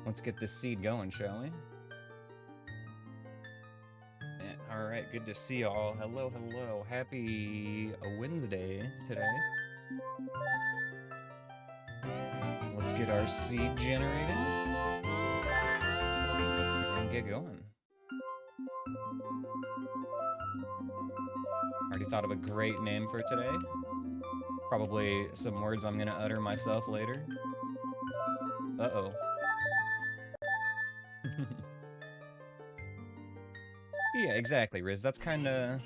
Let's get this seed going, shall we? Yeah, alright, good to see y'all. Hello, hello. Happy Wednesday today. Let's get our seed generated and get going. Already thought of a great name for today. Probably some words I'm gonna utter myself later. Uh-oh. Yeah, exactly, Riz. That's kinda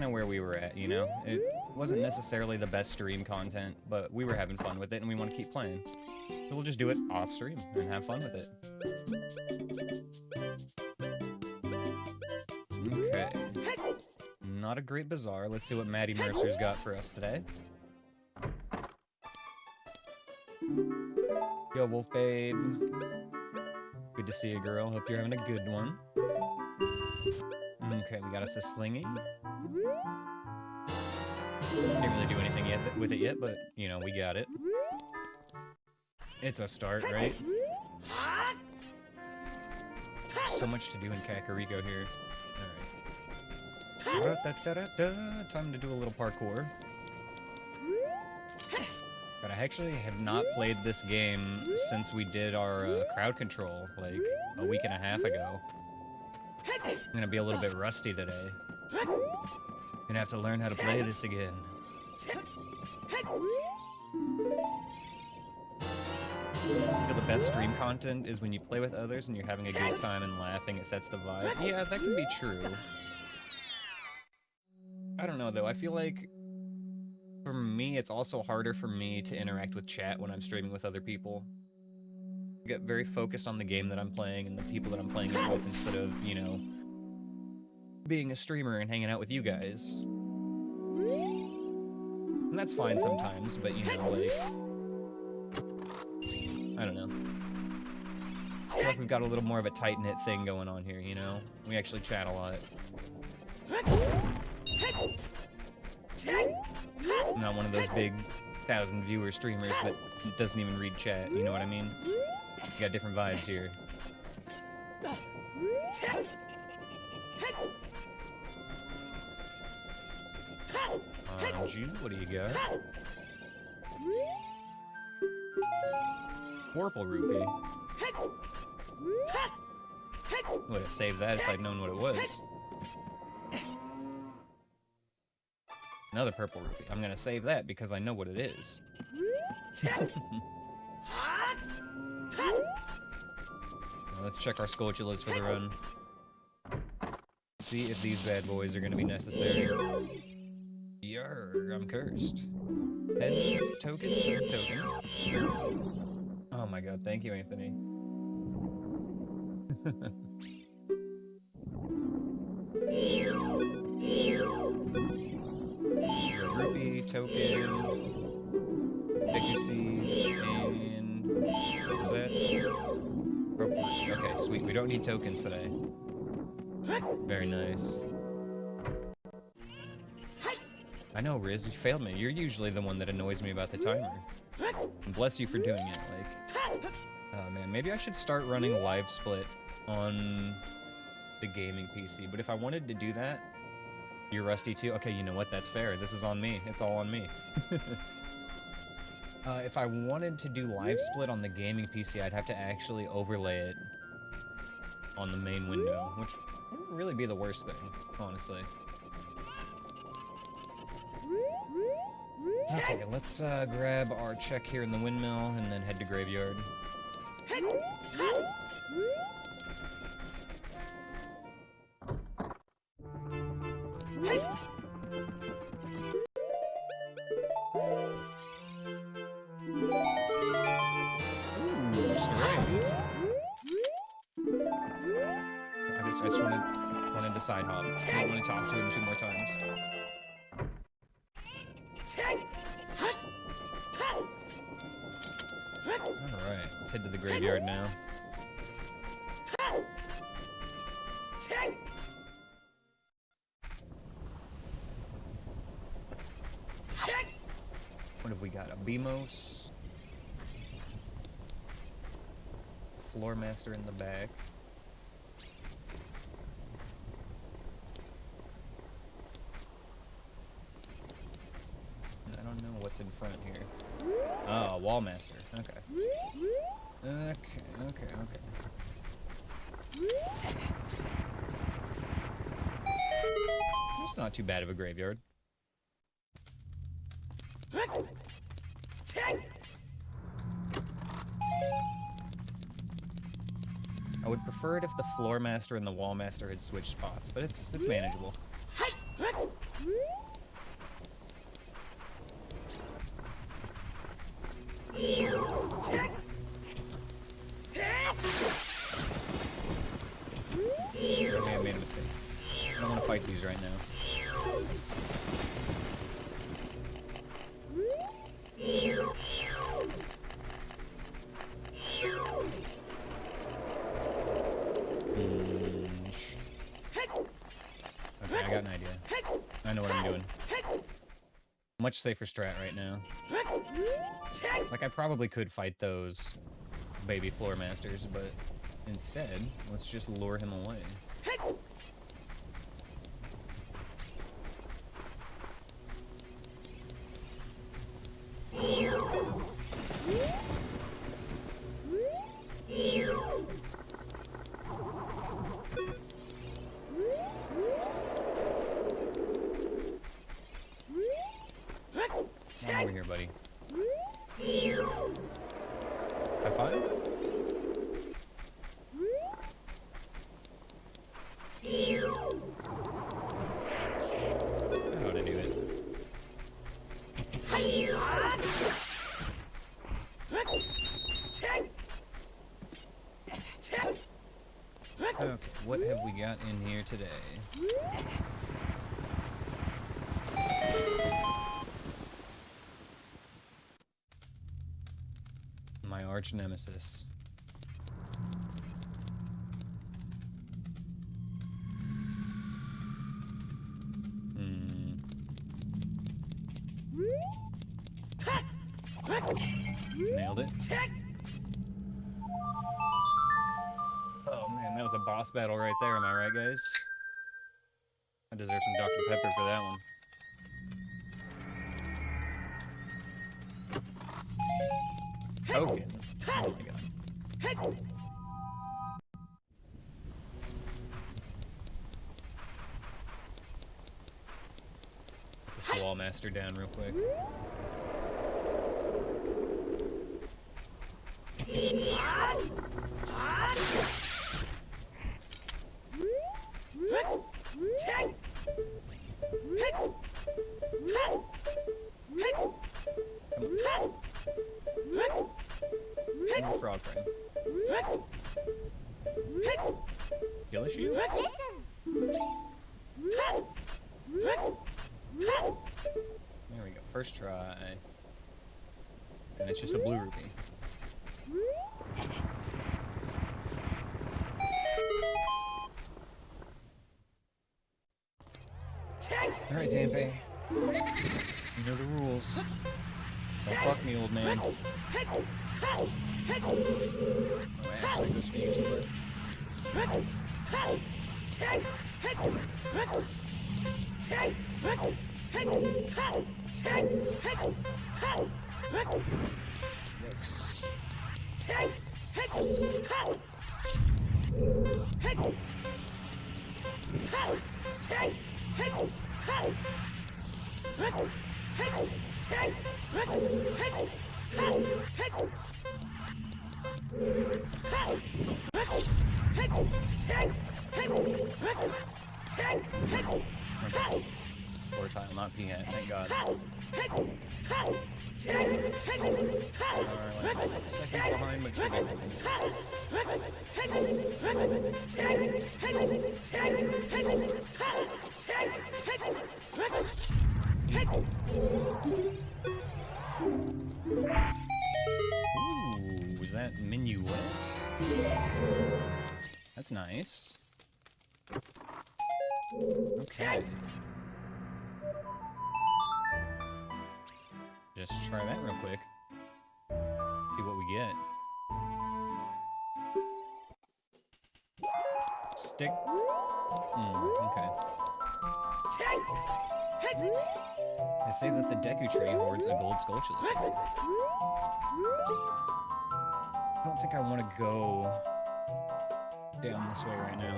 where we were at, you know? It wasn't necessarily the best stream content, but we were having fun with it and we want to keep playing. So we'll just do it off stream and have fun with it. Okay. Not a great bazaar. Let's see what Maddie Mercer's got for us today. Yo, Wolf Babe. Good to see you, girl. Hope you're having a good one. Okay, we got us a slingy. Didn't really do anything yet with it yet, but, you know, we got it. It's a start, right? So much to do in Kakariko here. Alright. Time to do a little parkour. But I actually have not played this game since we did our crowd control, like, a week and a half ago. I'm gonna be a little bit rusty today. Gonna have to learn how to play this again. I feel the best stream content is when you play with others and you're having a good time and laughing. It sets the vibe. Yeah, that can be true. I don't know, though. I feel like, for me, it's also harder for me to interact with chat when I'm streaming with other people. I get very focused on the game that I'm playing and the people that I'm playing it with instead of, you know, being a streamer and hanging out with you guys. And that's fine sometimes, but, you know, like, I don't know. I feel like we've got a little more of a tight-knit thing going on here, you know? We actually chat a lot. I'm not one of those big 1,000-viewer streamers that doesn't even read chat, you know what I mean? You got different vibes here. Anju, what do you got? Purple rupee. Would have saved that if I'd known what it was. Another purple rupee. I'm gonna save that because I know what it is. Now let's check our Skulltulas for the run. See if these bad boys are gonna be necessary. Yarr, I'm cursed. 10 tokens or token? Oh my god, thank you, Anthony. Rupee, token, picky seeds, and what was that? Okay, sweet. We don't need tokens today. Very nice. I know, Riz, you failed me. You're usually the one that annoys me about the timer. And bless you for doing it, like... Oh man, maybe I should start running live split on the gaming PC, but if I wanted to do that... You're rusty too? Okay, you know what? That's fair. This is on me. It's all on me. If I wanted to do live split on the gaming PC, I'd have to actually overlay it on the main window, which wouldn't really be the worst thing, honestly. Okay, let's grab our check here in the windmill and then head to graveyard. I just wanted to side hop. I don't want to talk to him 2 more times. Alright, let's head to the graveyard now. What have we got? A Beamos? floor master in the back. I don't know what's in front here. Oh, wall master. Okay. Okay. It's not too bad of a graveyard. I would prefer it if the floor master and the wall master had switched spots, but it's manageable. Okay, I made a mistake. I don't want to fight these right now. Okay, I got an idea. I know what I'm doing. Much safer strat right now. Like, I probably could fight those baby floor masters, but instead, let's just lure him away. Come over here, buddy. High five? I know how to do it. Okay, what have we got in here today? My arch nemesis. Nailed it. Oh man, that was a boss battle right there, am I right, guys? I deserve some Dr. Pepper for that one. Token. Oh my god. Put this wall master down real quick. Come on, frog friend. Kill issue? There we go. First try. And it's just a blue rupee. Alright, Dampé. You know the rules. Don't fuck me, old man. Oh, Ashley goes for YouTuber. Yikes. Floor tile, not peanut, thank God. Alright, like seconds behind, but you're getting Ooh, is that minuet? That's nice. Okay. Just try that real quick. See what we get. Stick. Okay. They say that the Deku tree hoards a gold Skulltula. I don't think I want to go down this way right now.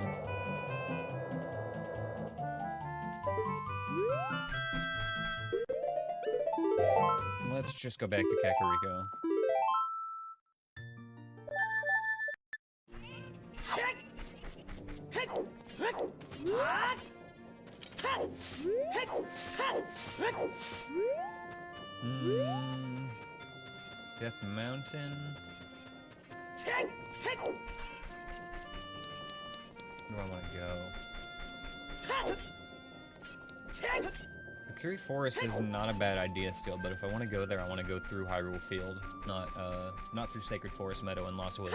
Let's just go back to Kakariko. Death Mountain. Where do I want to go? Kokiri Forest is not a bad idea still, but if I want to go there, I want to go through Hyrule Field, not through Sacred Forest Meadow and Lost Woods.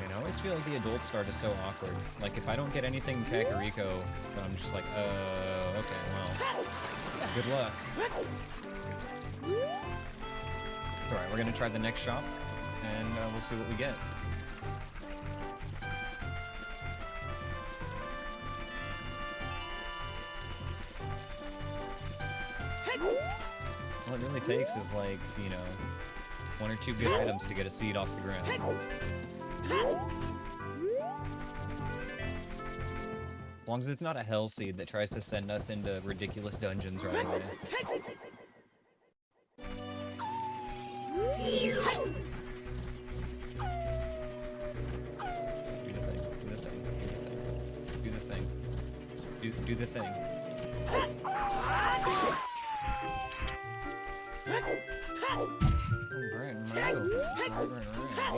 I always feel like the adult start is so awkward. Like, if I don't get anything in Kakariko, then I'm just like, okay, well, good luck. Alright, we're gonna try the next shop, and we'll see what we get. All it really takes is, like, you know, 1 or 2 good items to get a seed off the ground. As long as it's not a hell seed that tries to send us into ridiculous dungeons right away. Do the thing, do the thing, do the thing, do the thing. Right,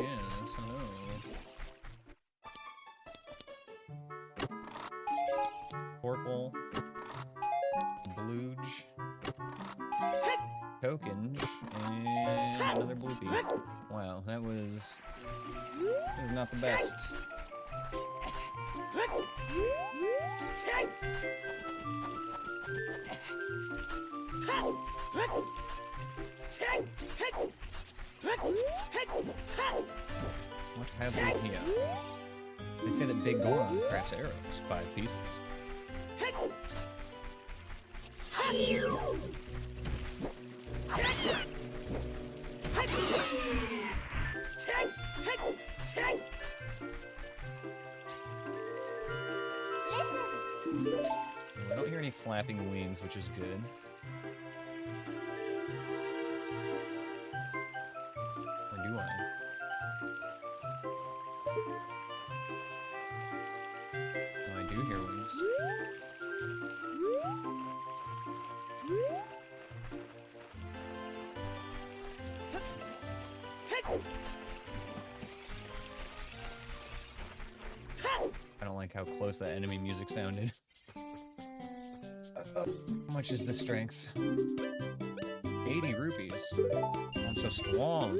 yes, hello. Porple, Blooge, Tokenj, and another Bloopy. Wow, that was not the best. What have we here? They say that Big Goron crafts arrows, 5 pieces. I don't hear any flapping wings, which is good. Or do I? Oh, I do hear wings. I don't like how close that enemy music sounded. How much is the strength? 80 rupees. I'm so strong.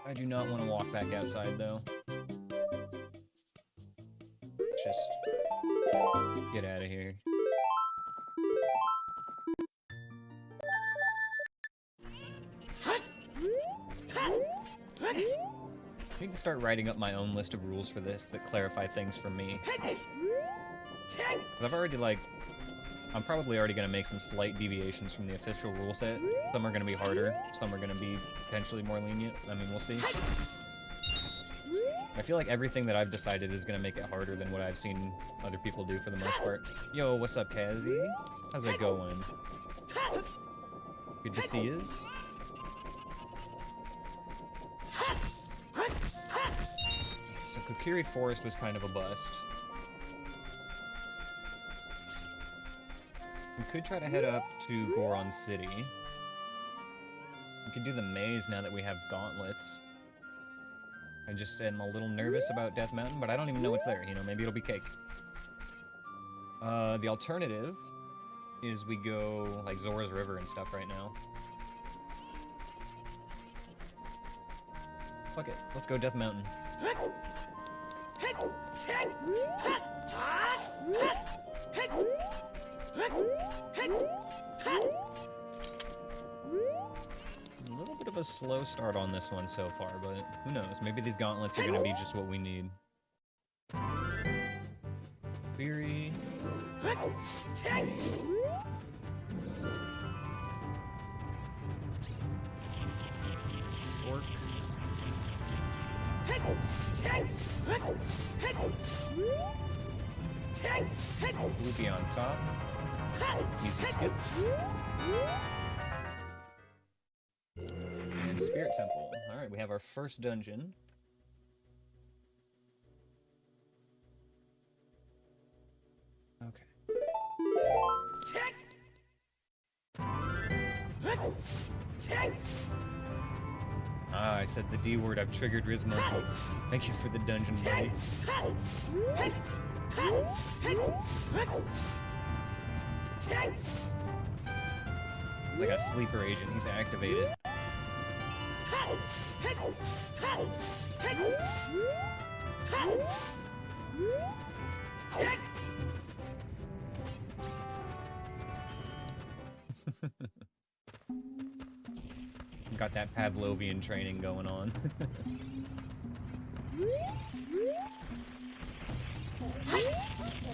I do not want to walk back outside, though. Just get out of here. I need to start writing up my own list of rules for this that clarify things for me. I've already, like, I'm probably already going to make some slight deviations from the official rule set. Some are going to be harder, some are going to be potentially more lenient. I mean, we'll see. I feel like everything that I've decided is going to make it harder than what I've seen other people do for the most part. Yo, what's up, Kazzy? How's it going? Good to see yous. So Kokiri Forest was kind of a bust. We could try to head up to Goron City. We could do the maze now that we have gauntlets. I just am a little nervous about Death Mountain, but I don't even know what's there. You know, maybe it'll be cake. The alternative is we go, like, Zora's River and stuff right now. Fuck it. Let's go Death Mountain. A little bit of a slow start on this one so far, but who knows? Maybe these gauntlets are gonna be just what we need. Theory. Fork. Loopy on top. Easy skip. And Spirit Temple. Alright, we have our first dungeon. Okay. Ah, I said the D word. I've triggered Riz Monkey. Thank you for the dungeon, buddy. Like a sleeper agent, he's activated. Got that Pavlovian training going on.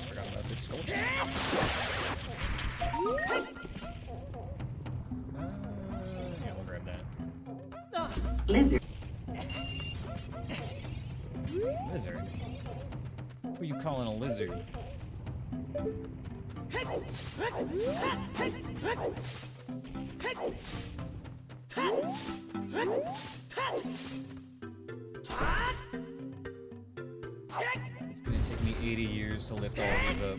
Forgot about this sculpture. Yeah, we'll grab that. Lizard. Lizard? Who are you calling a lizard? It's gonna take me 80 years to lift all of these up.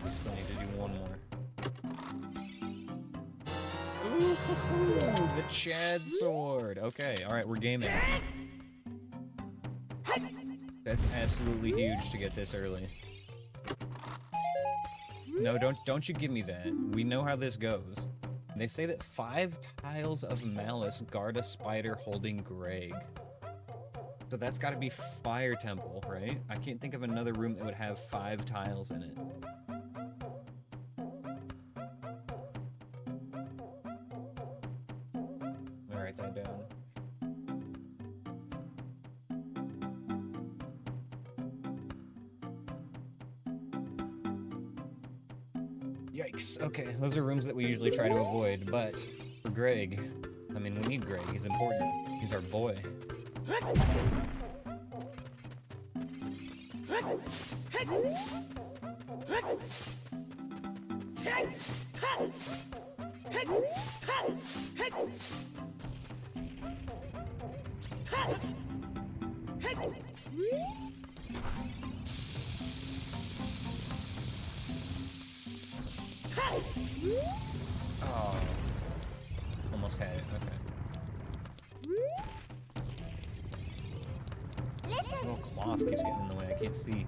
We still need to do one more. Ooh, the Chad sword. Okay, alright, we're gaming. That's absolutely huge to get this early. No, don't you give me that. We know how this goes. They say that 5 tiles of malice guard a spider holding Greg. So that's gotta be Fire Temple, right? I can't think of another room that would have 5 tiles in it. I'll write that down. Yikes. Okay, those are rooms that we usually try to avoid, but for Greg, I mean, we need Greg. He's important. He's our boy. Oh, almost had it. Okay. Little cloth keeps getting in the way. I can't see.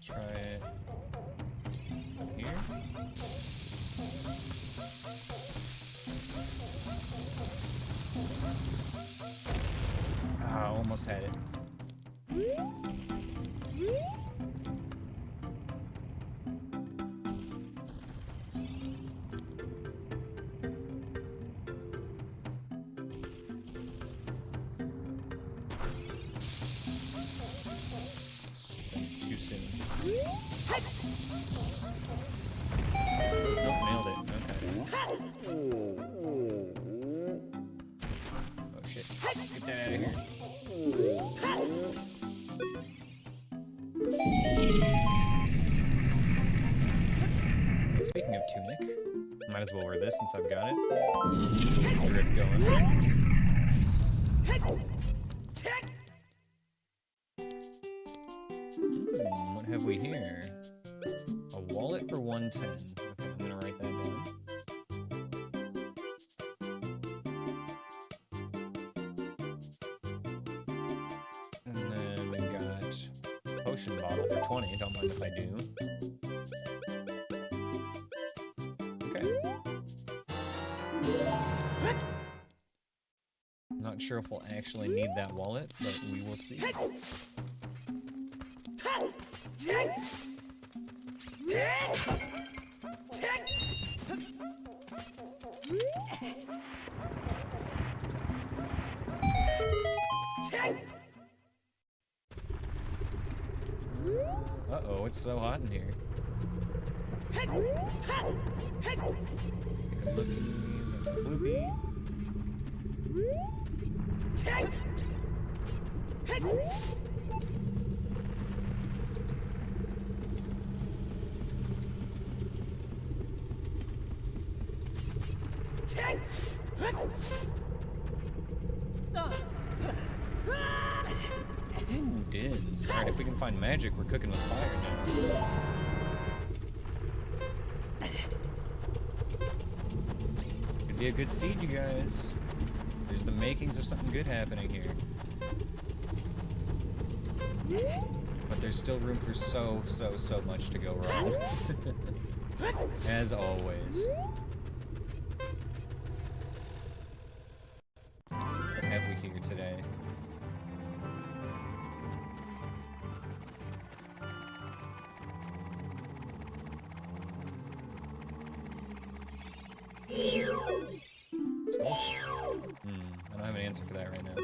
Try it up here. Ah, almost had it. Too soon. Nope, nailed it. Okay. Oh shit. Get that out of here. Speaking of tunic, might as well wear this since I've got it. Drift going. What have we here? A wallet for 110. Okay, I'm gonna write that down. 20. Don't mind if I do. Okay. Not sure if we'll actually need that wallet, but we will see. Uh-oh, it's so hot in here. Take a look. That's a bloopy. Ooh, dins. Alright, if we can find magic, we're cooking with fire now. Could be a good seed, you guys. There's the makings of something good happening here. But there's still room for so much to go wrong. As always. What have we here today? I don't have an answer for that right now.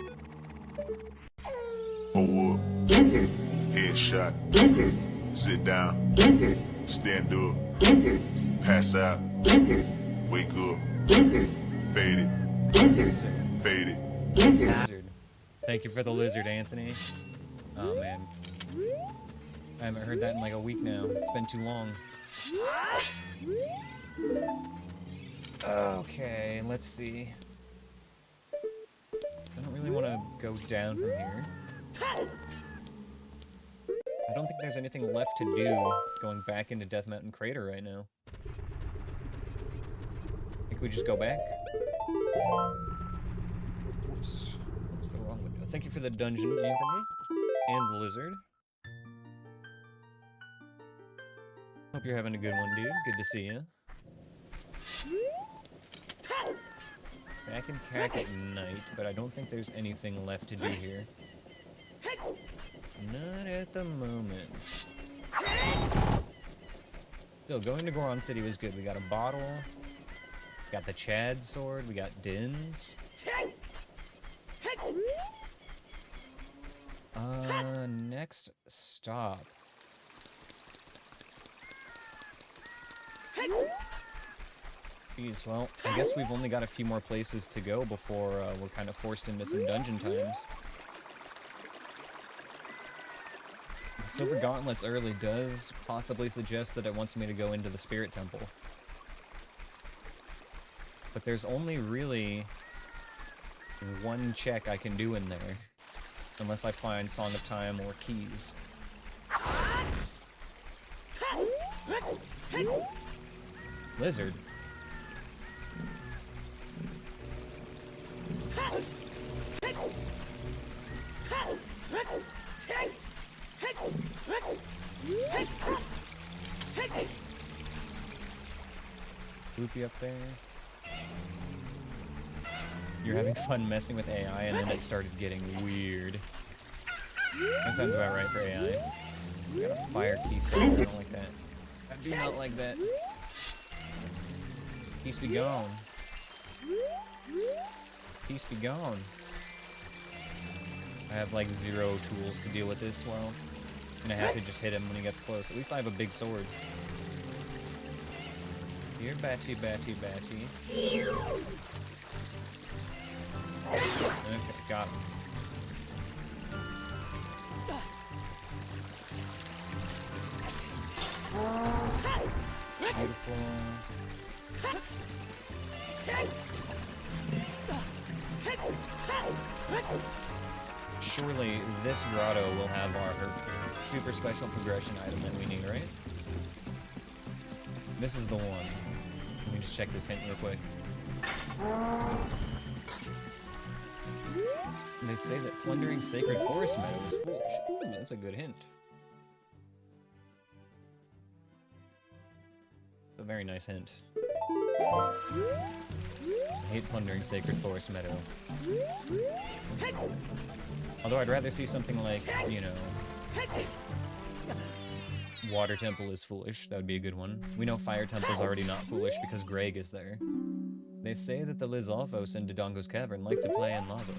Forward. Blizzard. Headshot. Blizzard. Sit down. Blizzard. Stand up. Blizzard. Pass out. Blizzard. Wake up. Blizzard. Fade it. Blizzard. Fade it. Lizard. Thank you for the lizard, Anthony. Oh man. I haven't heard that in like a week now. It's been too long. Okay, let's see. I don't really want to go down from here. I don't think there's anything left to do going back into Death Mountain Crater right now. I think we just go back. Whoops. That's the wrong window. Thank you for the dungeon, Anthony. And the lizard. Hope you're having a good one, dude. Good to see you. Back in Cack at night, but I don't think there's anything left to do here. Not at the moment. Still, going to Goron City was good. We got a bottle. Got the Chad sword. We got Dins. Next stop. Jeez, well, I guess we've only got a few more places to go before we're kind of forced into some dungeon times. Silver Gauntlets early does possibly suggest that it wants me to go into the Spirit Temple. But there's only really one check I can do in there. Unless I find Song of Time or keys. Lizard. Loopy up there. You're having fun messing with AI and then it started getting weird. That sounds about right for AI. We got a fire keystone. I don't like that. I do not like that. Peace be gone. Peace be gone. I have like 0 tools to deal with this, well, I'm gonna have to just hit him when he gets close. At least I have a big sword. Here, batchy, batchy, batchy. Okay, got him. Beautiful. Surely this grotto will have our super special progression item that we need, right? This is the one. Let me just check this hint real quick. They say that plundering sacred forest meadow is foolish. Ooh, that's a good hint. a very nice hint. I hate plundering Sacred Forest Meadow. Although I'd rather see something like, you know, Water Temple is foolish. That would be a good one. We know Fire Temple's already not foolish because Greg is there. They say that the Lizalfos in Dodongo's Cavern like to play in lava.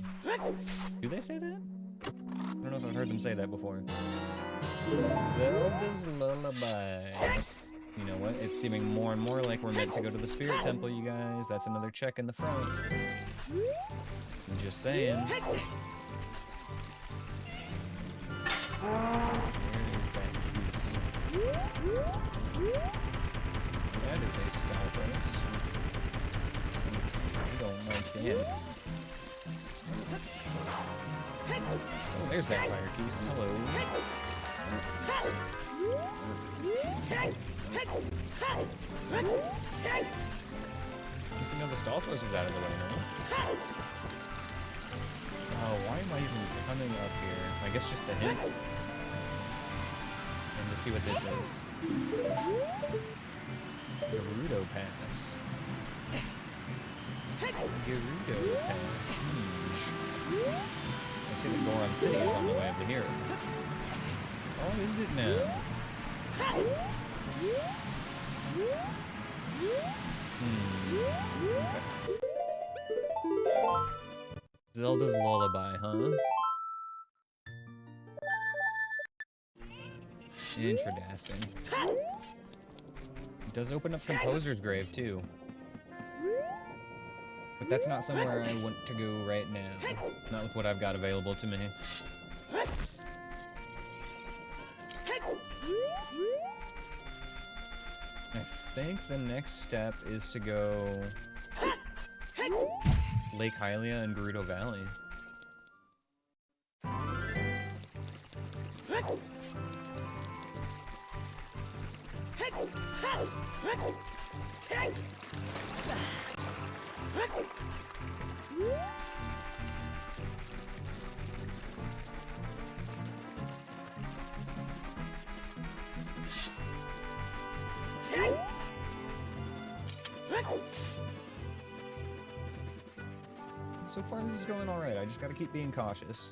Do they say that? I don't know if I've heard them say that before. Zelda's Lullaby. You know what? It's seeming more and more like we're meant to go to the Spirit Temple, you guys. That's another check in the front. I'm just saying. Where is that piece? That is a Stalfos. I don't like that. Oh, there's that fire piece. Hello. You know the Stalfos is out of the way now. Oh, why am I even coming up here? I guess just the hint. And to see what this is. Gerudo Pass. Gerudo Pass. Huge. I see that Goron City is on the way over here. Oh, is it now? Okay. Zelda's Lullaby, huh? Interesting. It does open up Composer's Grave, too. But that's not somewhere I want to go right now. Not with what I've got available to me. I think the next step is to go Lake Hylia and Gerudo Valley. So far this is going alright, I just gotta keep being cautious.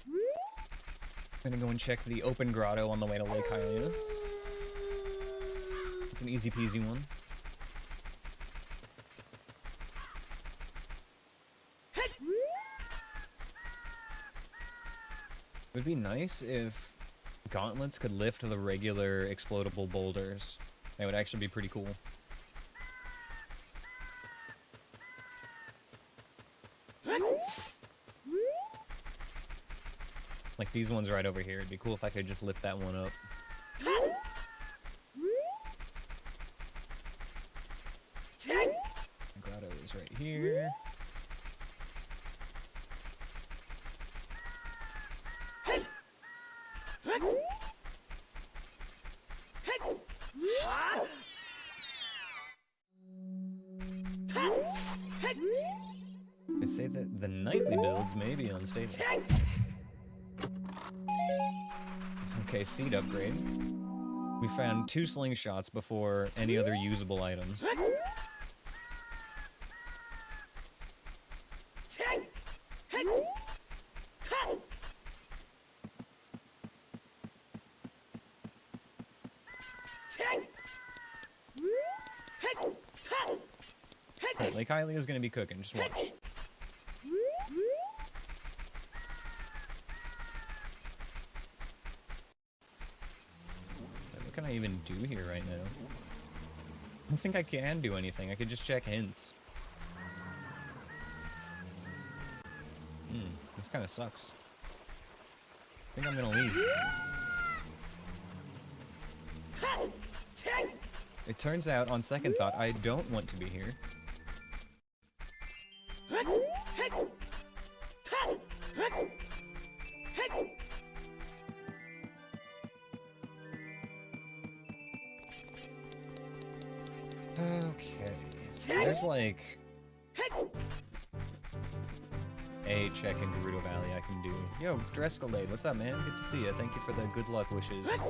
I'm gonna go and check the open grotto on the way to Lake Hylia. It's an easy peasy one. It would be nice if gauntlets could lift the regular explodable boulders. That would actually be pretty cool. Like these ones right over here. It'd be cool if I could just lift that one up. The grotto is right here. They say that the nightly builds may be unstable. Okay, seed upgrade. We found 2 slingshots before any other usable items. Right, Lake Hylia is gonna be cooking, just watch. What can I even do here right now? I don't think I can do anything. I could just check hints. This kind of sucks. I think I'm gonna leave. It turns out, on second thought, I don't want to be here. Okay. There's like a check in Gerudo Valley I can do. Yo, Drescalade, what's up, man? Good to see you. Thank you for the good luck wishes.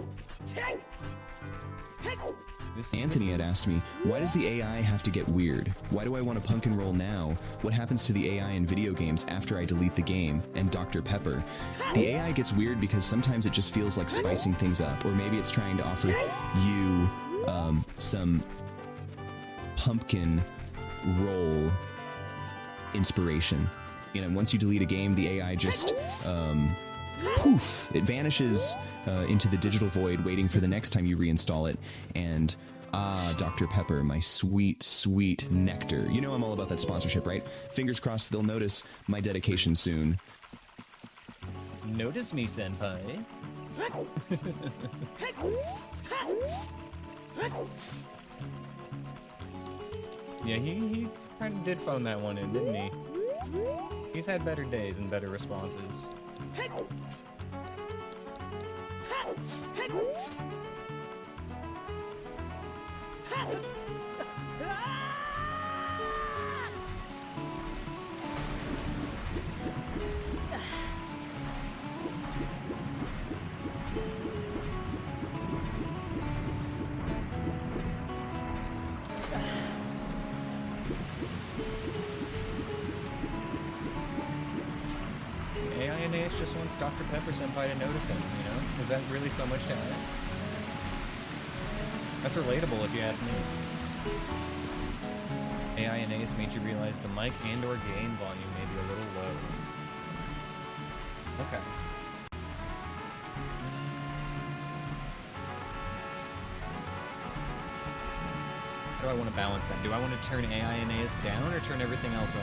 Anthony had asked me, why does the AI have to get weird? Why do I want a pumpkin roll now? What happens to the AI in video games after I delete the game? And Dr. Pepper. The AI gets weird because sometimes it just feels like spicing things up, or maybe it's trying to offer you some pumpkin roll inspiration. You know, once you delete a game, the AI just poof, it vanishes into the digital void, waiting for the next time you reinstall it. And Dr. Pepper, my sweet, sweet nectar. You know I'm all about that sponsorship, right? Fingers crossed they'll notice my dedication soon. Notice me, senpai. Yeah, he kind of did phone that one in, didn't he? He's had better days and better responses. Aneyus just wants Dr. Pepper senpai to notice him, you know? Is that really so much to ask? That's relatable if you ask me. AI Aneyus made you realize the mic and or gain volume may be a little low. Okay. How do I want to balance that? Do I want to turn AI Aneyus down or turn everything else up?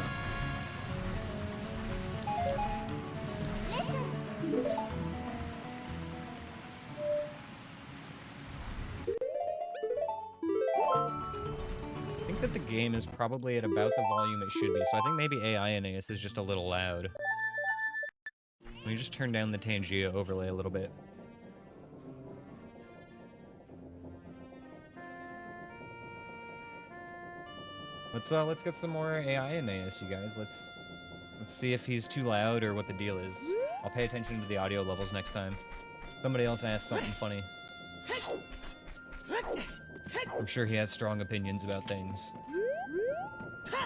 I think that the game is probably at about the volume it should be, so I think maybe AI Aneyus is just a little loud. Let me just turn down the Tangia overlay a little bit. Let's get some more AI Aneyus, you guys. Let's see if he's too loud or what the deal is. I'll pay attention to the audio levels next time. Somebody else asked something funny. I'm sure he has strong opinions about things.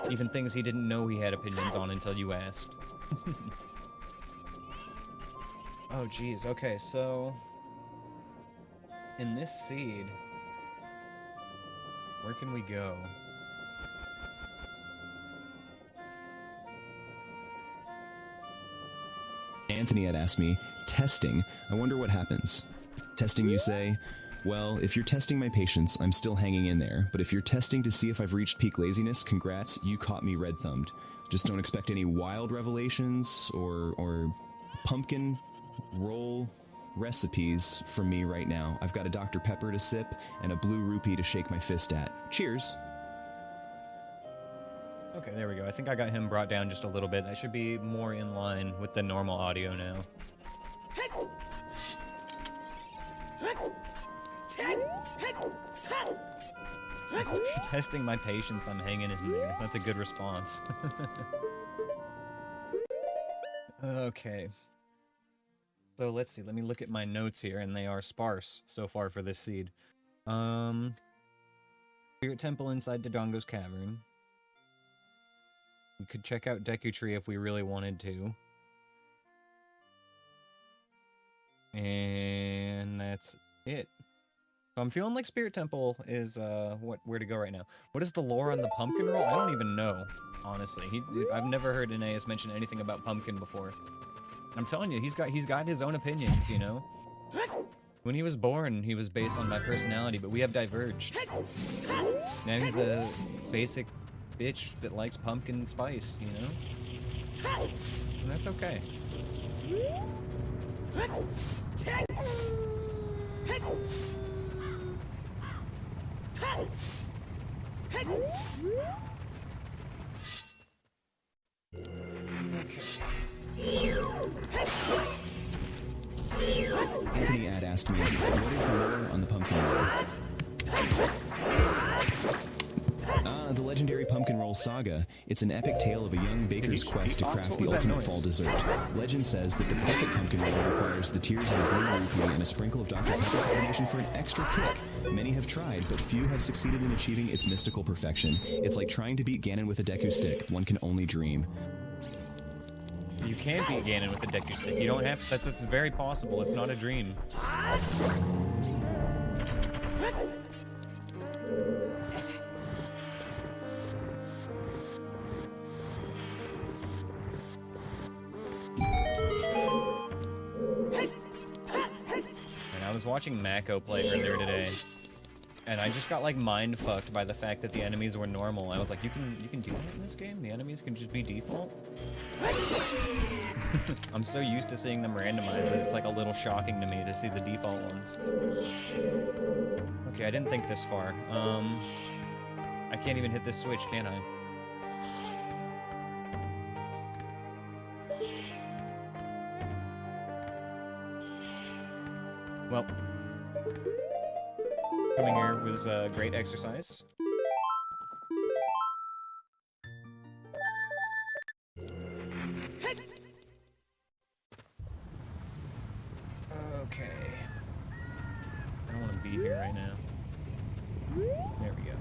Even things he didn't know he had opinions on until you asked. Oh, geez. Okay, so... in this seed... where can we go? Anthony had asked me, testing, I wonder what happens. Testing, you say? Well, if you're testing my patience, I'm still hanging in there, but if you're testing to see if I've reached peak laziness, congrats, you caught me red-thumbed. Just don't expect any wild revelations or pumpkin roll recipes from me right now. I've got a Dr. Pepper to sip and a blue rupee to shake my fist at. Cheers! Okay, there we go. I think I got him brought down just a little bit. That should be more in line with the normal audio now. If you're testing my patience, I'm hanging in there. That's a good response. Okay. So let's see. Let me look at my notes here, and they are sparse so far for this seed. Spirit Temple inside Dodongo's Cavern. We could check out Deku Tree if we really wanted to. And that's it. So I'm feeling like Spirit Temple is where to go right now. What is the lore on the pumpkin roll? I don't even know, honestly. I've never heard Aneyus mention anything about pumpkin before. I'm telling you, he's got his own opinions, you know. When he was born, he was based on my personality, but we have diverged. Now he's a basic bitch that likes pumpkin spice, you know? And that's okay. Anthony had asked me, what is the lore on the pumpkin roll? The legendary pumpkin roll saga. It's an epic tale of a young baker's quest to craft the What was that ultimate noise? fall dessert. Legend says that the perfect pumpkin roll requires the tears of a blue rupee and a sprinkle of Dr. Pepper carbonation for an extra kick. Many have tried, but few have succeeded in achieving its mystical perfection. It's like trying to beat Ganon with a Deku stick. One can only dream. You can beat Ganon with a Deku stick. You don't have to. That's very possible. It's not a dream. And I was watching Mako play earlier today, and I just got like mind fucked by the fact that the enemies were normal. I was like, you can do that in this game? The enemies can just be default? I'm so used to seeing them randomized that it's like a little shocking to me to see the default ones. Okay, I didn't think this far. I can't even hit this switch, can I? Well, coming here was a great exercise. Okay. I don't want to be here right now. There we go.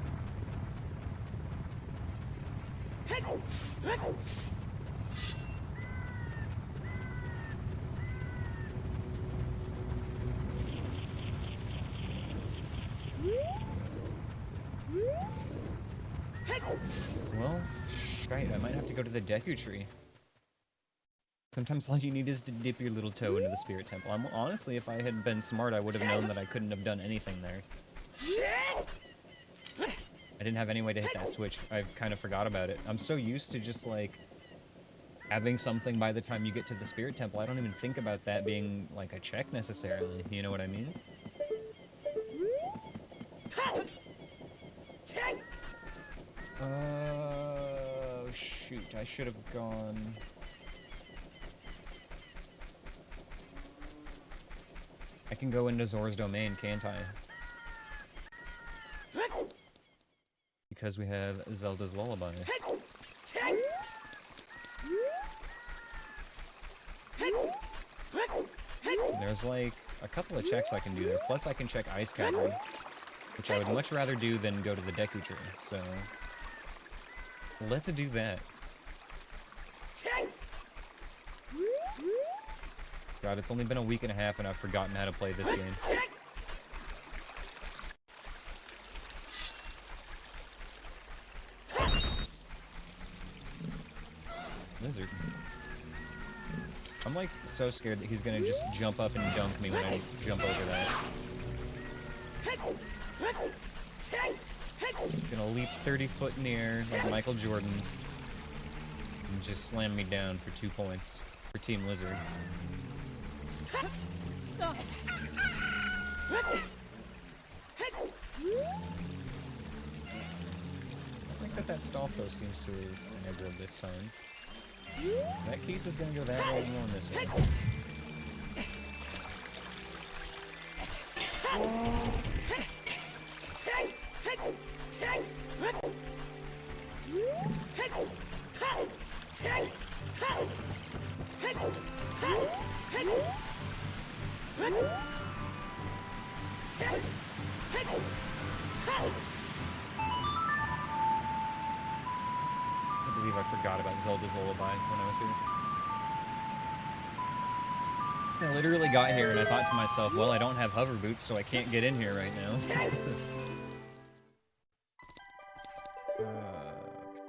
Well, shite, I might have to go to the Deku Tree. Sometimes all you need is to dip your little toe into the Spirit Temple. Honestly, if I had been smart, I would have known that I couldn't have done anything there. I didn't have any way to hit that switch. I kind of forgot about it. I'm so used to just, like, having something by the time you get to the Spirit Temple. I don't even think about that being, like, a check necessarily. You know what I mean? Oh, shoot. I should have gone... I can go into Zor's domain, can't I? Because we have Zelda's Lullaby. There's like a couple of checks I can do there, plus I can check Ice Cavern, which I would much rather do than go to the Deku Tree, so... let's do that. God, it's only been a week and a half and I've forgotten how to play this game. Lizard. I'm like so scared that he's gonna just jump up and dunk me when I jump over that. He's gonna leap 30 foot in the air like Michael Jordan and just slam me down for 2 points for Team Lizard. I think that Stalfos seems to have enabled this time. That case is gonna go that way and on this way. I believe I forgot about Zelda's Lullaby when I was here. I literally got here and I thought to myself, well, I don't have hover boots, so I can't get in here right now.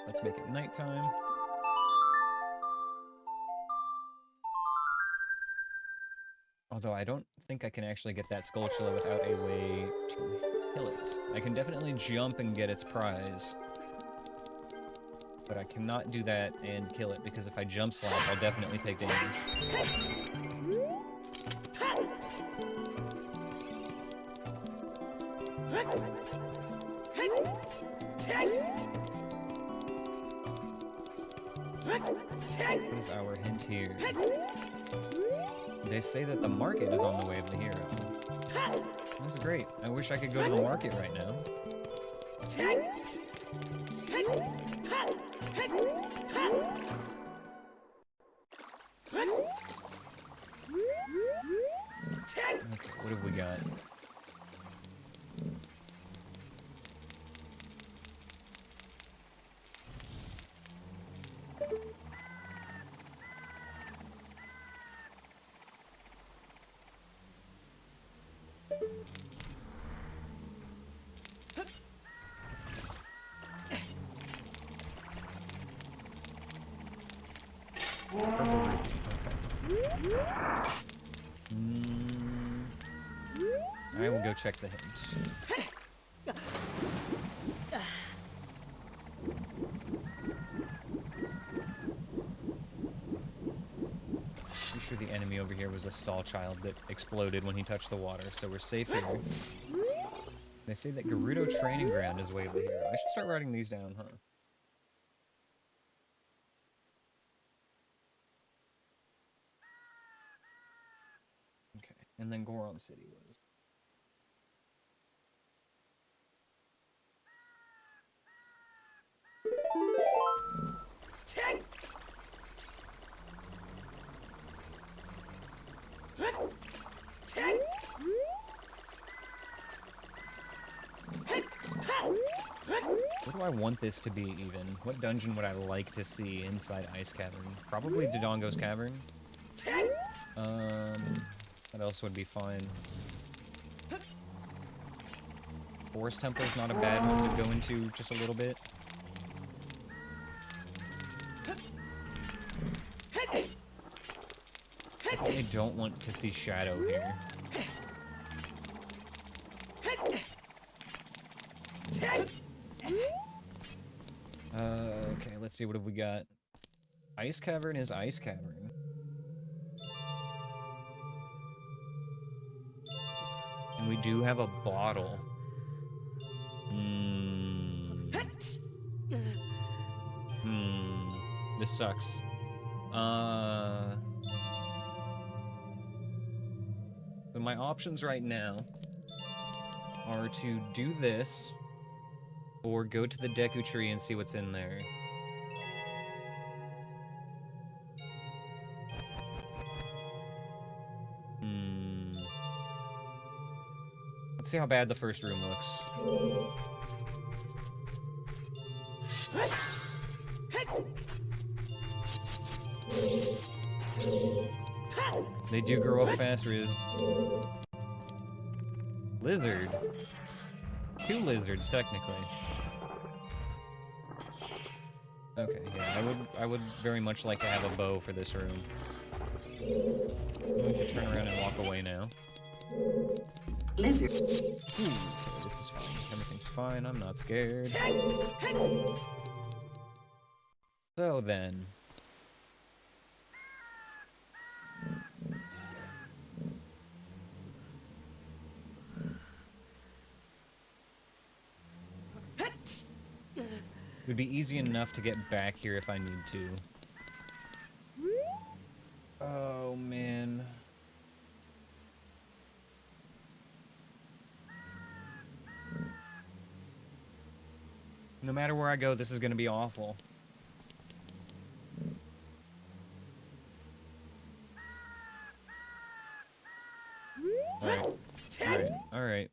Let's make it nighttime. Although I don't think I can actually get that Skulltula without a way to kill it. I can definitely jump and get its prize. But I cannot do that and kill it, because if I jump slap, I'll definitely take damage. What is our hint here? They say that the market is on the way of the hero. That's great. I wish I could go to the market right now. Okay, what have we got? I will go check the hint. I'm sure the enemy over here was a stall child that exploded when he touched the water, so we're safe here. They say that Gerudo Training Ground is way over here. I should start writing these down, huh? Okay, and then Goron City was. What do I want this to be, even? What dungeon would I like to see inside Ice Cavern? Probably Dodongo's Cavern. What else would be fine? Forest Temple's not a bad one to go into just a little bit. I don't want to see Shadow here. Okay, let's see, what have we got? Ice Cavern is Ice Cavern. And we do have a bottle. This sucks. So my options right now are to do this, or go to the Deku Tree and see what's in there. Let's see how bad the first room looks. They do grow up fast, Riz. Lizard. 2 lizards, technically. Okay, yeah, I would very much like to have a bow for this room. I'm going to turn around and walk away now. Lizard. Ooh, okay, this is fine. Everything's fine. I'm not scared. So then. It would be easy enough to get back here if I need to. Oh, man. No matter where I go, this is gonna be awful. Alright. Alright. Alright.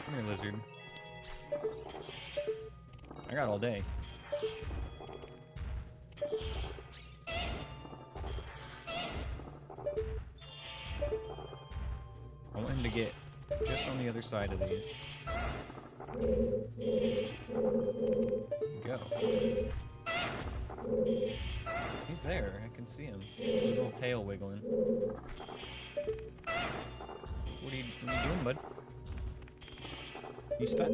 Come here, lizard. I got all day. I want him to get just on the other side of these. Go. He's there. I can see him. His little tail wiggling. What are you doing, bud? You stuck?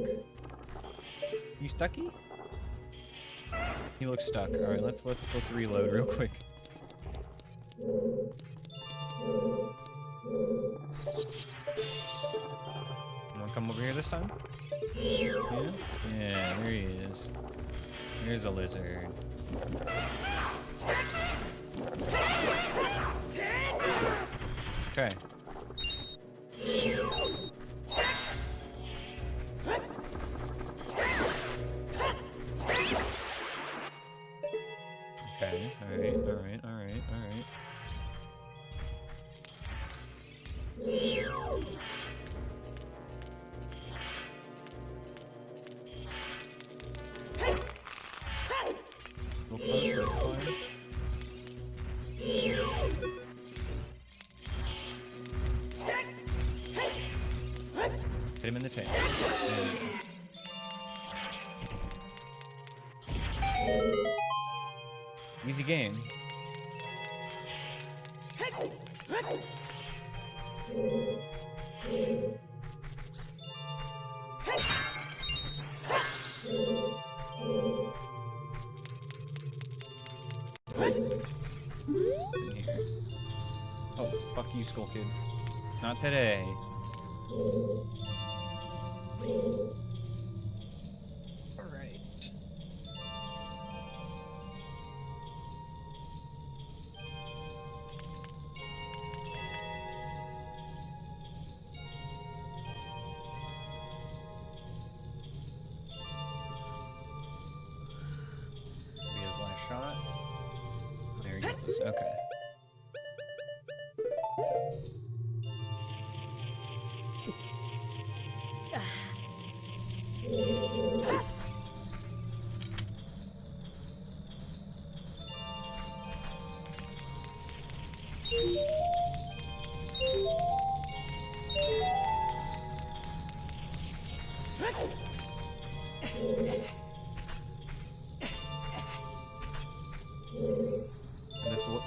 You stucky? He looks stuck. All right, let's reload real quick. Wanna come over here this time? Yeah? Yeah, there he is. Here's a lizard. Okay. Okay, alright. A little closer, that's fine. Hit him in the tail. Easy game. In here. Oh, fuck you, Skull Kid. Not today. Alright. Maybe his last shot. There he goes. Okay.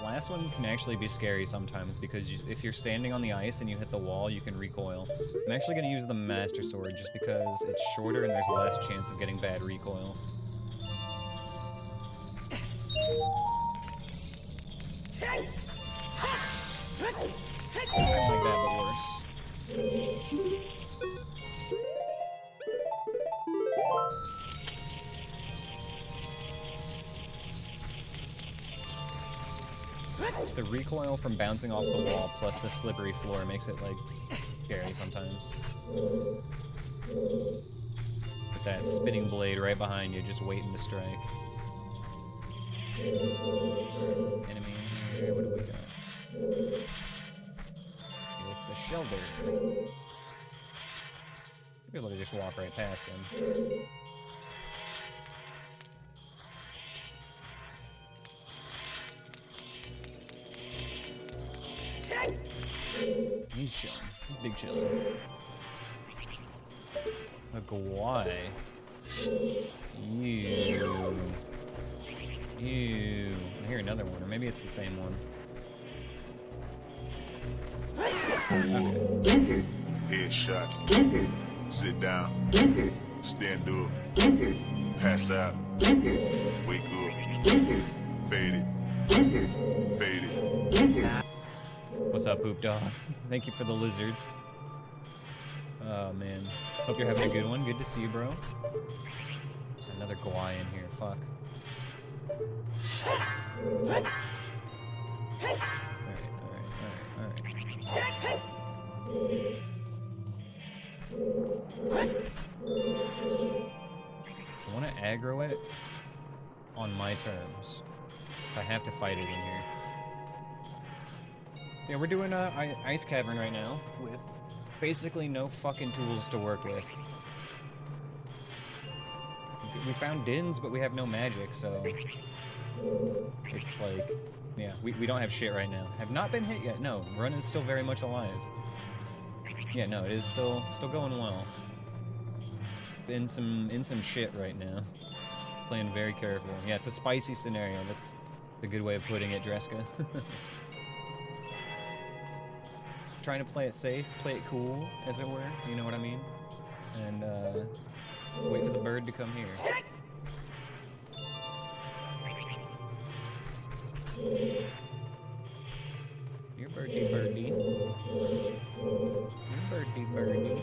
Last one can actually be scary sometimes because if you're standing on the ice and you hit the wall, you can recoil. I'm actually going to use the Master Sword just because it's shorter and there's less chance of getting bad recoil. I like that, but worse. The recoil from bouncing off the wall plus the slippery floor makes it, like, scary sometimes. With that spinning blade right behind you, just waiting to strike. Enemy in here, what do we got? It's a shelter. Be able to just walk right past him. He's chilling. Big chillin'. A Gawai. Ew. Ew. I hear another one, or maybe it's the same one. Okay. Headshot. Lizard. Sit down. Lizard. Stand up. Lizard. Pass out. Lizard. Wake up. Lizard. Fade it. Lizard. Fade it. Lizard. What's up, Poop Dog? Thank you for the lizard. Oh, man. Hope you're having a good one. Good to see you, bro. There's another Gawai in here. Fuck. Alright. I want to aggro it on my terms. I have to fight it in here. Yeah, we're doing a ice cavern right now with basically no fucking tools to work with. We found dins, but we have no magic, so it's like, yeah, we don't have shit right now. Have not been hit yet. No, Run is still very much alive. Yeah, no, it is still going well. In some shit right now. Playing very careful. Yeah, it's a spicy scenario. That's the good way of putting it, Dreska. Trying to play it safe, play it cool, as it were, you know what I mean? And, wait for the bird to come here. You're birdie birdie. You're birdie birdie.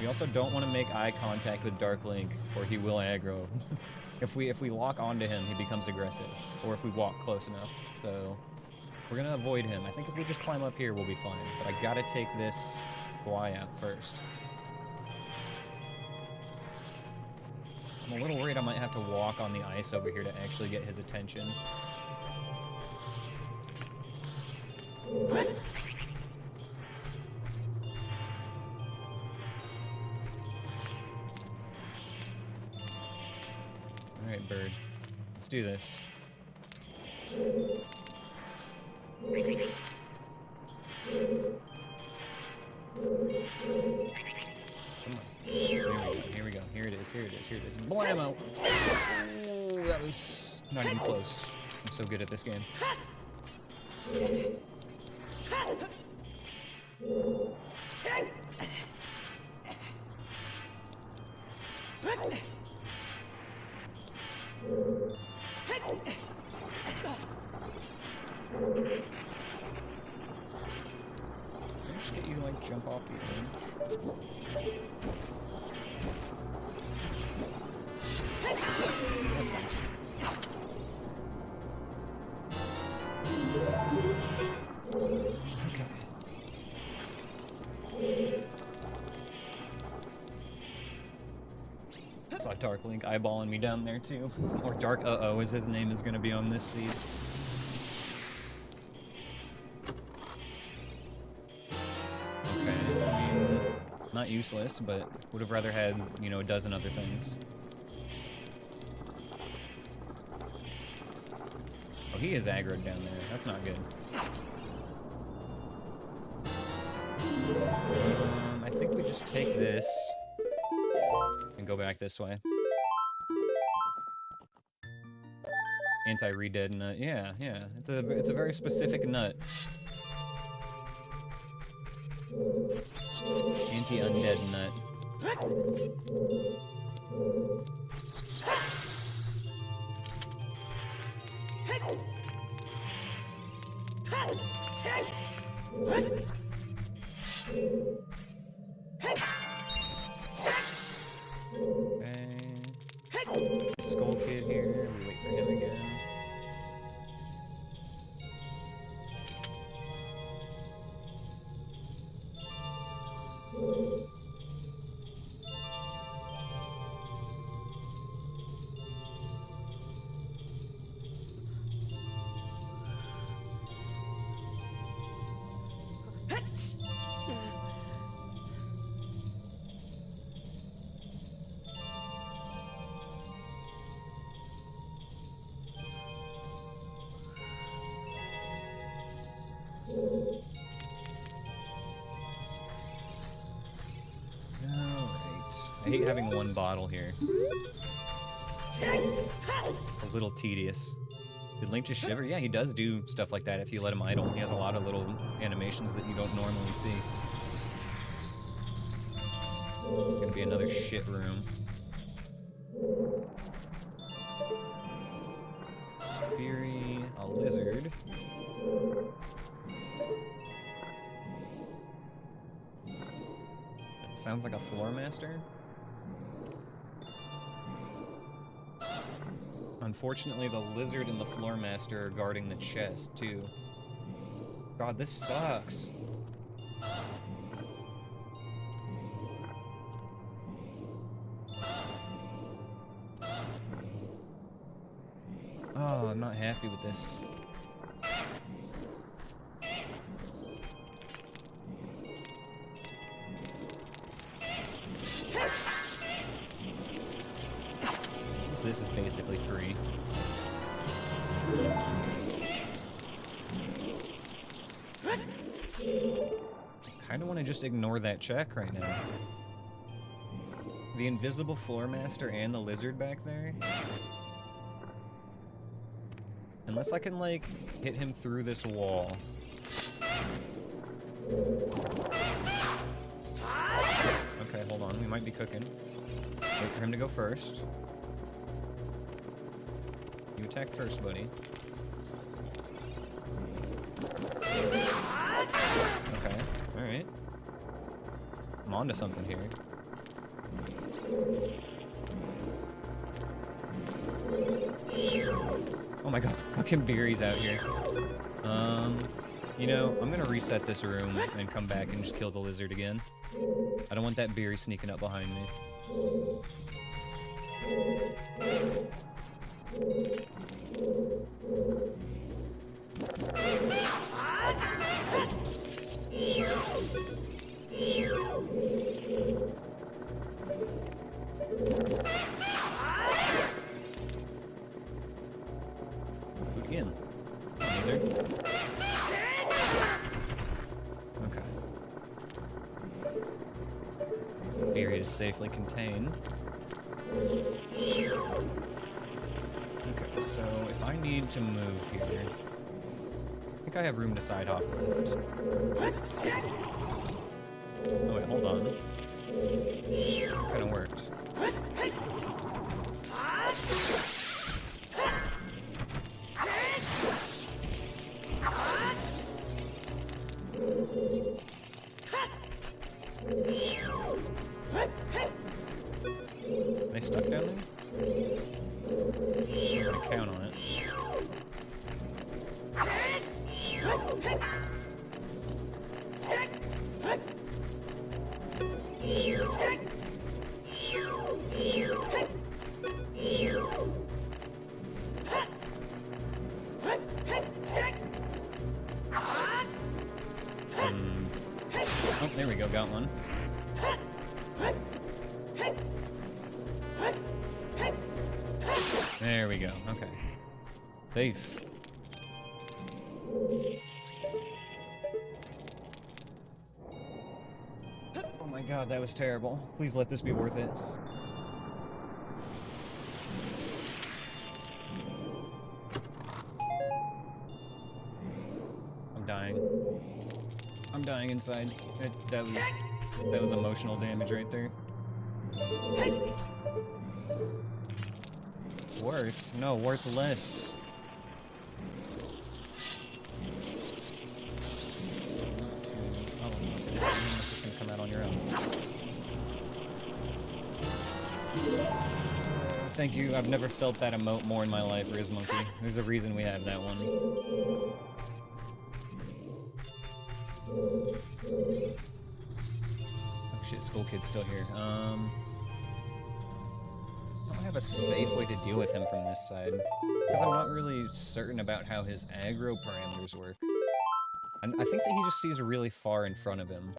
We also don't want to make eye contact with Dark Link, or he will aggro. If we lock onto him, he becomes aggressive, or if we walk close enough. So we're gonna avoid him. I think if we just climb up here, we'll be fine. But I gotta take this Y out first. I'm a little worried I might have to walk on the ice over here to actually get his attention. Alright, bird. Let's do this. Here we go. Here it is. Here it is. Here it is. Blammo! Oh, that was not even close. I'm so good at this game. Can I just get you to like jump off the edge? That's fine. Okay. I saw Dark Link eyeballing me down there too. Or Dark Uh-oh as his name is gonna be on this seed. Okay, I mean, not useless, but would have rather had, you know, a dozen other things. Oh, he is aggroed down there. That's not good. I think we just take this and go back this way. Anti-redead nut. Yeah, yeah. It's a very specific nut. Anti-undead nut. Okay. Skull Kid here. We wait for him again. I hate having one bottle here. A little tedious. Did Link just shiver? Yeah, he does do stuff like that if you let him idle. He has a lot of little animations that you don't normally see. Gonna be another shit room. Theory, a lizard. Sounds like a floor master. Unfortunately, the lizard and the floor master are guarding the chest, too. God, this sucks. Oh, I'm not happy with this. This is basically free. I kinda wanna just ignore that check right now. The invisible floor master and the lizard back there. Unless I can, like, hit him through this wall. Okay, hold on. We might be cooking. Wait for him to go first. You attack first, buddy. onto something here. Oh my god, fucking Beery's out here. You know, I'm gonna reset this room and come back and just kill the lizard again. I don't want that Beery sneaking up behind me. Again. Lizard. Okay. Beery is safely contained. Okay, so if I need to move here, I think I have room to side hop left. Oh wait, hold on. Kinda worked. Am I stuck down there? I'm gonna count on it. Oh, there we go, got one. There we go, okay. Safe. Oh my god, that was terrible. Please let this be worth it. I'm dying. I'm dying inside. That was emotional damage right there. Worth? No, worthless. Oh, this can come out on your own. Thank you. I've never felt that emote more in my life, Riz Monkey. There's a reason we have that one. Oh shit, Skull Kid's still here. I don't have a safe way to deal with him from this side. Because I'm not really certain about how his aggro parameters work. And I think that he just sees really far in front of him.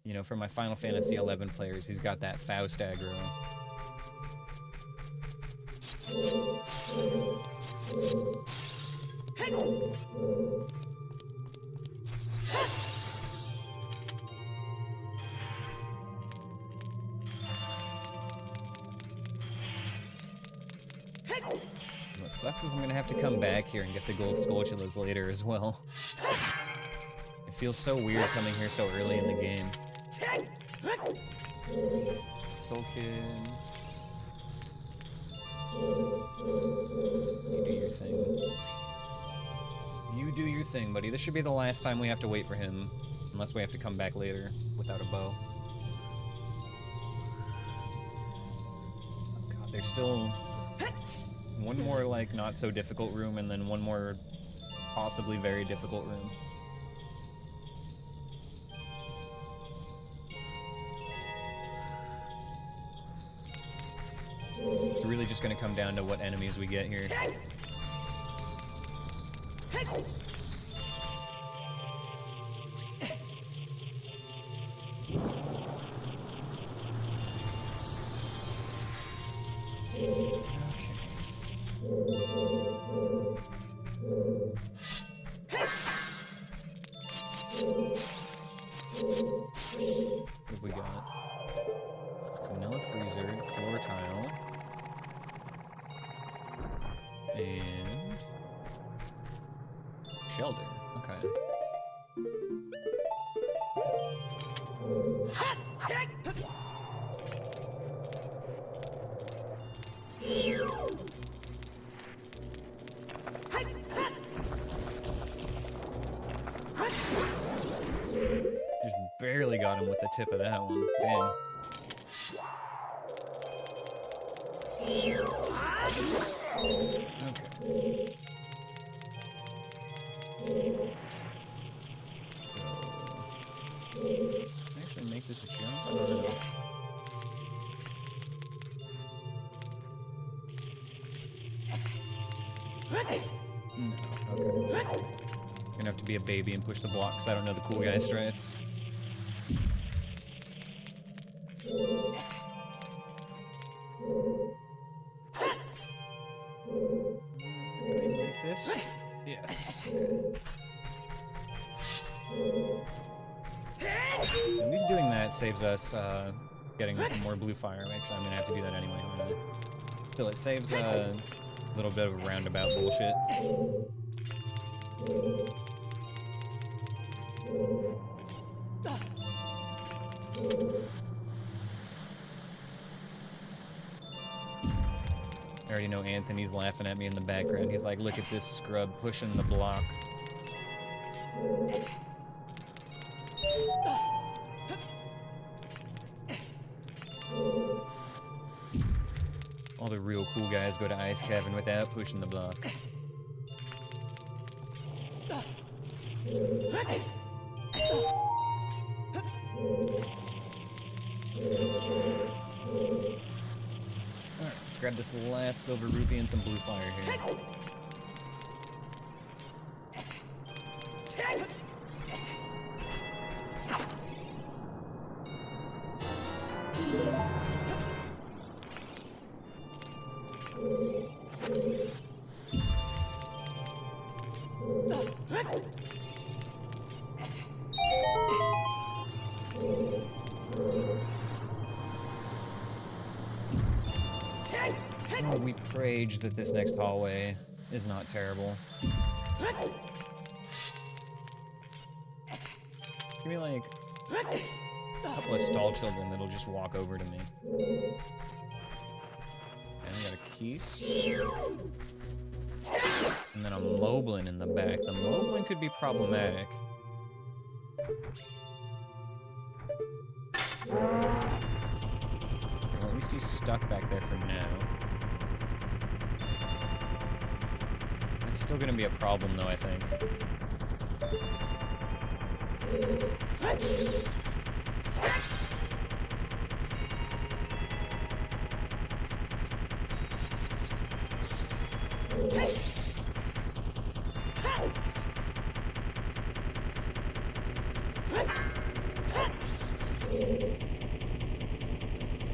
You know, for my Final Fantasy XI players, he's got that Faust aggro. What sucks is I'm gonna have to come back here and get the gold Skulltulas later as well. It feels so weird coming here so early in the game. Skull Kid. You do your thing. You do your thing, buddy. This should be the last time we have to wait for him. Unless we have to come back later without a bow. Oh god, there's still one more, like, not so difficult room, and then one more possibly very difficult room. It's really just gonna come down to what enemies we get here. What have we got? Vanilla freezer, floor tile, and shelter. Okay. Just barely got him with the tip of that one. Dang. Okay. Can I actually make this a jump? I don't know. No, okay. Gonna have to be a baby and push the block because I don't know the cool guy strats. Can I make this? Yes. Okay. At least doing that saves us getting more blue fire. Actually, I'm gonna have to do that anyway. So it saves a little bit of roundabout bullshit. I already know Anthony's laughing at me in the background. He's like, look at this scrub pushing the block. All the real cool guys go to Ice Cavern without pushing the block. Alright, let's grab this last silver rupee and some blue fire here. Oh, we prayed that this next hallway is not terrible. Give me like a couple of stall children that'll just walk over to me. And we got a Keese. And then a Moblin in the back. The Moblin could be problematic. Well, at least he's stuck back there for now. It's still gonna be a problem though, I think.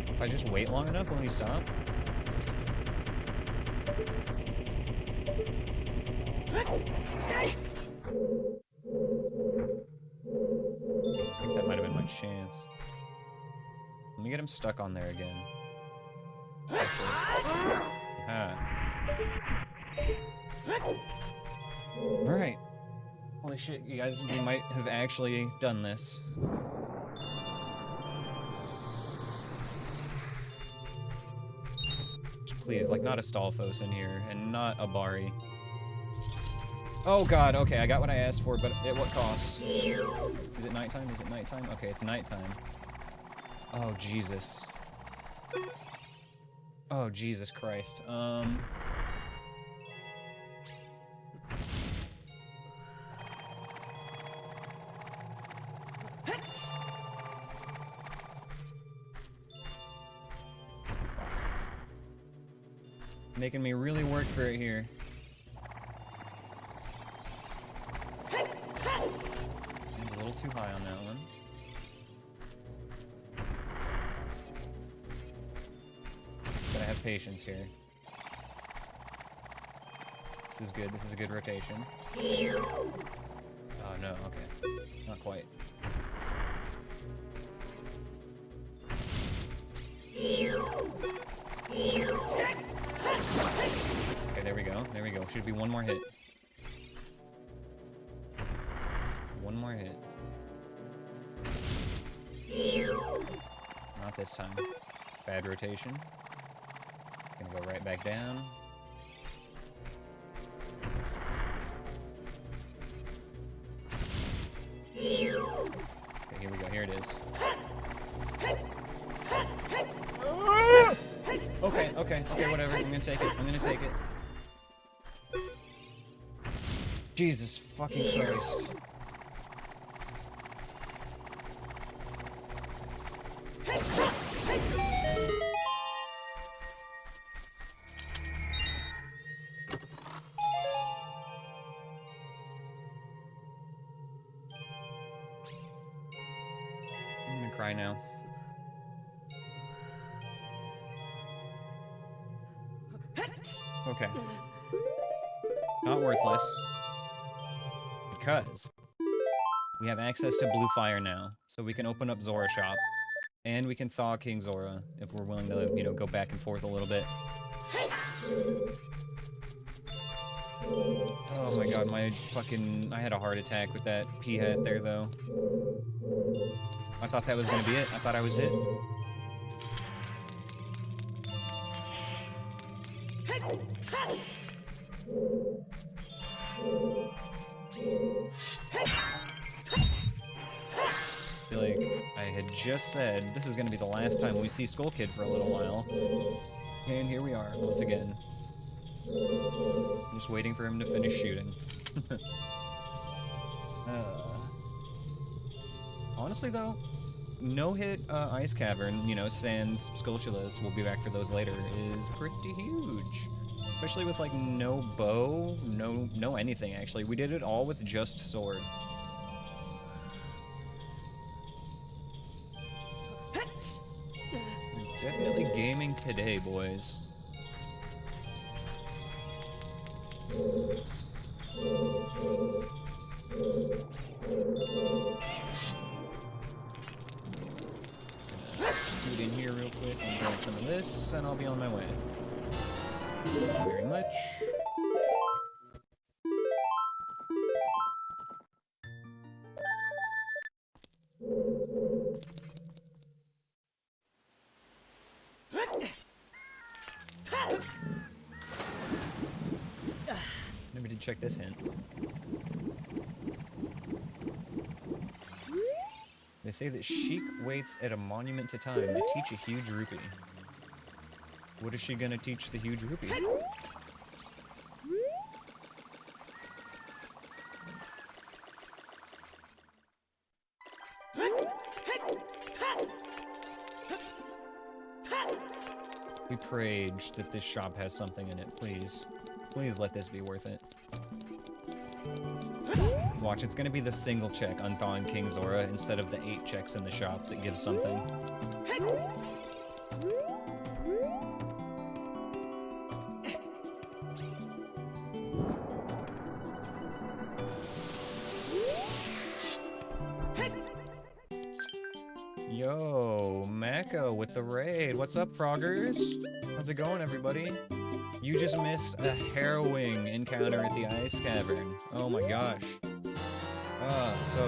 If I just wait long enough, will he stop? I think that might have been my chance. Let me get him stuck on there again. Alright. Holy shit, you guys, we might have actually done this. Please, like, not a Stalfos in here, and not a Bari. Oh god, okay, I got what I asked for, but at what cost? Is it nighttime? Is it nighttime? Okay, it's nighttime. Oh, Jesus. Oh, Jesus Christ. Making me really work for it here. A little too high on that one. Gotta have patience here. This is good. This is a good rotation. Oh no, okay. Not quite. Okay, there we go. There we go. Should be one more hit. One more hit. Not this time. Bad rotation. Gonna go right back down. Okay, here we go. Here it is. Okay, whatever. I'm gonna take it. Jesus fucking Christ. I'm gonna cry now. Okay. Not worthless. Because we have access to blue fire now, so we can open up Zora Shop. And we can thaw King Zora if we're willing to, you know, go back and forth a little bit. Oh my god, I had a heart attack with that P-hat there, though. I thought that was gonna be it. I thought I was hit. I feel like I had just said this is gonna be the last time we see Skull Kid for a little while. And here we are, once again. Just waiting for him to finish shooting. Honestly, though, no-hit Ice Cavern, you know, sans Skulltulas, we'll be back for those later, is pretty huge. Especially with, like, no bow, no anything, actually. We did it all with just sword. We're definitely gaming today, boys. Scoot in here real quick and grab some of this, and I'll be on my way. Thank you very much. Never did check this hint. They say that Sheik waits at a monument to time to teach a huge rupee. What is she gonna teach the huge rupee? We prayed that this shop has something in it, please. Please let this be worth it. Watch, it's gonna be the single check unthawing King Zora instead of the 8 checks in the shop that gives something. Yo, Mako with the raid. What's up, Froggers? How's it going, everybody? You just missed a harrowing encounter at the Ice Cavern. Oh my gosh. So,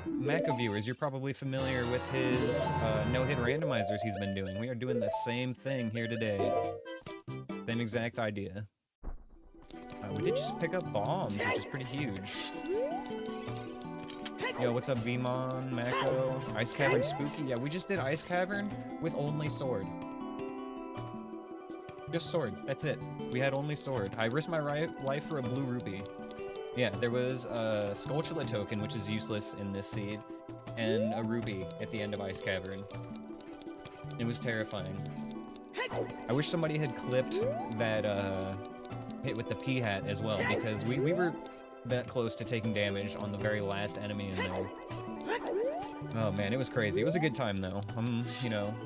Mako viewers, you're probably familiar with his no-hit randomizers he's been doing. We are doing the same thing here today. Same exact idea. We did just pick up bombs, which is pretty huge. Yo, what's up, Vmon, Mako? Ice Cavern Spooky? Yeah, we just did Ice Cavern with only sword. Just sword, that's it. We had only sword. I risked my life for a blue rupee. Yeah, there was a Skulltula token, which is useless in this seed, and a rupee at the end of Ice Cavern. It was terrifying. I wish somebody had clipped that hit with the P-hat as well, because we were that close to taking damage on the very last enemy in there. Oh man, it was crazy. It was a good time though. I'm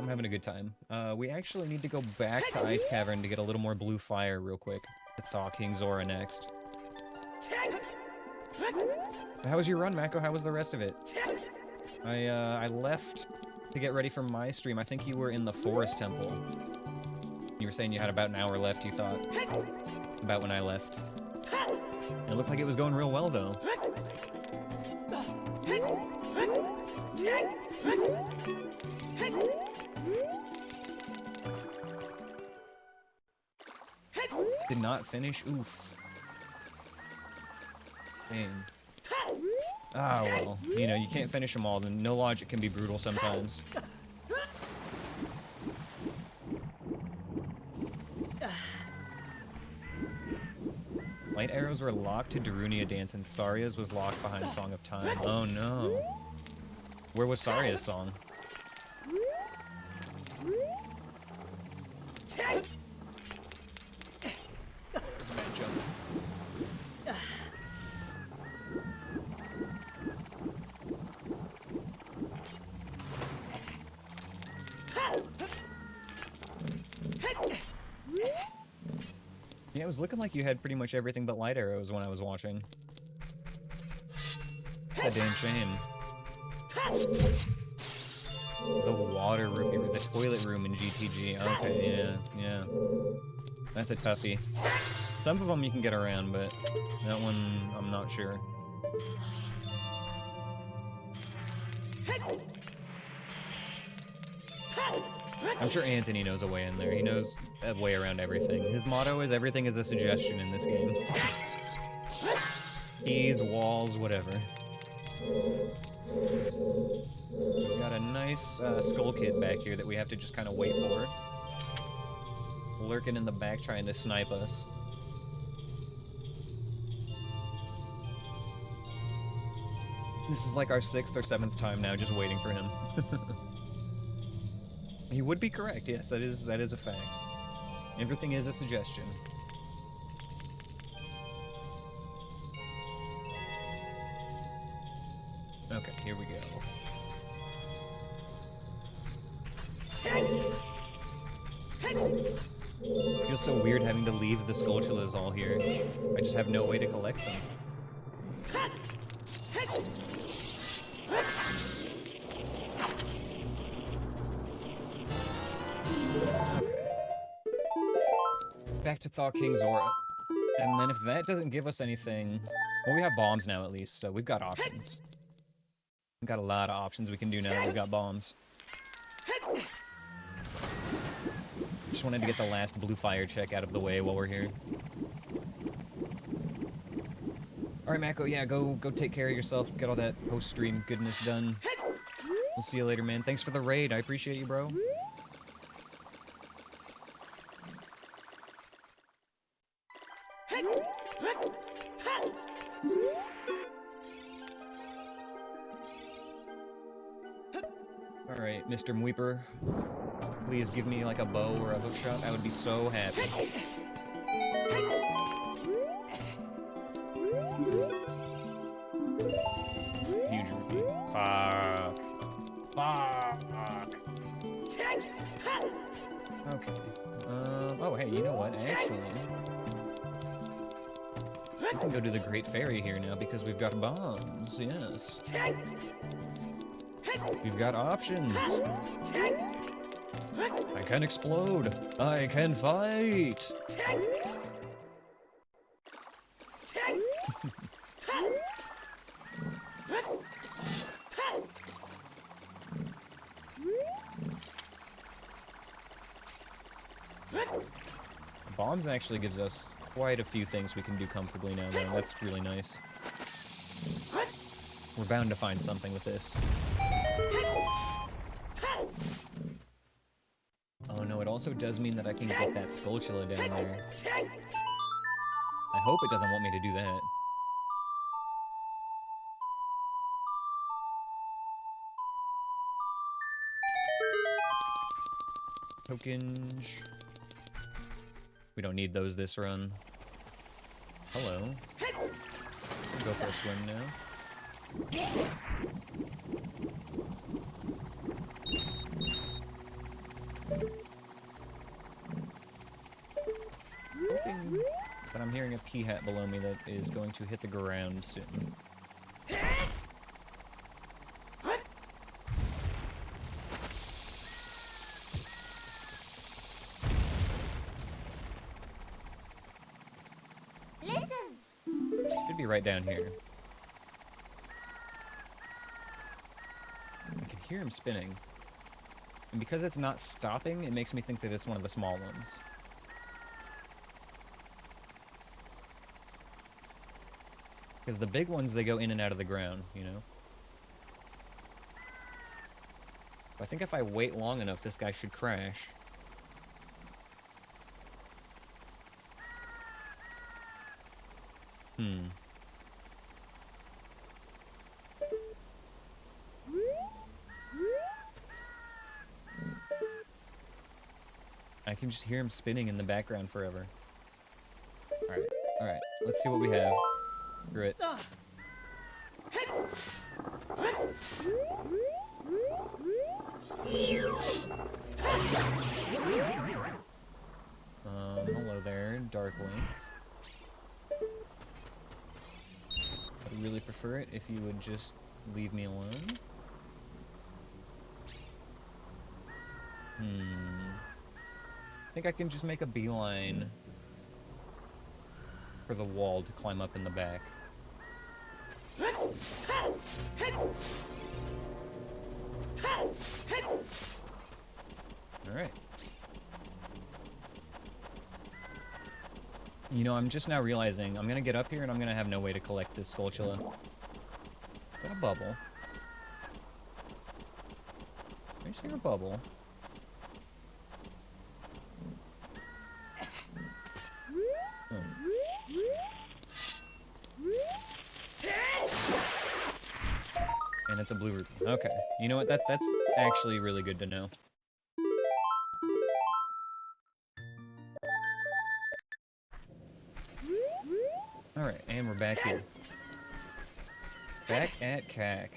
having a good time. We actually need to go back to Ice Cavern to get a little more blue fire real quick. To thaw King Zora next. How was your run, Mako? How was the rest of it? I left to get ready for my stream. I think you were in the Forest Temple. You were saying you had about an hour left, you thought. About when I left. It looked like it was going real well, though. Did not finish? Oof. Dang. Ah, well. You know, you can't finish them all, then no logic can be brutal sometimes. Light arrows were locked to Darunia Dance, and Saria's was locked behind Song of Time. Oh no. Where was Saria's song? That's a bad jump. Yeah, it was looking like you had pretty much everything but light arrows when I was watching. A damn shame. The water room, the toilet room in GTG. Okay, yeah. That's a toughie. Some of them you can get around, but that one, I'm not sure. I'm sure Anthony knows a way in there. He knows a way around everything. His motto is everything is a suggestion in this game. Keys, walls, whatever. We've got a nice skull kid back here that we have to just kind of wait for. Lurking in the back trying to snipe us. This is like our 6th or 7th time now just waiting for him. He would be correct, yes, that is a fact. Everything is a suggestion. Okay, here we go. It feels so weird having to leave the Skulltulas all here. I just have no way to collect them. Back to Thaw King's Aura. And then if that doesn't give us anything... Well, we have bombs now at least, so we've got options. We've got a lot of options we can do now that we've got bombs. Just wanted to get the last blue fire check out of the way while we're here. Alright, Mako, yeah, go take care of yourself. Get all that post-stream goodness done. We'll see you later, man. Thanks for the raid. I appreciate you, bro. Alright, Mr. Mweeper. Please give me like a bow or a hookshot. I would be so happy. Huge rupee. Fuck. Fuck. Okay. Oh, hey, you know what? Actually, we can go to the Great Fairy here now because we've got bombs. Yes. We've got options. I can explode. I can fight. Bombs actually gives us quite a few things we can do comfortably now, though. That's really nice. We're bound to find something with this. Oh no, it also does mean that I can get that Skulltula down there. I hope it doesn't want me to do that. Tokens. We don't need those this run. Hello. We'll go for a swim now. But I'm hearing a pea hat below me that is going to hit the ground soon. Should be right down here. I can hear him spinning. And because it's not stopping, it makes me think that it's one of the small ones. Because the big ones, they go in and out of the ground, you know? I think if I wait long enough, this guy should crash. I can just hear him spinning in the background forever. Alright, alright. Let's see what we have. Screw it. Hello there, Darkwing. I'd really prefer it if you would just leave me alone. I think I can just make a beeline for the wall to climb up in the back. Alright. You know, I'm just now realizing I'm gonna get up here and I'm gonna have no way to collect this Skulltula. Got a bubble. I just hear a bubble. And it's a blue ruby. Okay. You know what? That's actually really good to know. Alright, and we're back here. Back at CAC.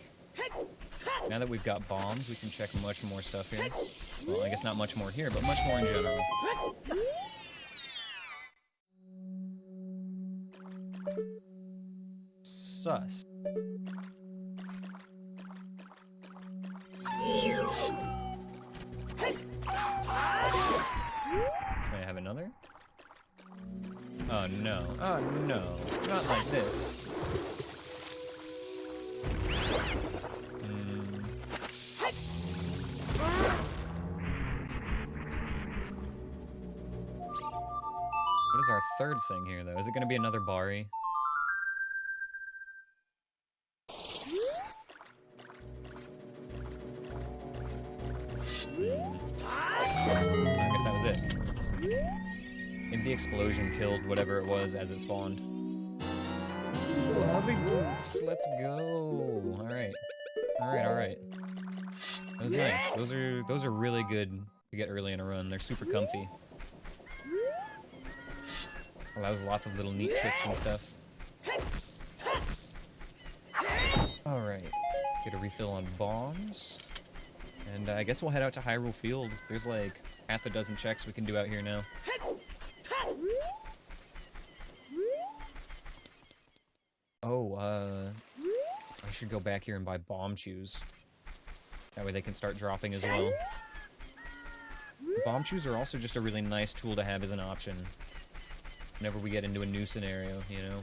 Now that we've got bombs, we can check much more stuff here. Well, I guess not much more here, but much more in general. Sus. May I have another? Oh no. Oh no. Not like this. What is our third thing here, though? Is it going to be another Bari? I guess that was it. Maybe the explosion killed whatever it was as it spawned. Heavy boots, let's go. Alright. Alright, alright. That was nice. Those are really good to get early in a run. They're super comfy. Allows lots of little neat tricks and stuff. Alright. Get a refill on bombs. And I guess we'll head out to Hyrule Field. There's like half a dozen checks we can do out here now. Oh, I should go back here and buy bomb shoes. That way they can start dropping as well. Bomb shoes are also just a really nice tool to have as an option. Whenever we get into a new scenario, you know?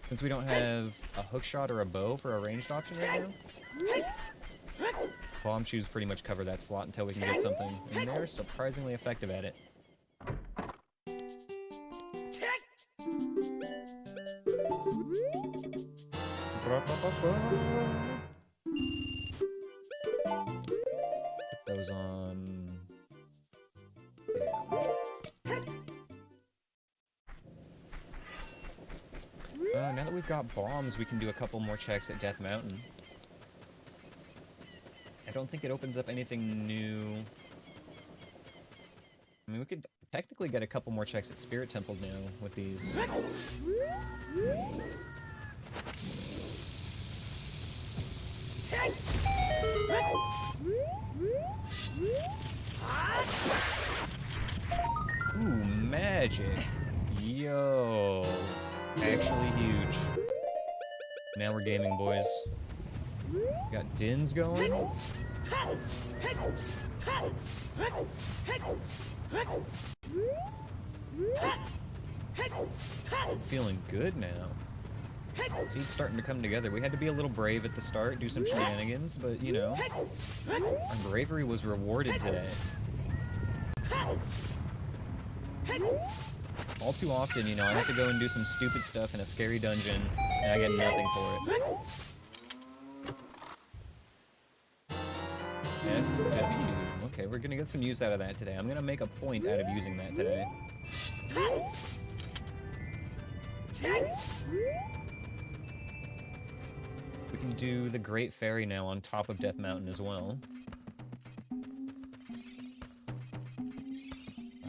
Since we don't have a hookshot or a bow for a ranged option right now, bomb shoes pretty much cover that slot until we can get something, and they're surprisingly effective at it. Put those on... now that we've got bombs, we can do a couple more checks at Death Mountain. I don't think it opens up anything new. I mean, we could technically get a couple more checks at Spirit Temple now with these. Ooh, magic. Yo. Actually huge. Now we're gaming, boys. Got Dins going. I'm feeling good now. See, it's starting to come together. We had to be a little brave at the start, do some shenanigans, but, you know, our bravery was rewarded today. All too often, you know, I have to go and do some stupid stuff in a scary dungeon, and I get nothing for it. FW. Okay, we're gonna get some use out of that today. I'm gonna make a point out of using that today. We can do the Great Fairy now on top of Death Mountain as well.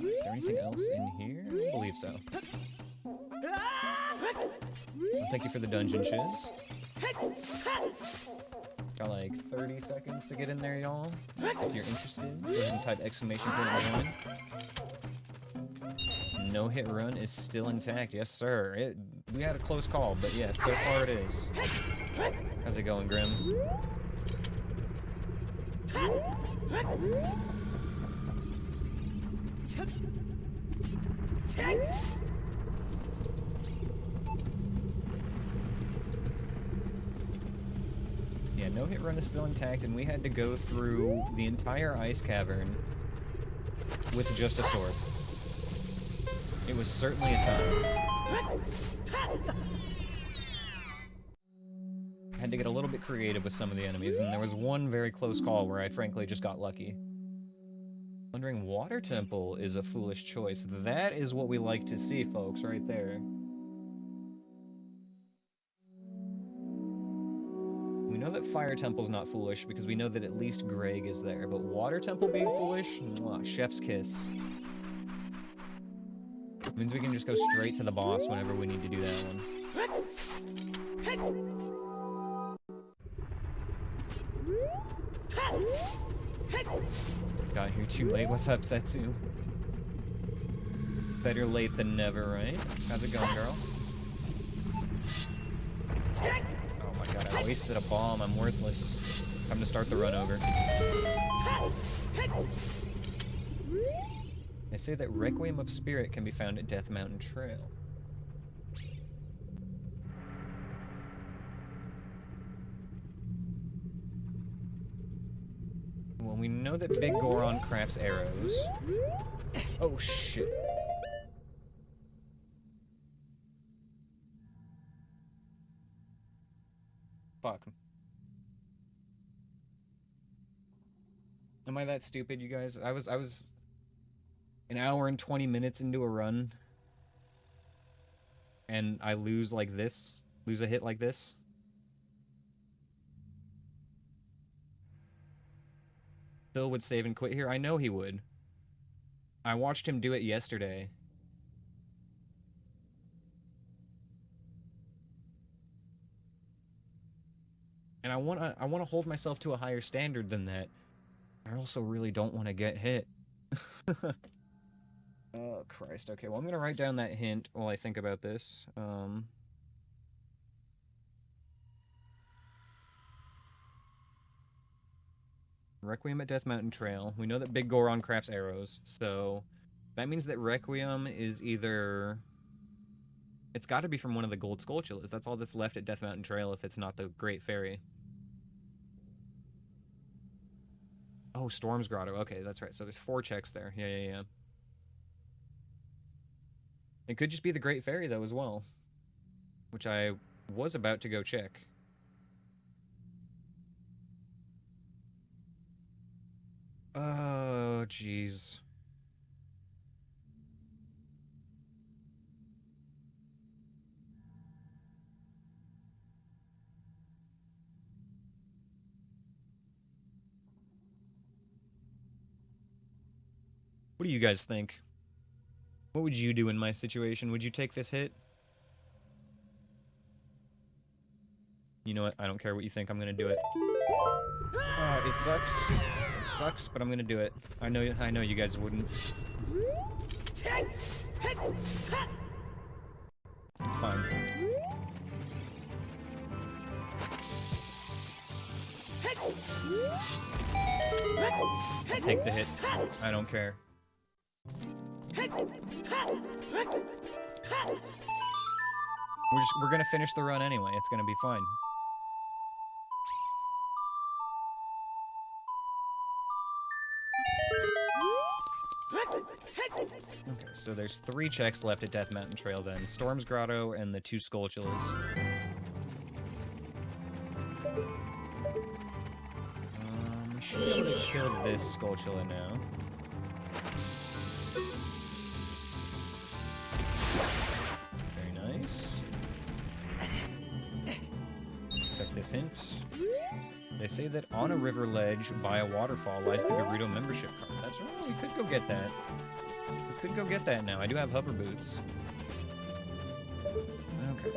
Is there anything else in here? I believe so. Well, thank you for the dungeon, Shiz. Got like 30 seconds to get in there, y'all. If you're interested, go ahead and type exclamation point one. No hit run is still intact. Yes, sir. We had a close call, but yes, so far it is. How's it going, Grim? Yeah, no hit run is still intact, and we had to go through the entire ice cavern with just a sword. It was certainly a time. Had to get a little bit creative with some of the enemies, and there was one very close call where I frankly just got lucky. Wondering Water Temple is a foolish choice. That is what we like to see, folks, right there. We know that Fire Temple's not foolish because we know that at least Greg is there, but Water Temple being foolish? Mwah, chef's kiss. Means we can just go straight to the boss whenever we need to do that one. Got here too late. What's up, Setsu? Better late than never, right? How's it going, girl? Oh my god, I wasted a bomb. I'm worthless. Time to start the run over. They say that Requiem of Spirit can be found at Death Mountain Trail. Well, we know that Big Goron crafts arrows. Oh, shit. Fuck. Am I that stupid, you guys? I was an hour and 20 minutes into a run, and I lose like this? Lose a hit like this? Phil would save and quit here? I know he would. I watched him do it yesterday. And I wanna hold myself to a higher standard than that. I also really don't want to get hit. Oh, Christ. Okay, well, I'm gonna write down that hint while I think about this. Requiem at Death Mountain Trail. We know that Big Goron crafts arrows, so that means that Requiem is either... It's got to be from one of the gold Skulltulas. That's all that's left at Death Mountain Trail if it's not the Great Fairy. Oh, Storm's Grotto. Okay, that's right. So there's 4 checks there. Yeah. It could just be the Great Fairy, though, as well. Which I was about to go check. Oh, jeez. What do you guys think? What would you do in my situation? Would you take this hit? You know what? I don't care what you think. I'm gonna do it. It sucks. It sucks, but I'm gonna do it. I know you guys wouldn't. It's fine. I'll take the hit. I don't care. We're gonna finish the run anyway. It's gonna be fine. Okay, so there's 3 checks left at Death Mountain Trail then. Storm's Grotto and the 2 Skulltulas. We should be able to kill this Skulltula now. Very nice. this hint. They say that on a river ledge by a waterfall lies the Gerudo membership card. That's right, we could go get that. We could go get that now. I do have hover boots. Okay.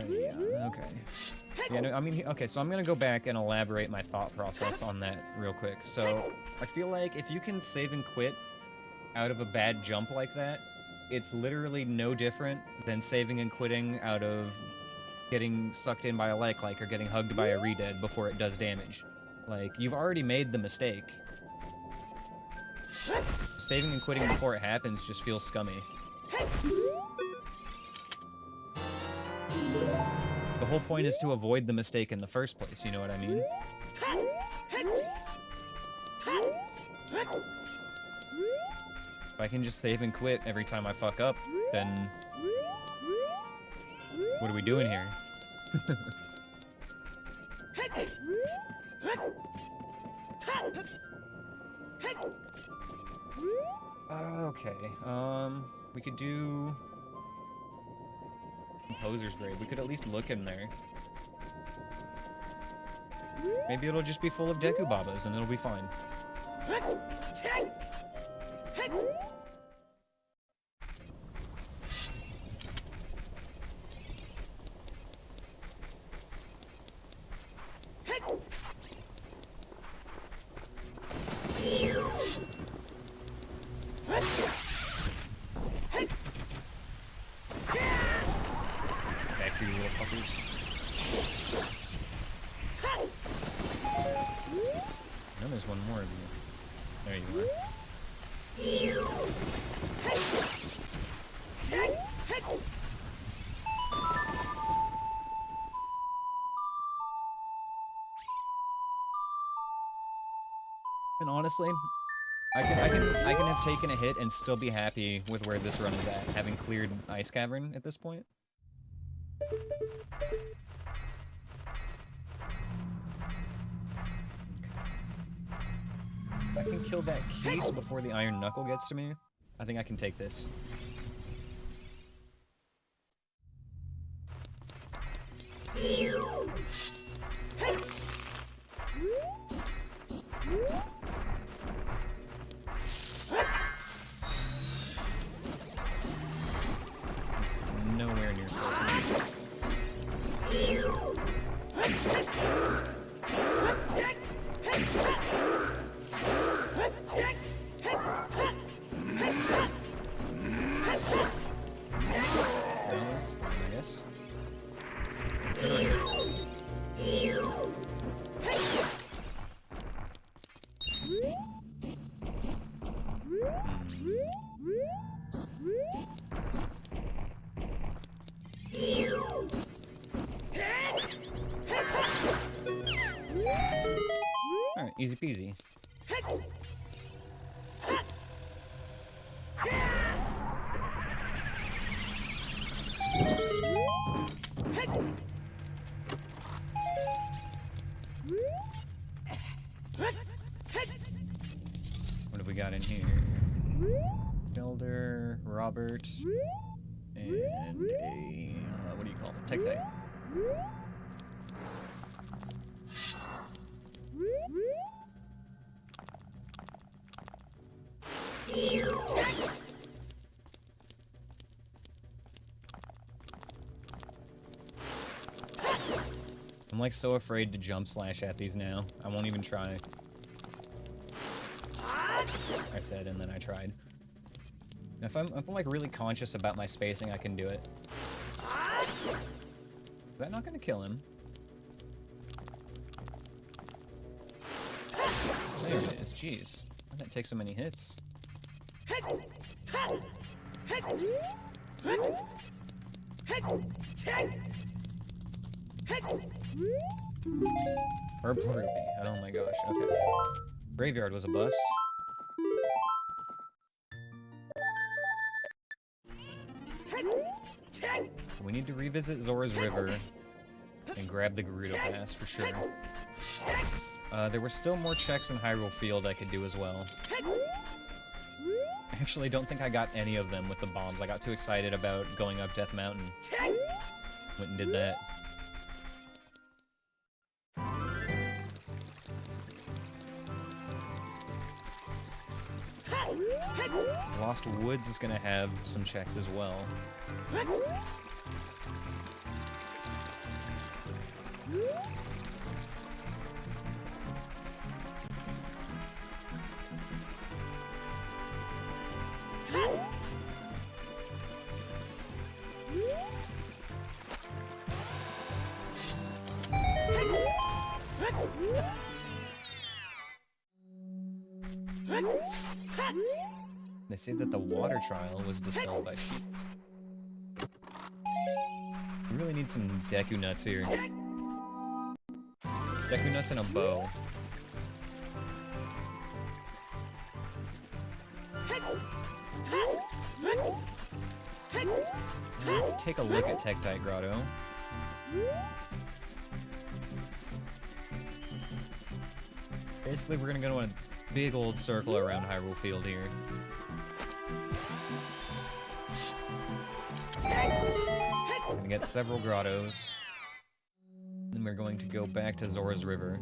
Yeah, okay. Yeah, no, I mean, okay, so I'm gonna go back and elaborate my thought process on that real quick. So, I feel like if you can save and quit out of a bad jump like that, it's literally no different than saving and quitting out of getting sucked in by a like or getting hugged by a redead before it does damage. Like, you've already made the mistake. Saving and quitting before it happens just feels scummy. The whole point is to avoid the mistake in the first place, you know what I mean? If I can just save and quit every time I fuck up, then what are we doing here? Okay, we could do Composer's Grave. We could at least look in there. Maybe it'll just be full of Deku Babas and it'll be fine. Back to you little fuckers. No, there's one more of you. There you are. And honestly, I can have taken a hit and still be happy with where this run is at, having cleared Ice Cavern at this point. If I can kill that Keese before the Iron Knuckle gets to me, I think I can take this. This is nowhere near close. That's fine, I guess. Alright, easy peasy. What have we got in here? Elder, Robert, and a, what do you call it? Tech Type. I'm like so afraid to jump slash at these now. I won't even try. I said and then I tried. If I'm like really conscious about my spacing, I can do it. Is that not gonna kill him? There it is, jeez. Why did that take so many hits? Herb Ruby. Oh my gosh, okay. Graveyard was a bust. We need to revisit Zora's River and grab the Gerudo Pass for sure. There were still more checks in Hyrule Field I could do as well. Actually, don't think I got any of them with the bombs. I got too excited about going up Death Mountain. Went and did that. Lost Woods is gonna have some checks as well. They say that the water trial was dispelled by sheep. We really need some Deku Nuts here. Deku Nuts and a bow. Let's take a look at Tektite Grotto. Basically, we're gonna go in a big old circle around Hyrule Field here. We're gonna get several grottos. Then we're going to go back to Zora's River.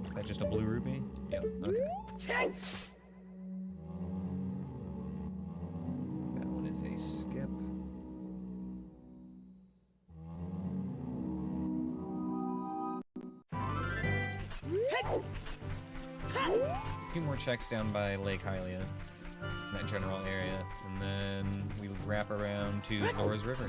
Is that just a blue rupee? Yep, okay. That one is a skip. A few more checks down by Lake Hylia, in that general area, and then we wrap around to Zora's River.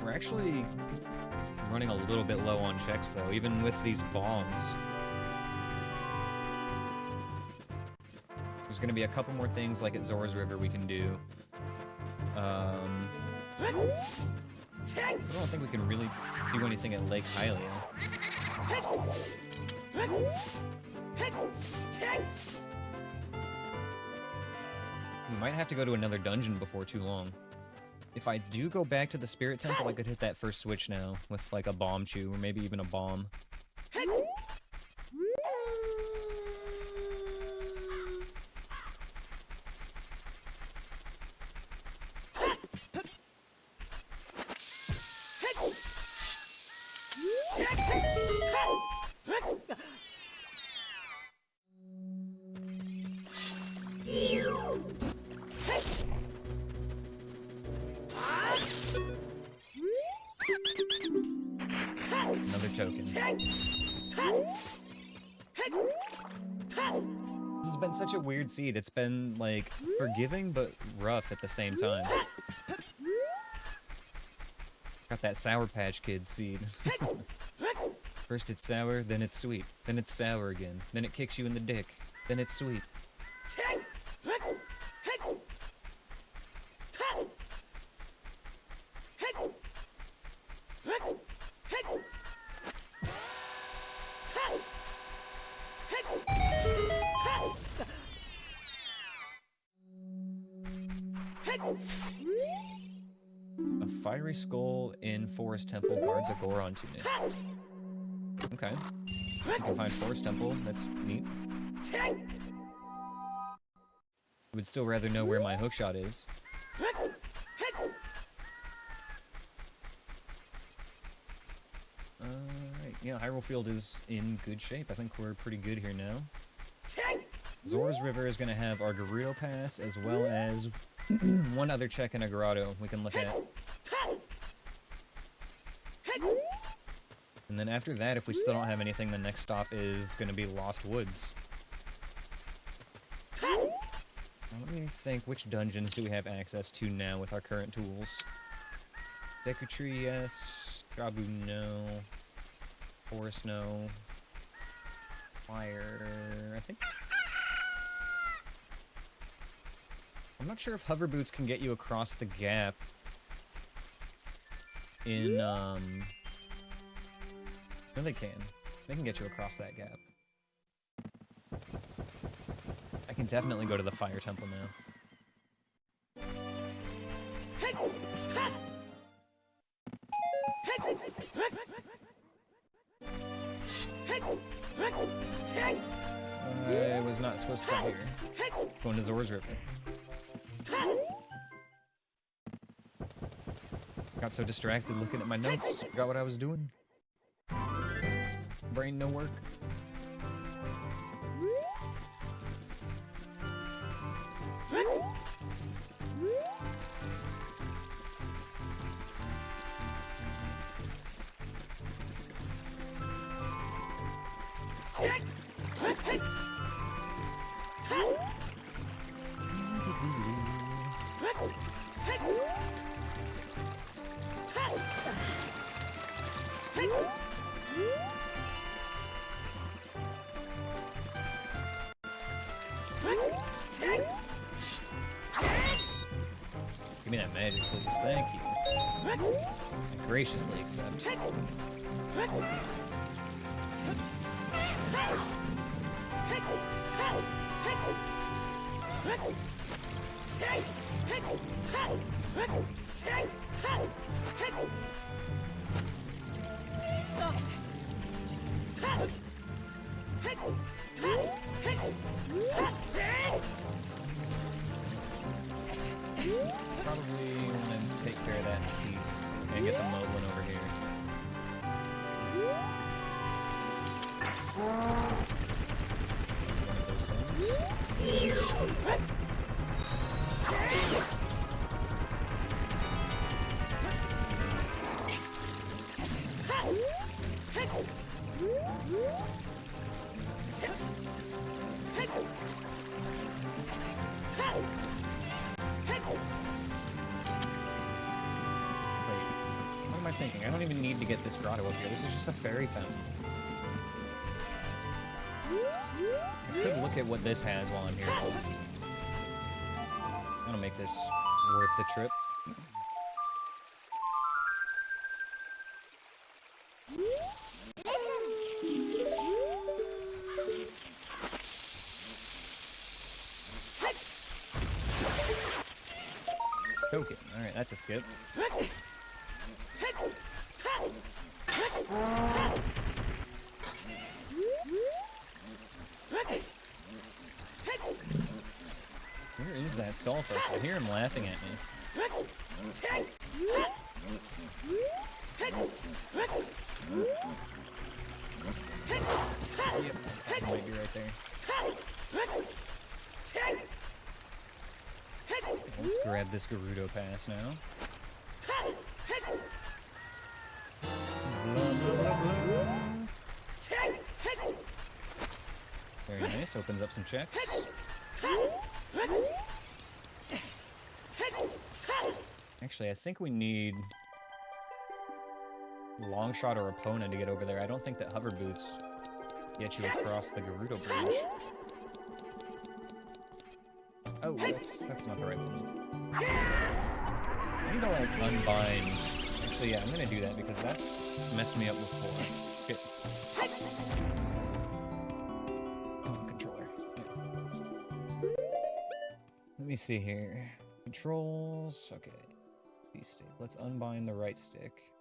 We're actually running a little bit low on checks though, even with these bombs. There's gonna be a couple more things like at Zora's River we can do. I don't think we can really do anything at Lake Hylia. We might have to go to another dungeon before too long. If I do go back to the Spirit Temple, I could hit that first switch now with like a bomb chew, or maybe even a bomb. Another token. This has been such a weird seed. It's been, like, forgiving but rough at the same time. Got that Sour Patch Kid seed. First it's sour, then it's sweet. Then it's sour again. Then it kicks you in the dick. Then it's sweet. A fiery skull in Forest Temple guards a Goron tunic. Okay. You can find Forest Temple, that's neat. I would still rather know where my hookshot is. Alright, yeah, Hyrule Field is in good shape. I think we're pretty good here now. Zora's River is going to have our Gerudo Pass, as well as one other check in a grotto we can look at. And then after that, if we still don't have anything, the next stop is going to be Lost Woods. Now, let me think, which dungeons do we have access to now with our current tools? Deku Tree, yes. Gabu, no. Forest, no. Fire, I think. I'm not sure if hover boots can get you across the gap in, No, they can. They can get you across that gap. I can definitely go to the Fire Temple now. I was not supposed to come here. Going to Zor's River. Got so distracted looking at my notes. Forgot what I was doing. Brain no work. Give me that magic, please. Thank you. I graciously accept. Probably want to take care of that piece and get the Moblin over here. That's one of those things. What am I thinking? I don't even need to get this grotto up here. This is just a fairy fountain. I could look at what this has while I'm here. That'll make this worth the trip. Token. Alright, that's a skip. Where is that Stallfus? I hear him laughing at me. Yep, that might be right there. Let's grab this Gerudo pass now. Blah, blah, blah, blah. Very nice, opens up some checks. Actually, I think we need Longshot or Epona to get over there. I don't think that hover boots get you across the Gerudo bridge. Oh, that's not the right one. I need to like unbind. Actually, yeah, I'm gonna do that because that's messed me up before. Okay. Controller. Yeah. Let me see here. Controls. Okay. D-stick. Let's unbind the right stick.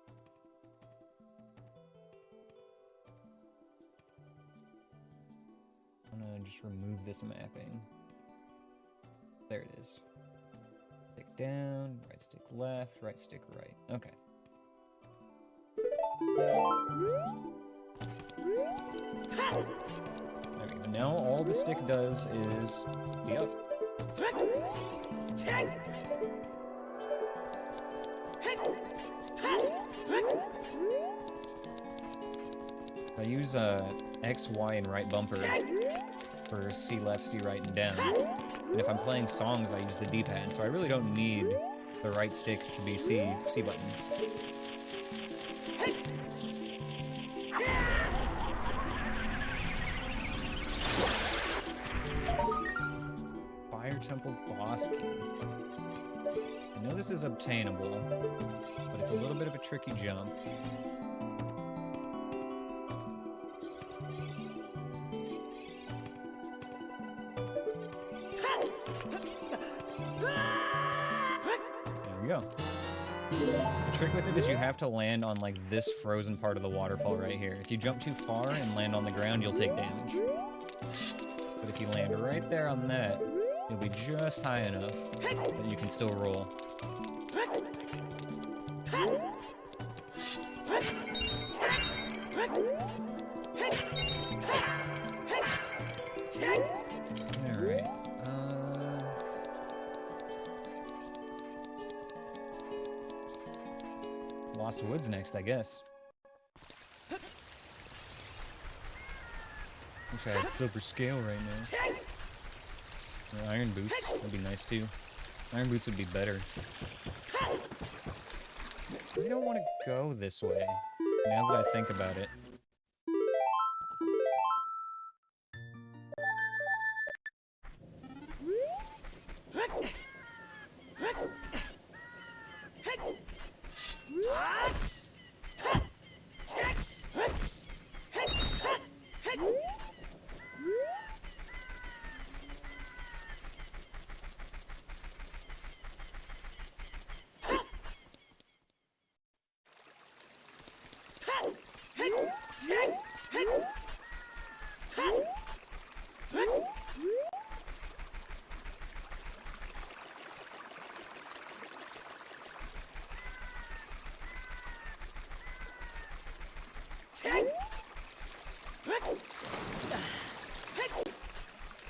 I'm gonna just remove this mapping. There it is. Stick down, right stick left, right stick right. Okay. There we go. Now all the stick does is be up. I use X, Y, and right bumper for C left, C right, and down. And if I'm playing songs, I use the D-pad, so I really don't need the right stick to be C buttons. Fire Temple boss key. I know this is obtainable, but it's a little bit of a tricky jump. There we go. The trick with it is you have to land on like this frozen part of the waterfall right here. If you jump too far and land on the ground, you'll take damage. But if you land right there on that, you'll be just high enough that you can still roll. Alright. Lost Woods next, I guess. Wish I had silver scale right now. Or iron boots would be nice too. Iron boots would be better. I don't want to go this way, now that I think about it.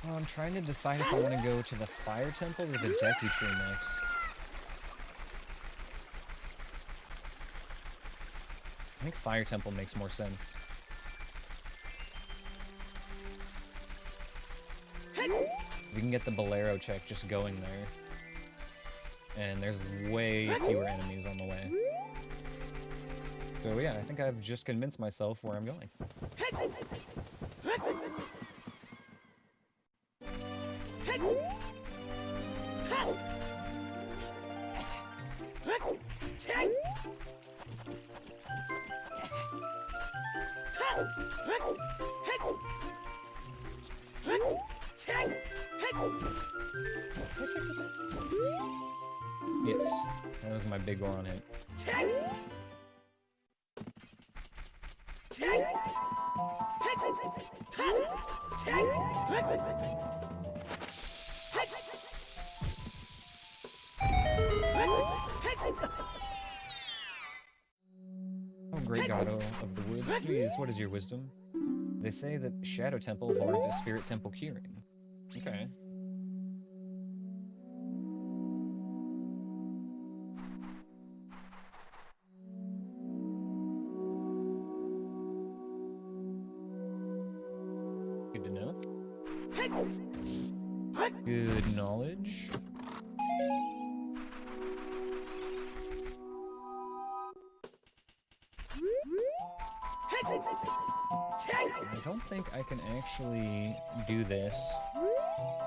Oh, I'm trying to decide if I want to go to the Fire Temple or the Deku Tree next. I think Fire Temple makes more sense. We can get the Bolero check just going there. And there's way fewer enemies on the way. So yeah, I think I've just convinced myself where I'm going. Yes, that was my big Goron hit. Oh, great god of the woods, please, what is your wisdom? They say that Shadow Temple hoards a Spirit Temple keyring. Okay. Good to know. Good knowledge. I don't think I can actually do this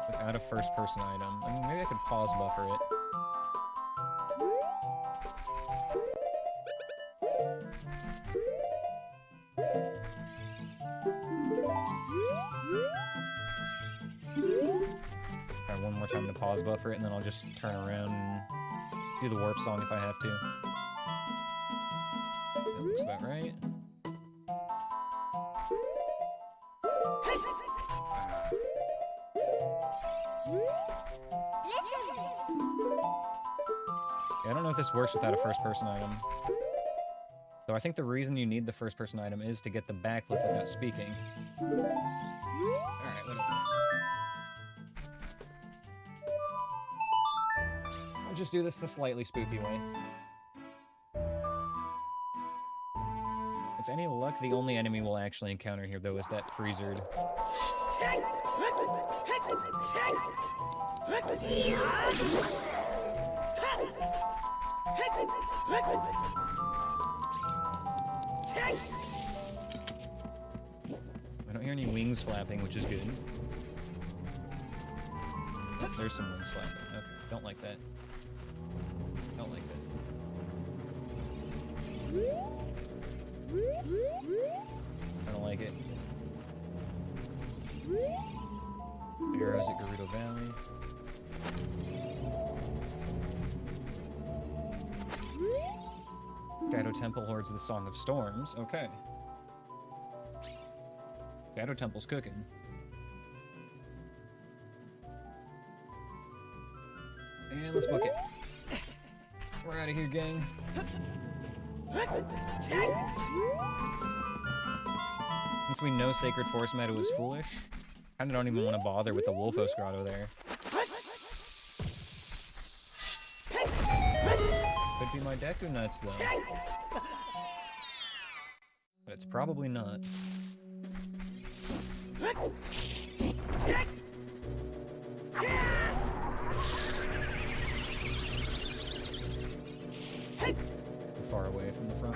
without a first-person item. I mean, maybe I could pause buffer it. Try one more time to pause buffer it, and then I'll just turn around and do the warp song if I have to. That looks about right. Yeah, I don't know if this works without a first-person item. So I think the reason you need the first-person item is to get the backflip without speaking. Alright, whatever. I'll just do this the slightly spooky way. With any luck, the only enemy we'll actually encounter here, though, is that Freezered. I don't hear any wings flapping, which is good. Oh, there's some wings flapping. Okay, don't like that. Don't like that. I don't like it. Arrows at Gerudo Valley. Temple hoards the Song of Storms. Okay. Shadow Temple's cooking. And let's book it. We're out of here, gang. Since we know Sacred Forest Meadow is foolish, I don't even want to bother with the Wolfos Grotto there. Could be my Deku Nuts, though. But it's probably not. Far away from the front.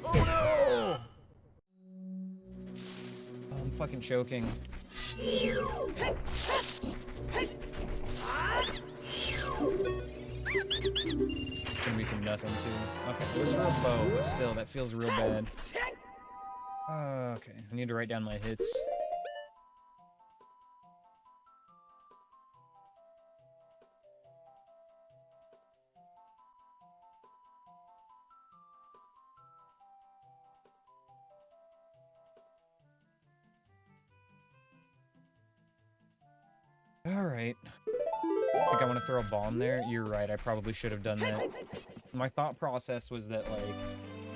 Oh, no! I'm fucking choking. Gonna be from nothing too. Okay, it was for a bow, but still, that feels real bad. Okay, I need to write down my hits. Alright. I think I want to throw a bomb there. You're right, I probably should have done that. My thought process was that, like,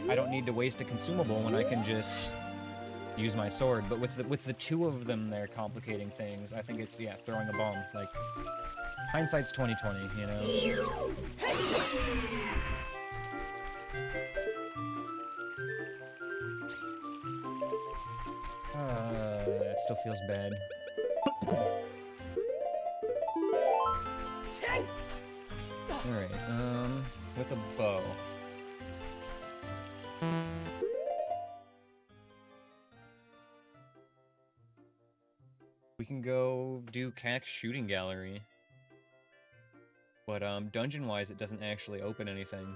I don't need to waste a consumable when I can just use my sword. But with the two of them there complicating things, I think it's, yeah, throwing a bomb. Like, hindsight's 20/20, you know? It still feels bad. Alright, with a bow. We can go do Cax Shooting Gallery. But, dungeon-wise, it doesn't actually open anything.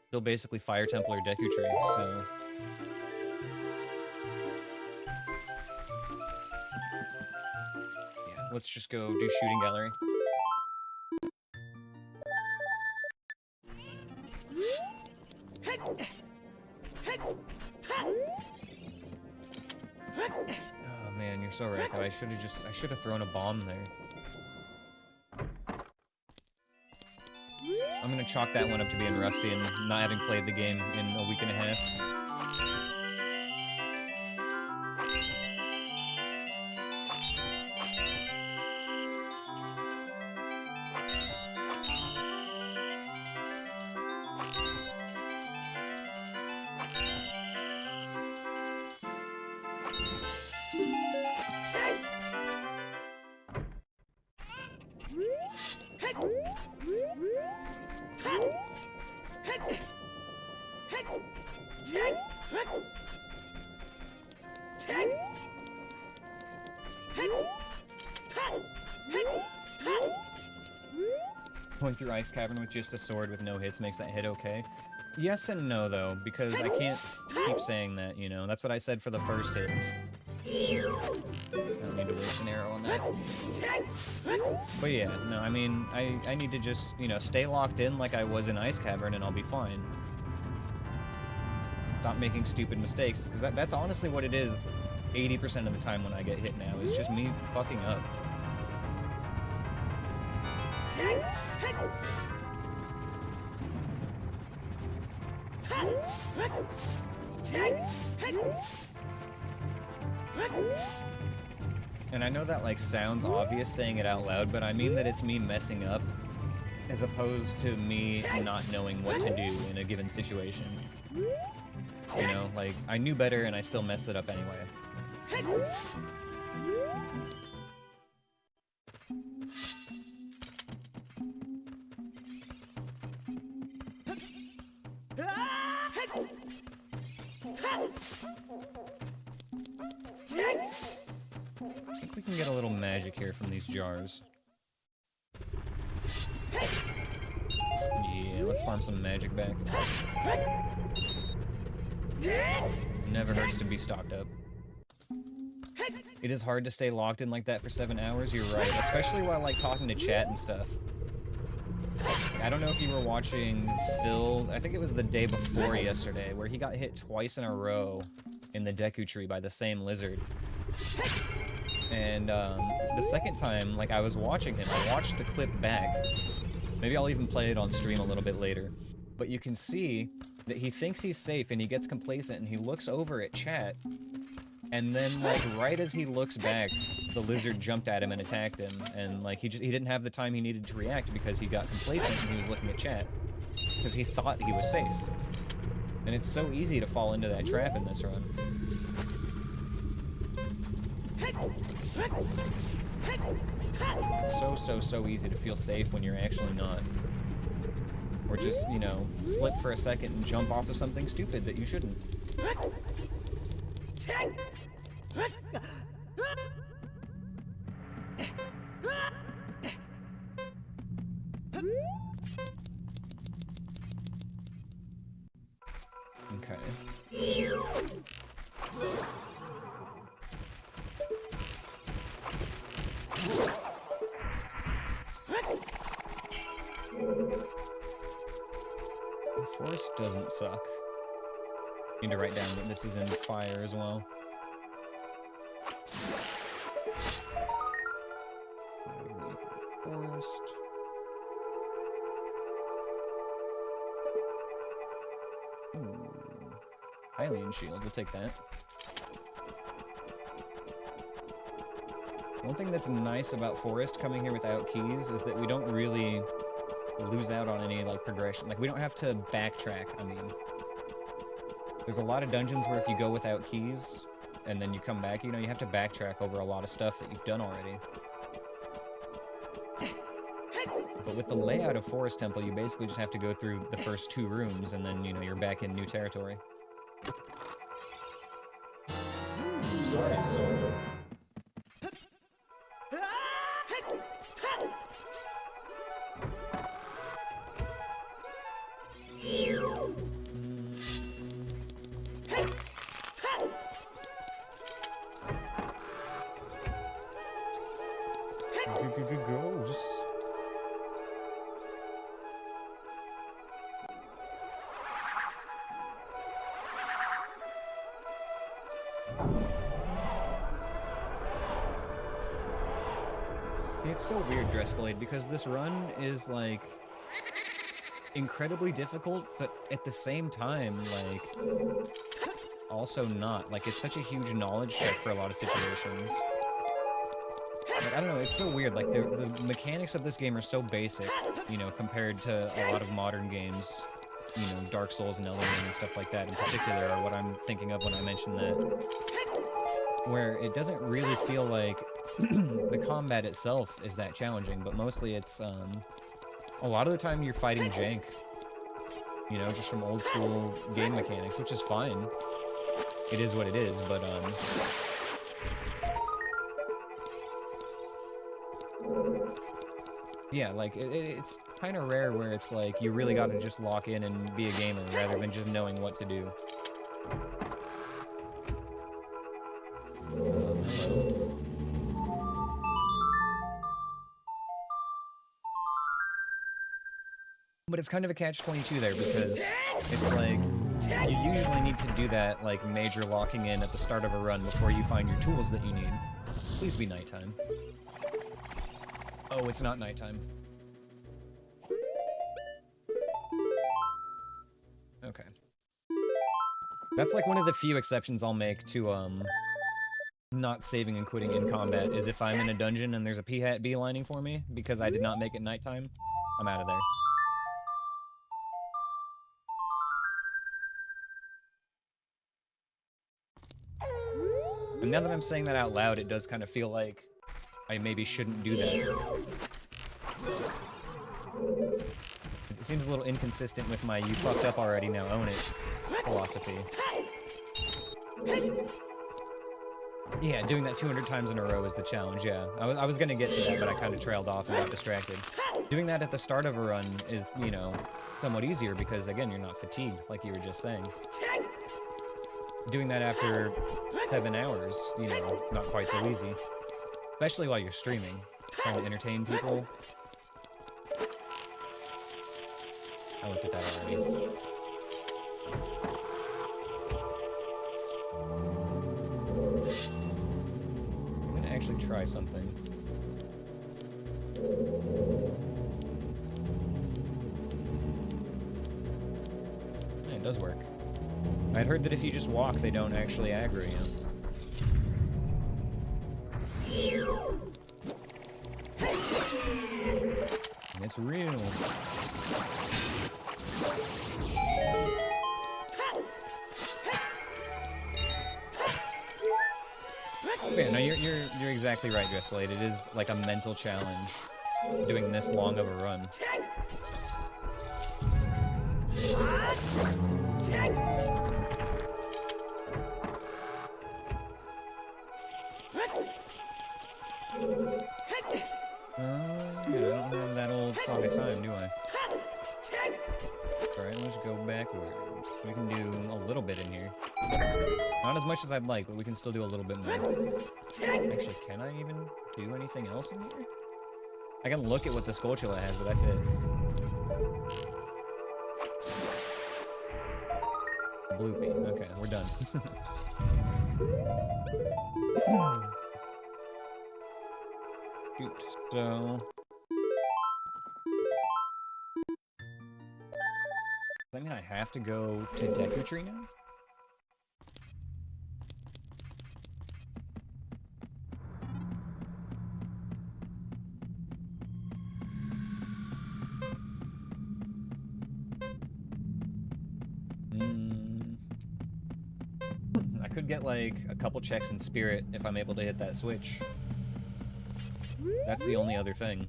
Still basically Fire Temple or Deku Tree, so... yeah, let's just go do Shooting Gallery. Oh man, you're so right. I should have thrown a bomb there. I'm gonna chalk that one up to being rusty and not having played the game in a week and a half. Going through Ice Cavern with just a sword with no hits makes that hit okay. Yes and no, though, because I can't keep saying that, you know? That's what I said for the first hit. I don't need to waste an arrow on that. But yeah, no, I mean, I need to just, you know, stay locked in like I was in Ice Cavern and I'll be fine. Stop making stupid mistakes, because that's honestly what it is 80% of the time when I get hit now. It's just me fucking up. And I know that, like, sounds obvious saying it out loud, but I mean that it's me messing up as opposed to me not knowing what to do in a given situation. You know, like, I knew better and I still messed it up anyway. I think we can get a little magic here from these jars. Yeah, let's farm some magic back. Never hurts to be stocked up. It is hard to stay locked in like that for 7 hours, you're right. Especially while, like, talking to chat and stuff. I don't know if you were watching Phil, I think it was the day before yesterday, where he got hit twice in a row in the Deku Tree by the same lizard. And, the second time, like, I was watching him, I watched the clip back. Maybe I'll even play it on stream a little bit later. But you can see that he thinks he's safe and he gets complacent and he looks over at chat. And then, like, right as he looks back, the lizard jumped at him and attacked him. And, like, he didn't have the time he needed to react because he got complacent and he was looking at chat. Because he thought he was safe. And it's so easy to fall into that trap in this run. So easy to feel safe when you're actually not. Or just, you know, slip for a second and jump off of something stupid that you shouldn't. Okay. The forest doesn't suck. Need to write down that this is in fire as well. Forest. Ooh. Hylian shield, we'll take that. One thing that's nice about Forest coming here without keys is that we don't really lose out on any, like, progression. Like, we don't have to backtrack, I mean. There's a lot of dungeons where if you go without keys, and then you come back, you know, you have to backtrack over a lot of stuff that you've done already. But with the layout of Forest Temple, you basically just have to go through the first 2 rooms, and then, you know, you're back in new territory. Sorry, so... Ghosts. It's so weird, Drescalade, because this run is, like, incredibly difficult, but at the same time, like, also not. Like, it's such a huge knowledge check for a lot of situations. Like, I don't know, it's so weird. Like, the mechanics of this game are so basic, you know, compared to a lot of modern games. You know, Dark Souls and Elden Ring and stuff like that in particular are what I'm thinking of when I mention that. Where it doesn't really feel like the combat itself is that challenging, but mostly it's, a lot of the time you're fighting jank. You know, just from old school game mechanics, which is fine. It is what it is, but, yeah, like, it's kind of rare where it's like, you really gotta just lock in and be a gamer rather than just knowing what to do. Hello. But it's kind of a catch-22 there, because it's like, you usually need to do that, like, major locking in at the start of a run before you find your tools that you need. Please be nighttime. Oh, it's not nighttime. Okay. That's like one of the few exceptions I'll make to, not saving and quitting in combat, is if I'm in a dungeon and there's a P-hat beelining for me, because I did not make it nighttime, I'm out of there. And now that I'm saying that out loud, it does kind of feel like I maybe shouldn't do that. It seems a little inconsistent with my "you fucked up already, now own it" philosophy. Yeah, doing that 200 times in a row is the challenge, yeah. I was gonna get to that, but I kind of trailed off and got distracted. Doing that at the start of a run is, you know, somewhat easier because, again, you're not fatigued, like you were just saying. doing that after 7 hours, you know, not quite so easy. Especially while you're streaming, trying to entertain people. I looked at that already. I'm gonna actually try something. Yeah, it does work. I'd heard that if you just walk, they don't actually aggro you. And it's real. Yeah, no, you're exactly right, Driscollate. It is like a mental challenge doing this long of a run. Yeah, I don't have that old Song of Time, do I? Alright, let's go backward. We can do a little bit in here. Not as much as I'd like, but we can still do a little bit more. Actually, can I even do anything else in here? I can look at what the Skulltula has, but that's it. Bloopy. Okay, we're done. Shoot, so... Does that mean I have to go to Deku Tree now? I could get like a couple checks in Spirit if I'm able to hit that switch. That's the only other thing.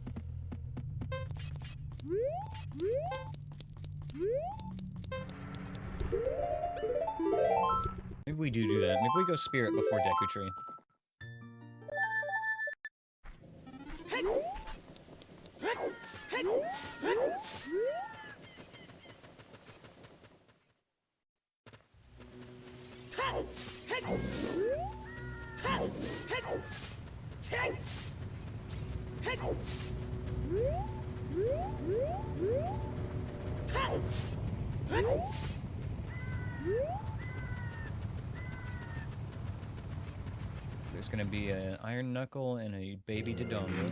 Maybe we do that. Maybe we go Spirit before Deku Tree. There's gonna be an Iron Knuckle and a Baby Dodongo.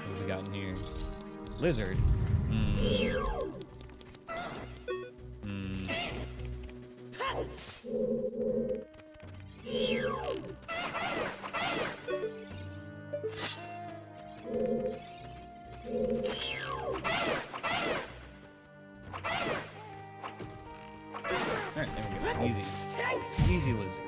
What we got in here? Lizard. Alright, there we go. Easy. Easy lizard.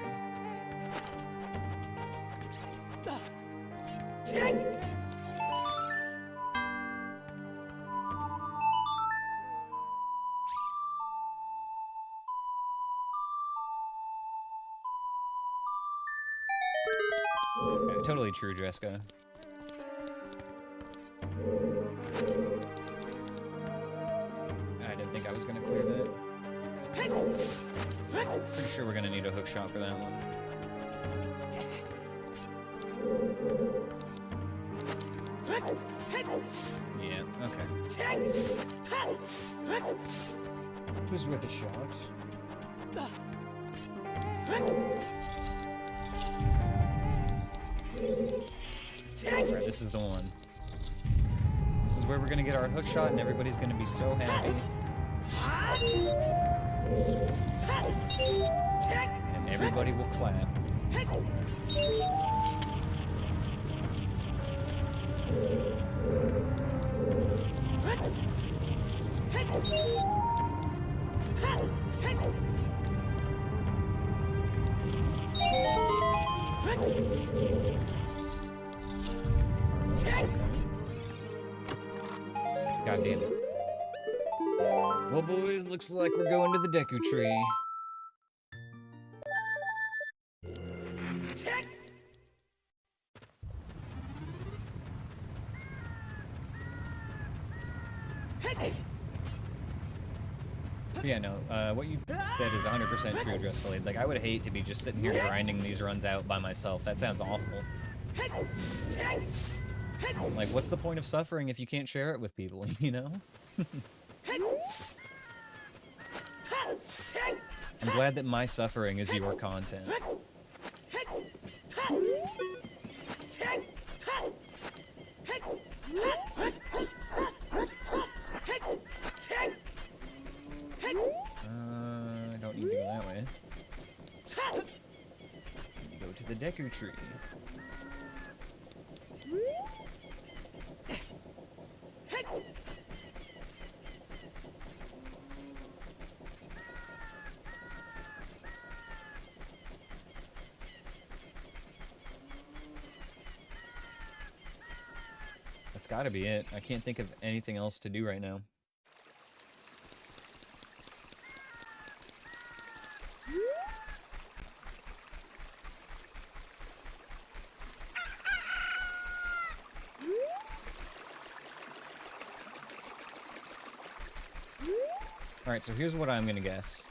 Yeah, totally true, Dreska. I didn't think I was gonna clear that. Pretty sure we're gonna need a hook shot for that one. Yeah, okay. Who's worth a shot? Alright, this is the one. This is where we're gonna get our hook shot and everybody's gonna be so happy. And everybody will clap. God damn it. Well, boys, looks like we're going to the Deku Tree. Yeah, no, what you said is 100% true, Dressfully. Like, I would hate to be just sitting here grinding these runs out by myself. That sounds awful. Like, what's the point of suffering if you can't share it with people, you know? I'm glad that my suffering is your content. I don't need to go that way. Go to the Deku Tree. That's gotta be it. I can't think of anything else to do right now. Alright, so here's what I'm gonna guess.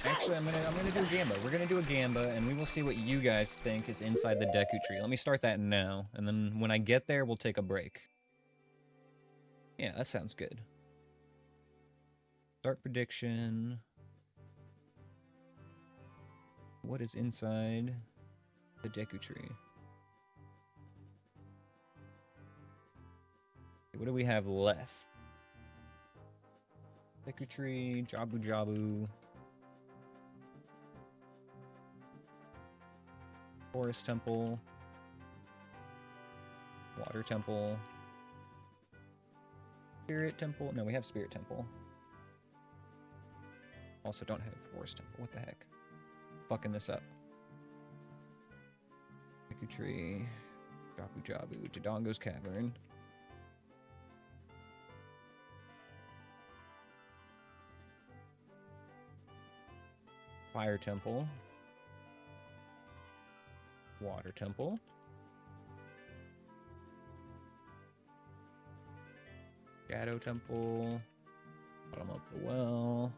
Actually, I'm gonna do a Gamba. We're gonna do a Gamba, and we will see what you guys think is inside the Deku Tree. Let me start that now, and then when I get there, we'll take a break. Yeah, that sounds good. Start prediction. What is inside the Deku Tree? What do we have left? Deku Tree, Jabu Jabu. Forest Temple. Water Temple. Spirit Temple. No, we have Spirit Temple. Also don't have Forest Temple. What the heck? Fucking this up. Deku Tree. Jabu Jabu. Dodongo's Cavern. Fire Temple. Water Temple. Shadow Temple. Bottom of the Well.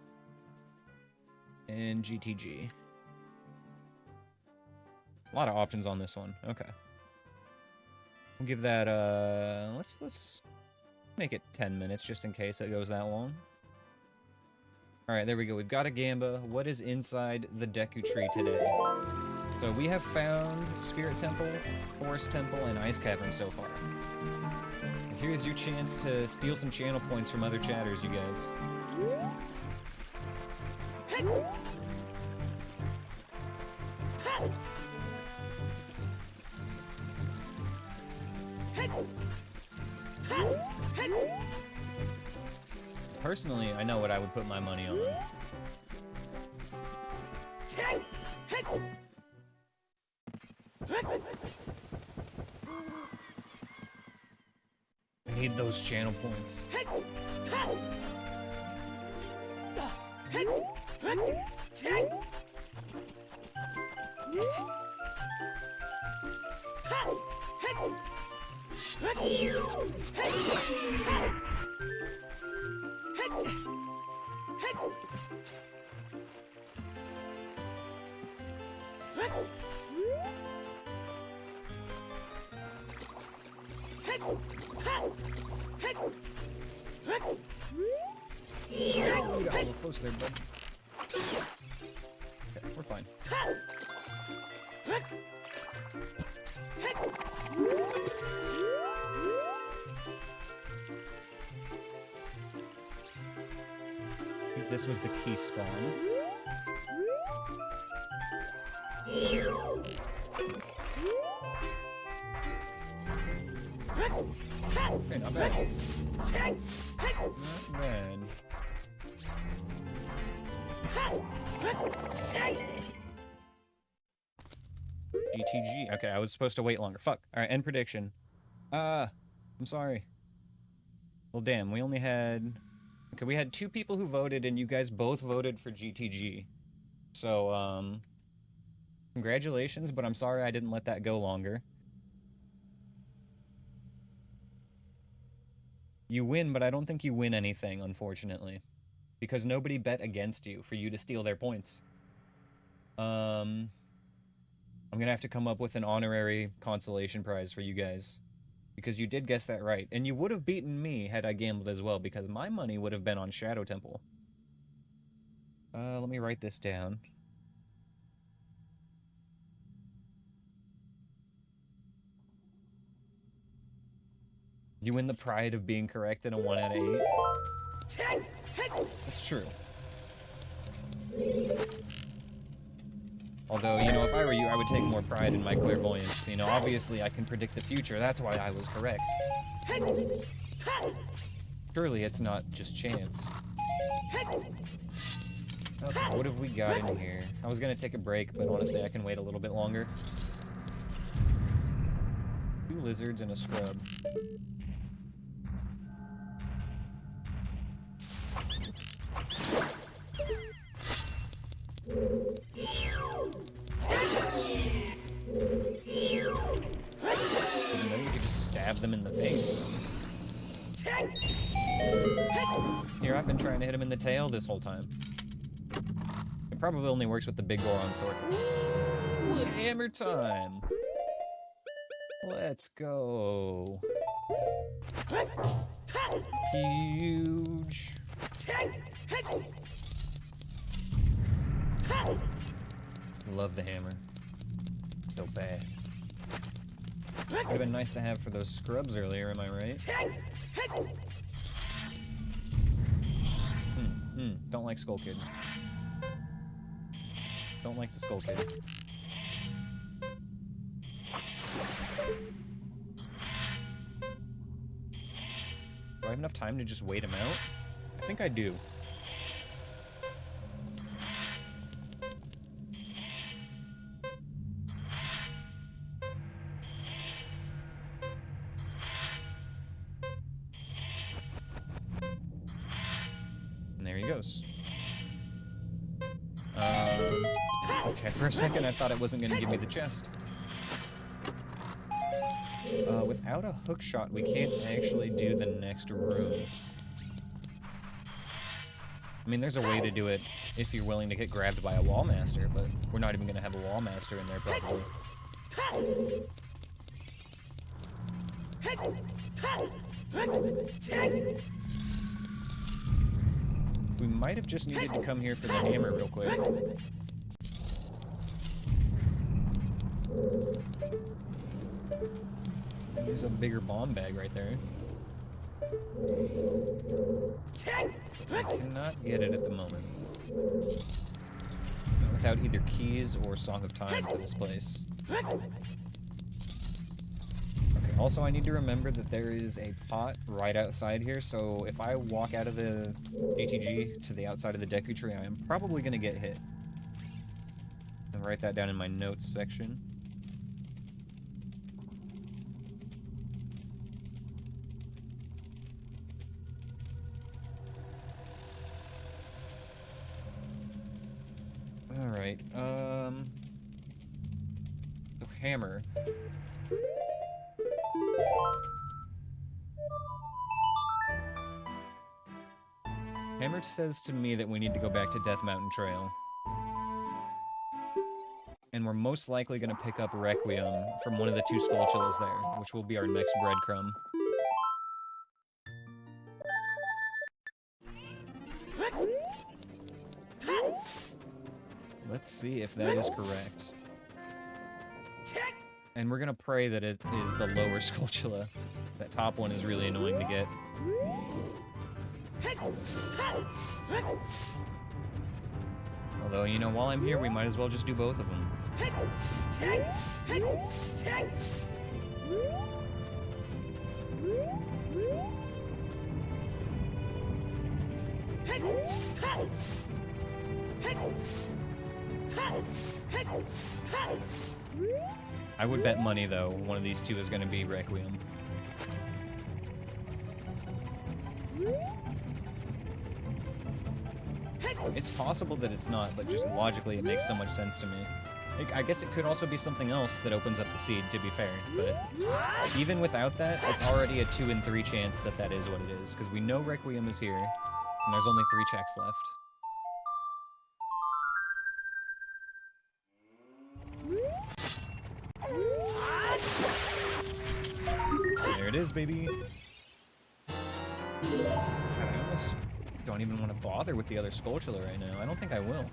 And GTG. A lot of options on this one. Okay. We'll give that let's make it 10 minutes just in case it goes that long. Alright, there we go. We've got a Gamba. What is inside the Deku Tree today? So we have found Spirit Temple, Forest Temple, and Ice Cavern so far. And here's your chance to steal some channel points from other chatters, you guys. Personally, I know what I would put my money on. I need those channel points. You got a little close there, bud. Okay, we're fine. I think this was the key spawn. Okay, not bad. Not bad. GTG. Okay, I was supposed to wait longer. Fuck. Alright, end prediction. I'm sorry. Well, damn, we only had... Okay, we had 2 people who voted, and you guys both voted for GTG. So, congratulations, but I'm sorry I didn't let that go longer. You win, but I don't think you win anything, unfortunately. Because nobody bet against you for you to steal their points. I'm gonna have to come up with an honorary consolation prize for you guys. Because you did guess that right. And you would have beaten me had I gambled as well, because my money would have been on Shadow Temple. Let me write this down. You win the pride of being correct in a 1 out of 8. That's true. Although, you know, if I were you, I would take more pride in my clairvoyance. You know, obviously I can predict the future, that's why I was correct. Surely it's not just chance. Okay, what have we got in here? I was gonna take a break, but honestly I can wait a little bit longer. 2 lizards and a scrub. Didn't know you could just stab them in the face. Here, I've been trying to hit him in the tail this whole time. It probably only works with the big Goron sword. Ooh, hammer time! Let's go. Huge. Love the hammer. So bad. Would have been nice to have for those scrubs earlier, am I right? Don't like Skull Kid. Don't like the Skull Kid. Do I have enough time to just wait him out? I think I do. And there he goes. Okay, for a second I thought it wasn't going to give me the chest. Without a hook shot, we can't actually do the next room. I mean, there's a way to do it if you're willing to get grabbed by a wall master, but we're not even going to have a wall master in there, probably. We might have just needed to come here for the hammer real quick. There's a bigger bomb bag right there. I cannot get it at the moment. Not without either keys or Song of Time for this place. Okay, also I need to remember that there is a pot right outside here, so if I walk out of the GTG to the outside of the Deku Tree, I am probably going to get hit. I'll write that down in my notes section. Alright, so hammer. Hammer says to me that we need to go back to Death Mountain Trail. And we're most likely going to pick up Requiem from one of the 2 Skulltulas there, which will be our next breadcrumb. Let's see if that is correct. And we're gonna pray that it is the lower Skulltula. That top one is really annoying to get. Although, you know, while I'm here, we might as well just do both of them. I would bet money, though, one of these two is going to be Requiem. It's possible that it's not, but just logically it makes so much sense to me. I guess it could also be something else that opens up the seed, to be fair, but even without that, it's already a 2 in 3 chance that that is what it is, because we know Requiem is here, and there's only 3 checks left. There it is, baby! God, I almost don't even want to bother with the other Skulltula right now. I don't think I will.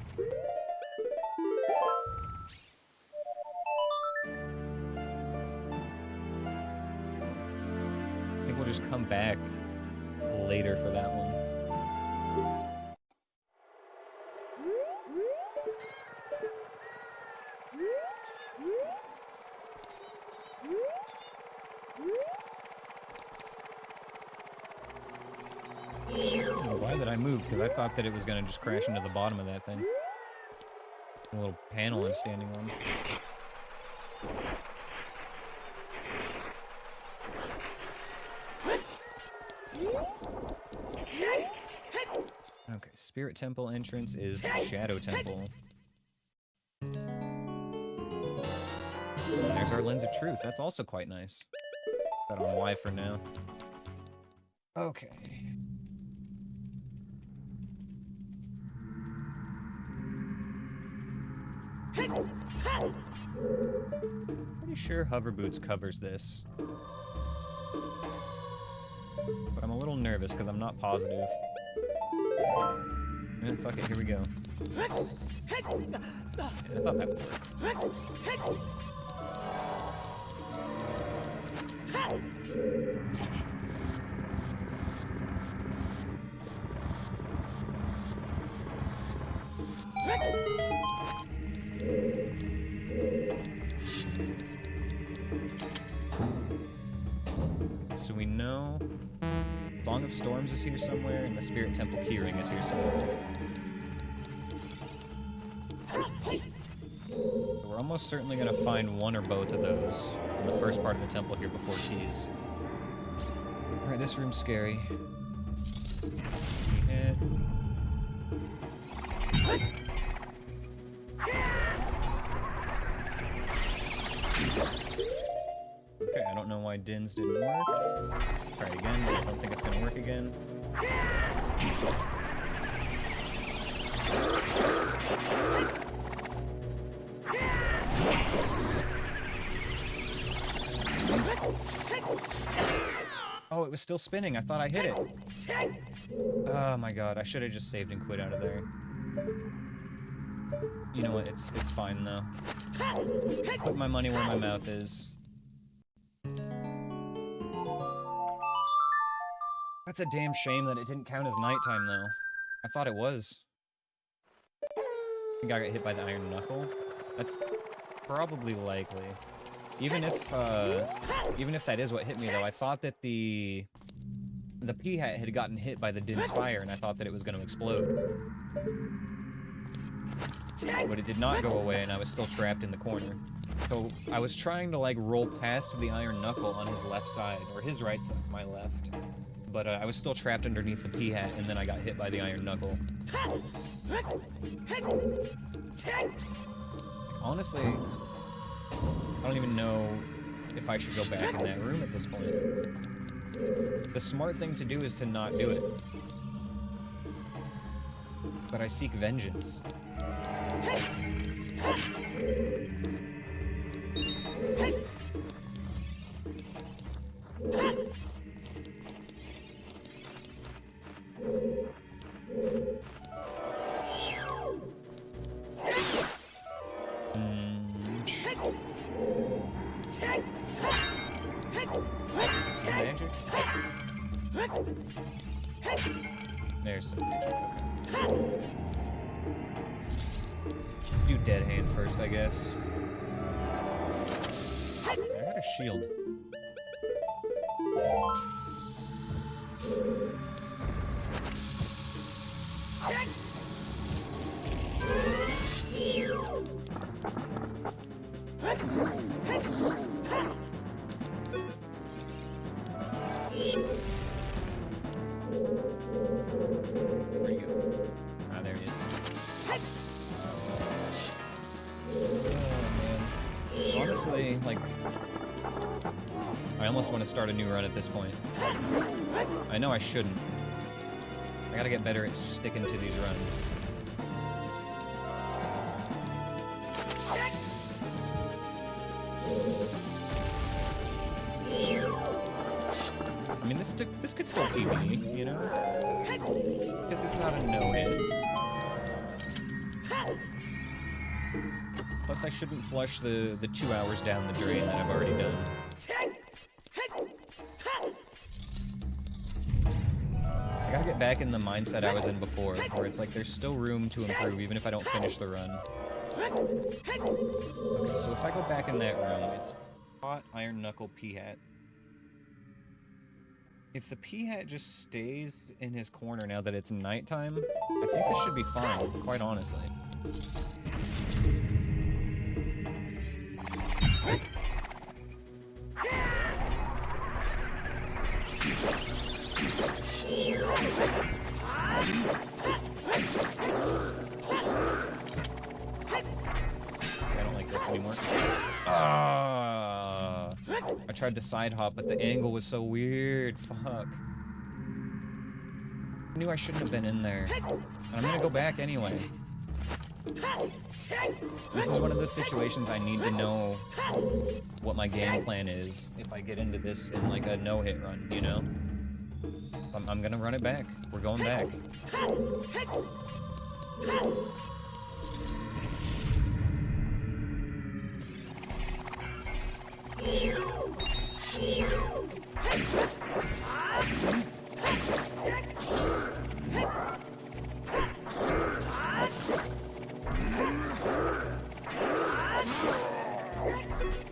I think we'll just come back later for that one. Why did I move? Because I thought that it was going to just crash into the bottom of that thing. A little panel I'm standing on. Okay, Spirit Temple entrance is Shadow Temple. There's our Lens of Truth. That's also quite nice. Put that on Y for now. Okay. Pretty sure Hover Boots covers this. But I'm a little nervous because I'm not positive. Fuck it, here we go. Yeah, I thought that would work. So we know Song of Storms is here somewhere, and the Spirit Temple Keyring is here somewhere. So we're almost certainly going to find one or both of those in the first part of the temple here before keys. Alright, this room's scary. Hit. Okay, I don't know why Dins didn't work. Try it again, but I don't think it's gonna work again. Oh, it was still spinning. I thought I hit it. Oh my god, I should have just saved and quit out of there. You know what, it's fine though. Put my money where my mouth is. That's a damn shame that it didn't count as nighttime though. I thought it was. I think I got hit by the Iron Knuckle. That's probably likely. Even if that is what hit me though, I thought that the P-Hat had gotten hit by the Din's fire and I thought that it was going to explode. But it did not go away and I was still trapped in the corner. So I was trying to like roll past the Iron Knuckle on his left side, or his right side, my left. But I was still trapped underneath the P-Hat and then I got hit by the Iron Knuckle. Honestly, I don't even know if I should go back in that room at this point. The smart thing to do is to not do it. But I seek vengeance. There's some magic, okay. Let's do Dead Hand first, I guess. I got a shield. Where'd he go? Ah, there he is. Oh, man. Honestly, like, I almost want to start a new run at this point. I know I shouldn't. I gotta get better at sticking to these runs. I mean, this could still be me, you know? Because it's not a no-hit. Plus, I shouldn't flush the 2 hours down the drain that I've already done. I gotta get back in the mindset I was in before, where it's like there's still room to improve even if I don't finish the run. Okay, so if I go back in that room, it's Pot, Iron Knuckle, P-Hat. If the P-Hat just stays in his corner now that it's nighttime, I think this should be fine, quite honestly. I don't like this anymore. I tried to side hop, but the angle was so weird. Fuck. I knew I shouldn't have been in there. And I'm gonna go back anyway. This is one of those situations I need to know what my game plan is if I get into this in like a no-hit run, you know? I'm gonna run it back. We're going back.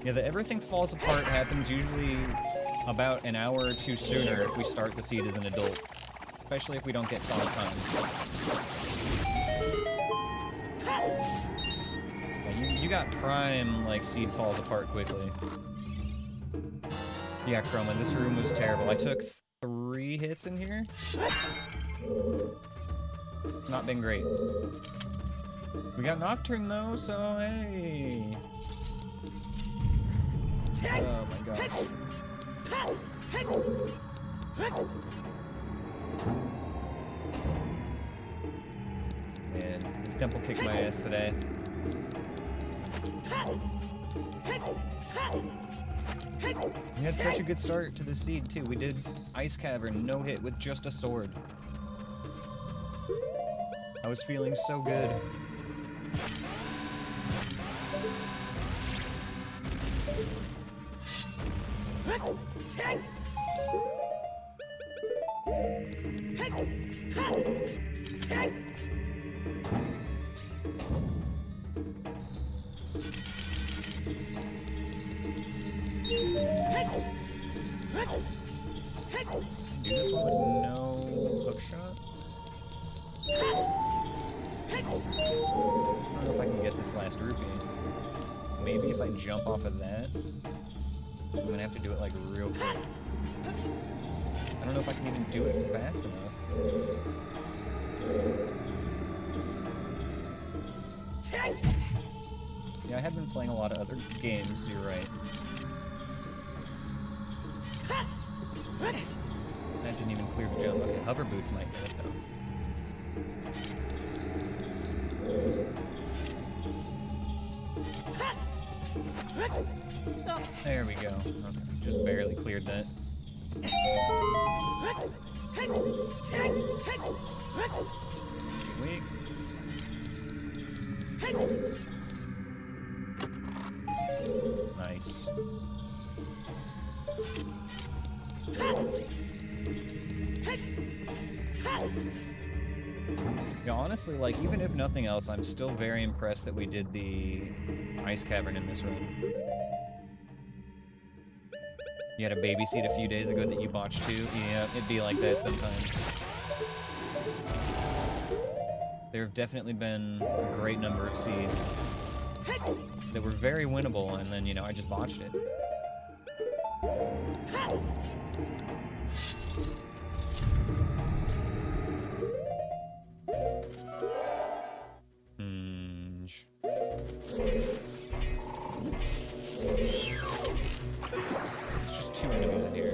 Yeah, the everything falls apart happens usually about an hour or two sooner if we start the seed as an adult. Especially if we don't get solid time. Yeah, you got prime, like, seed falls apart quickly. Yeah, Chroma, this room was terrible. I took 3 hits in here. Not been great. We got Nocturne though, so hey. Oh my gosh. Man, this temple kicked my ass today. We had such a good start to the seed too. We did Ice Cavern, no hit with just a sword. I was feeling so good. Do this one with no hook shot. I don't know if I can get this last rupee. Maybe if I jump off of that. I'm gonna have to do it like real quick. I don't know if I can even do it fast enough. Yeah, I have been playing a lot of other games, you're right. That didn't even clear the jump. Okay, hover boots might get it though. There we go. Okay, just barely cleared that. Wait. Nice. Yeah, honestly, like, even if nothing else, I'm still very impressed that we did the ice cavern in this run. You had a baby seat a few days ago that you botched too? Yeah, it'd be like that sometimes. There have definitely been a great number of seeds that were very winnable, and then, you know, I just botched it. It's just two enemies in here.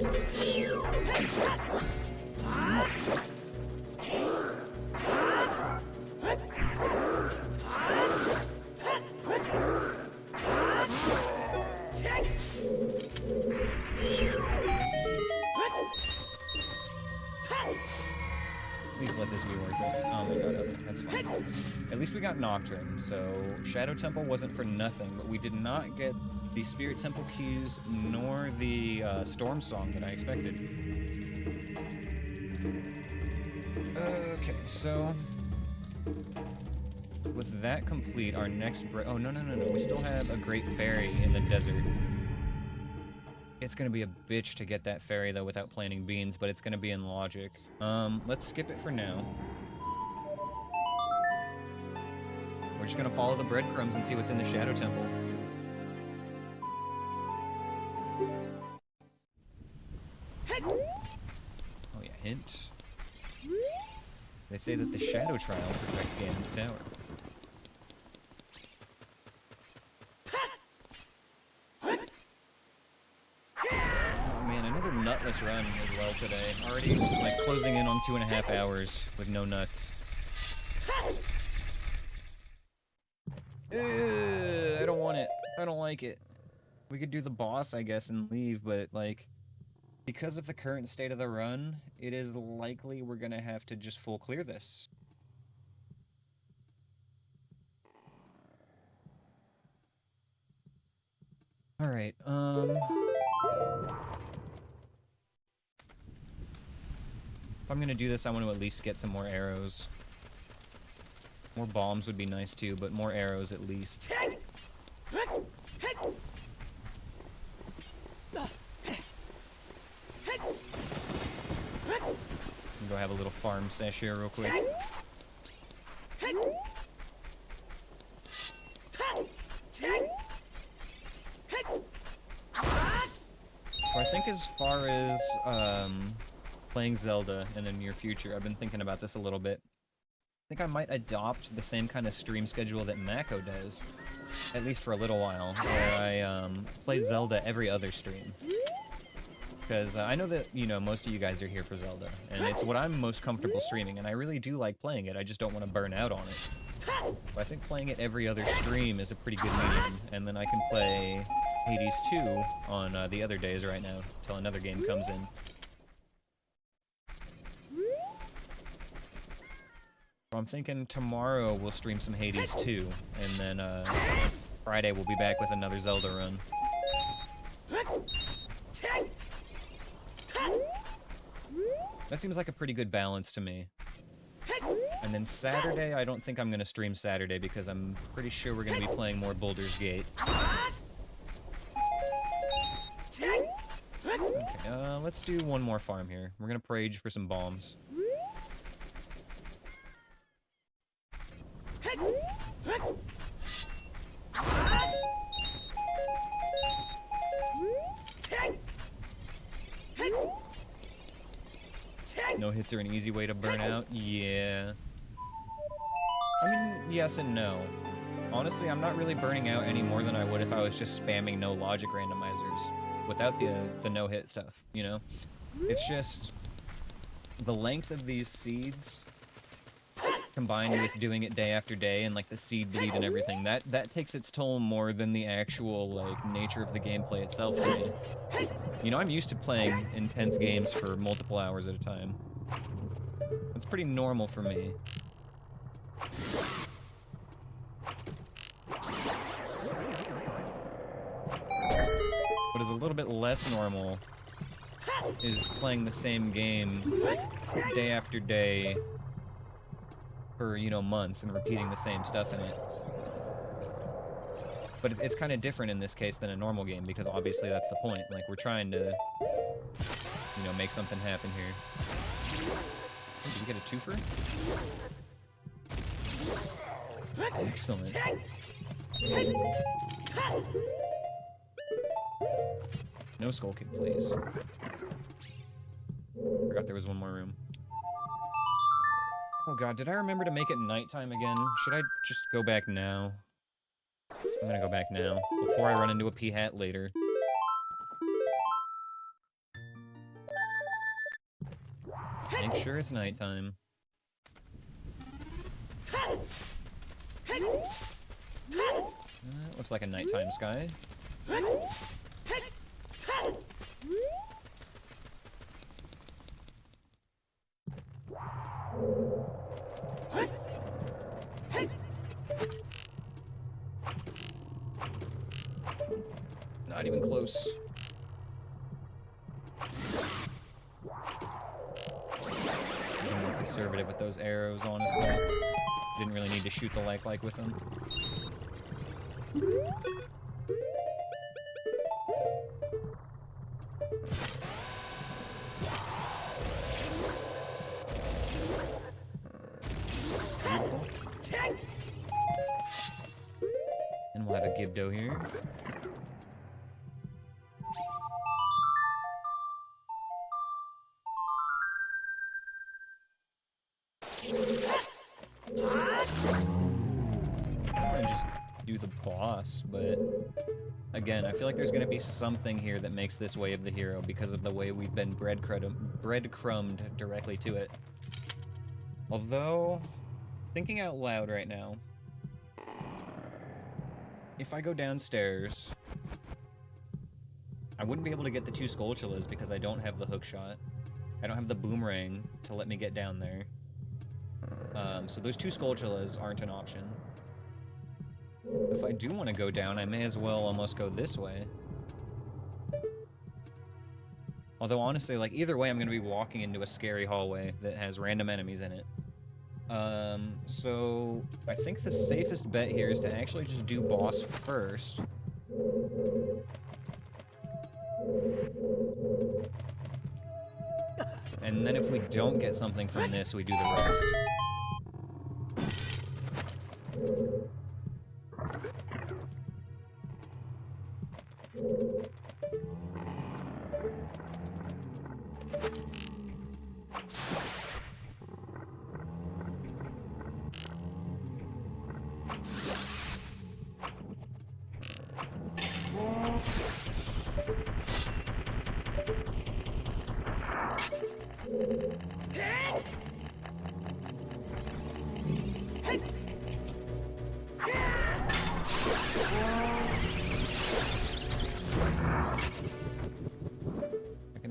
Please let this be worth it. Oh my god, okay, that's fine. At least we got Nocturne, so Shadow Temple wasn't for nothing, but we did not get the Spirit Temple keys nor the Storm Song that I expected. Okay, so with that complete, our next oh no, we still have a Great Fairy in the desert. It's gonna be a bitch to get that fairy though without planting beans, but it's gonna be in logic. Let's skip it for now. We're just gonna follow the breadcrumbs and see what's in the Shadow Temple. Oh yeah, hint. They say that the Shadow Trial protects Ganon's tower. Nutless run as well today. Already like closing in on 2.5 hours with no nuts. I don't want it. I don't like it. We could do the boss, I guess, and leave, but like because of the current state of the run, it is likely we're gonna have to just full clear this. Alright, if I'm gonna do this, I want to at least get some more arrows. More bombs would be nice too, but more arrows at least. Go have a little farm sesh here real quick. So I think as far as playing Zelda in the near future, I've been thinking about this a little bit. I think I might adopt the same kind of stream schedule that Mako does, at least for a little while, where I play Zelda every other stream. Because I know that, you know, most of you guys are here for Zelda, and it's what I'm most comfortable streaming, and I really do like playing it, I just don't want to burn out on it. But I think playing it every other stream is a pretty good medium, and then I can play Hades 2 on the other days right now, till another game comes in. So I'm thinking tomorrow we'll stream some Hades 2, and then Friday we'll be back with another Zelda run. That seems like a pretty good balance to me. And then Saturday, I don't think I'm going to stream Saturday because I'm pretty sure we're going to be playing more Baldur's Gate. Okay, let's do one more farm here. We're going to prage for some bombs. No hits are an easy way to burn out? Yeah. I mean, yes and no. Honestly, I'm not really burning out any more than I would if I was just spamming no logic randomizers without the no-hit stuff, you know? It's just the length of these seeds combined with doing it day after day and like the seed bleed and everything, that takes its toll more than the actual like nature of the gameplay itself to me. You know, I'm used to playing intense games for multiple hours at a time. It's pretty normal for me. What is a little bit less normal is playing the same game day after day for, you know, months and repeating the same stuff in it. But it's kind of different in this case than a normal game, because obviously that's the point. Like, we're trying to, you know, make something happen here. Oh, did you get a twofer? Excellent. No skull kid, please. Forgot there was one more room. Oh god, did I remember to make it nighttime again? Should I just go back now? I'm gonna go back now, before I run into a P-hat later. Make sure it's nighttime. Looks like a nighttime sky. Not even close. I'm more conservative with those arrows, honestly. Didn't really need to shoot the like with them. Beautiful. And we'll have a Gibdo here. The boss, but again, I feel like there's going to be something here that makes this way of the hero because of the way we've been breadcrumbed directly to it. Although, thinking out loud right now, if I go downstairs, I wouldn't be able to get the 2 Skulltulas because I don't have the hook shot. I don't have the boomerang to let me get down there. So those 2 Skulltulas aren't an option. If I do want to go down, I may as well almost go this way. Although, honestly, like, either way, I'm going to be walking into a scary hallway that has random enemies in it. So I think the safest bet here is to actually just do boss first. And then if we don't get something from this, we do the rest.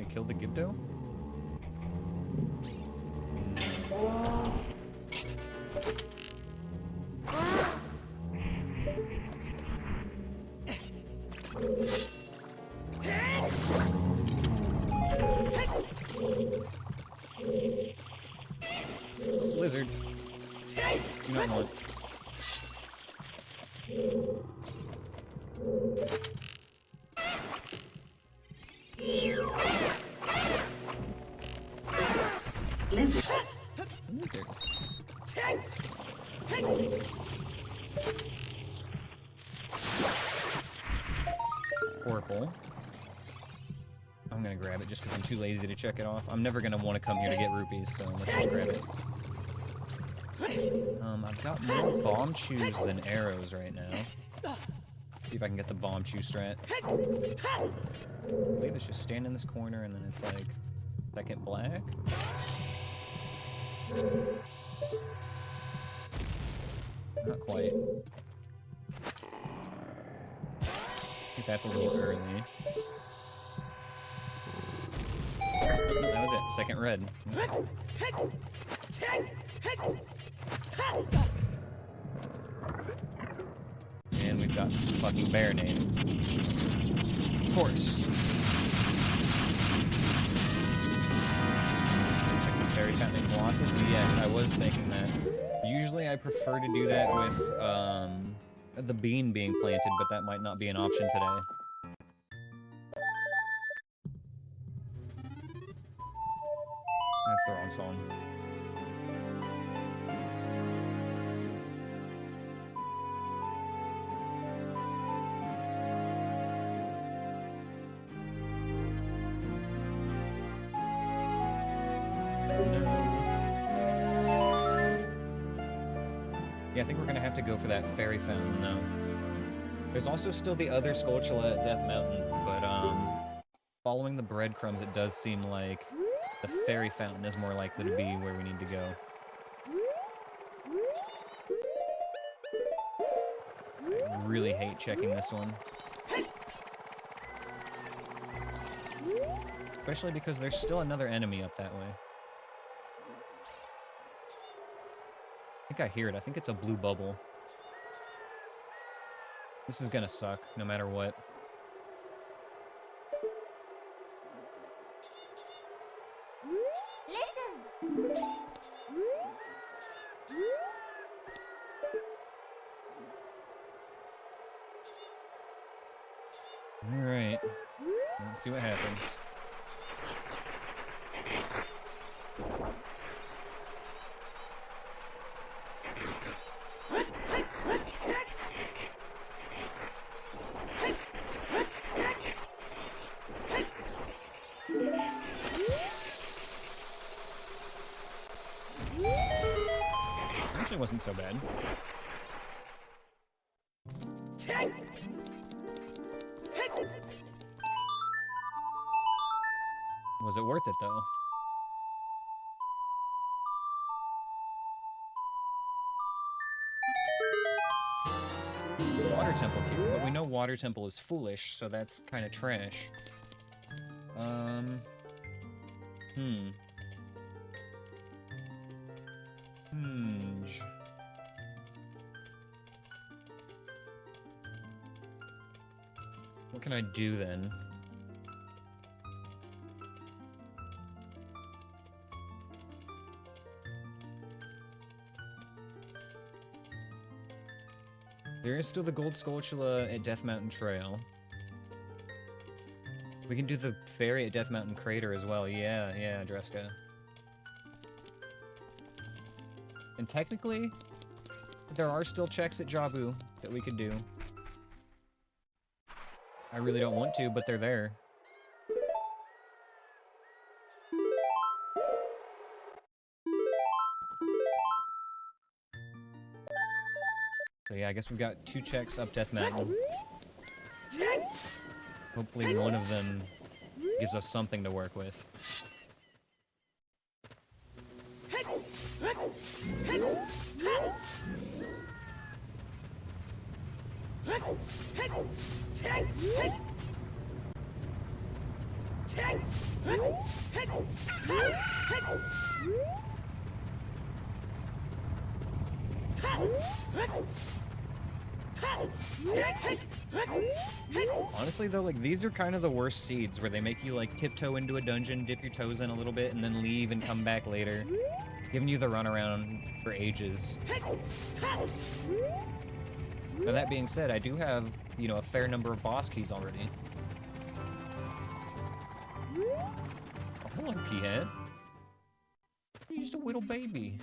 Kill the Gibdo? Lizard. Do not want. Lizard. Purple. I'm gonna grab it just because I'm too lazy to check it off. I'm never gonna want to come here to get rupees, so let's just grab it. I've got more bomb chews than arrows right now. See if I can get the bomb chew strat. I believe it's just stand in this corner and then it's like second black. Not quite. I think that's a little early. That was it. Second red. And we've got fucking bear name. Of course. Like the Fairy Fountain Colossus? Yes, I was thinking that. Usually I prefer to do that with the bean being planted, but that might not be an option today. That's the wrong song. Yeah, I think we're gonna have to go for that fairy fountain, though. There's also still the other Skulltula at Death Mountain, but, following the breadcrumbs, it does seem like the fairy fountain is more likely to be where we need to go. I really hate checking this one. Especially because there's still another enemy up that way. I think I hear it. I think it's a blue bubble. This is gonna suck, no matter what. Alright. Let's see what happens. Actually wasn't so bad. Was it worth it, though? Water Temple Cube, but we know Water Temple is foolish, so that's kind of trash. What can I do then? There is still the Gold Skulltula at Death Mountain Trail. We can do the fairy at Death Mountain Crater as well. Yeah, Dreska. And technically, there are still checks at Jabu that we could do. I really don't want to, but they're there. So yeah, I guess we've got 2 checks up Death Mountain. Hopefully one of them gives us something to work with. Honestly though, like, these are kind of the worst seeds, where they make you like tiptoe into a dungeon, dip your toes in a little bit, and then leave and come back later, giving you the runaround for ages. Now that being said, I do have, you know, a fair number of boss keys already. Oh, hello, P-head. You're just a little baby.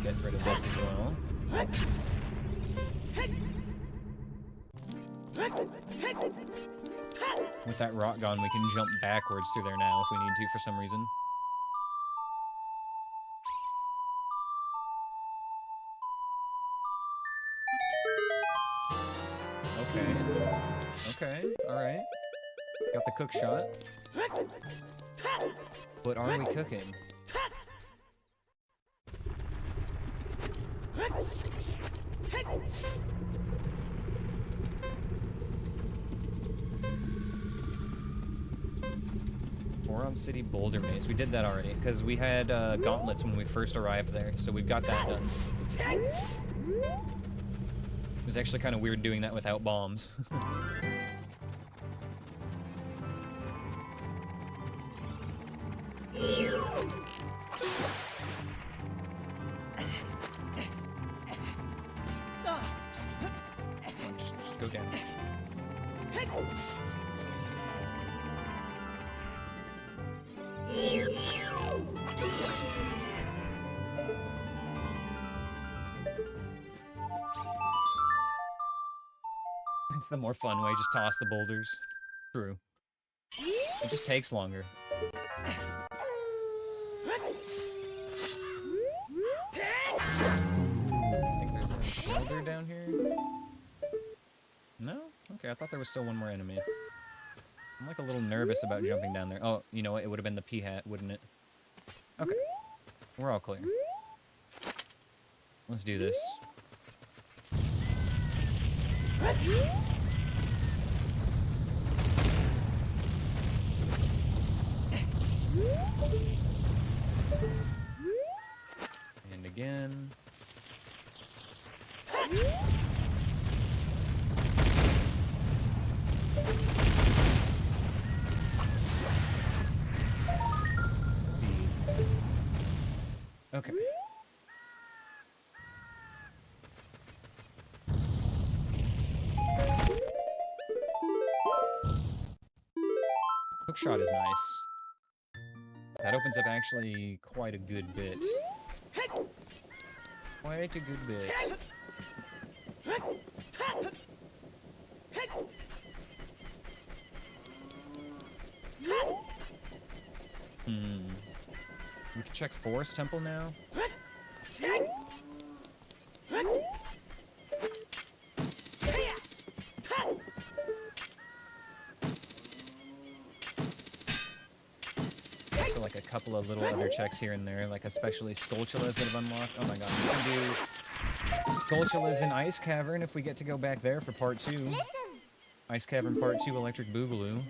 Get rid of this as well. With that rock gun, we can jump backwards through there now if we need to for some reason. Okay, alright. Got the cook shot. But are we cooking? Goron City Boulder Maze. We did that already, because we had gauntlets when we first arrived there, so we've got that done. It was actually kind of weird doing that without bombs. Just go down. It's the more fun way, just toss the boulders. True. It just takes longer. I think there's a shoulder down here. No? Okay, I thought there was still one more enemy. I'm like a little nervous about jumping down there. Oh, you know what? It would have been the P-hat, wouldn't it? Okay. We're all clear. Let's do this. And again. Deeds. Okay. Hookshot is nice. That opens up actually quite a good bit. Quite a good bit. We can check Forest Temple now. So like a couple of little other checks here and there, like especially Skulltulas that have unlocked. Oh my god, we can do Skulltulas in Ice Cavern if we get to go back there for part 2. Ice Cavern part 2, Electric Boogaloo.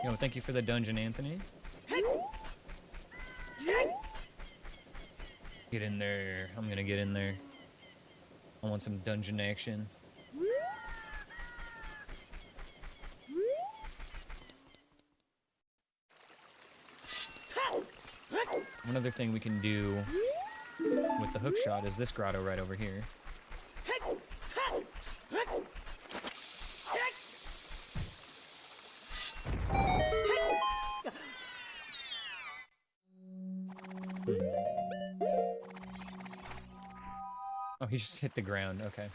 Yo, thank you for the dungeon, Anthony. Get in there. I'm gonna get in there. I want some dungeon action. One other thing we can do with the hookshot is this grotto right over here. Oh, he just hit the ground. Okay.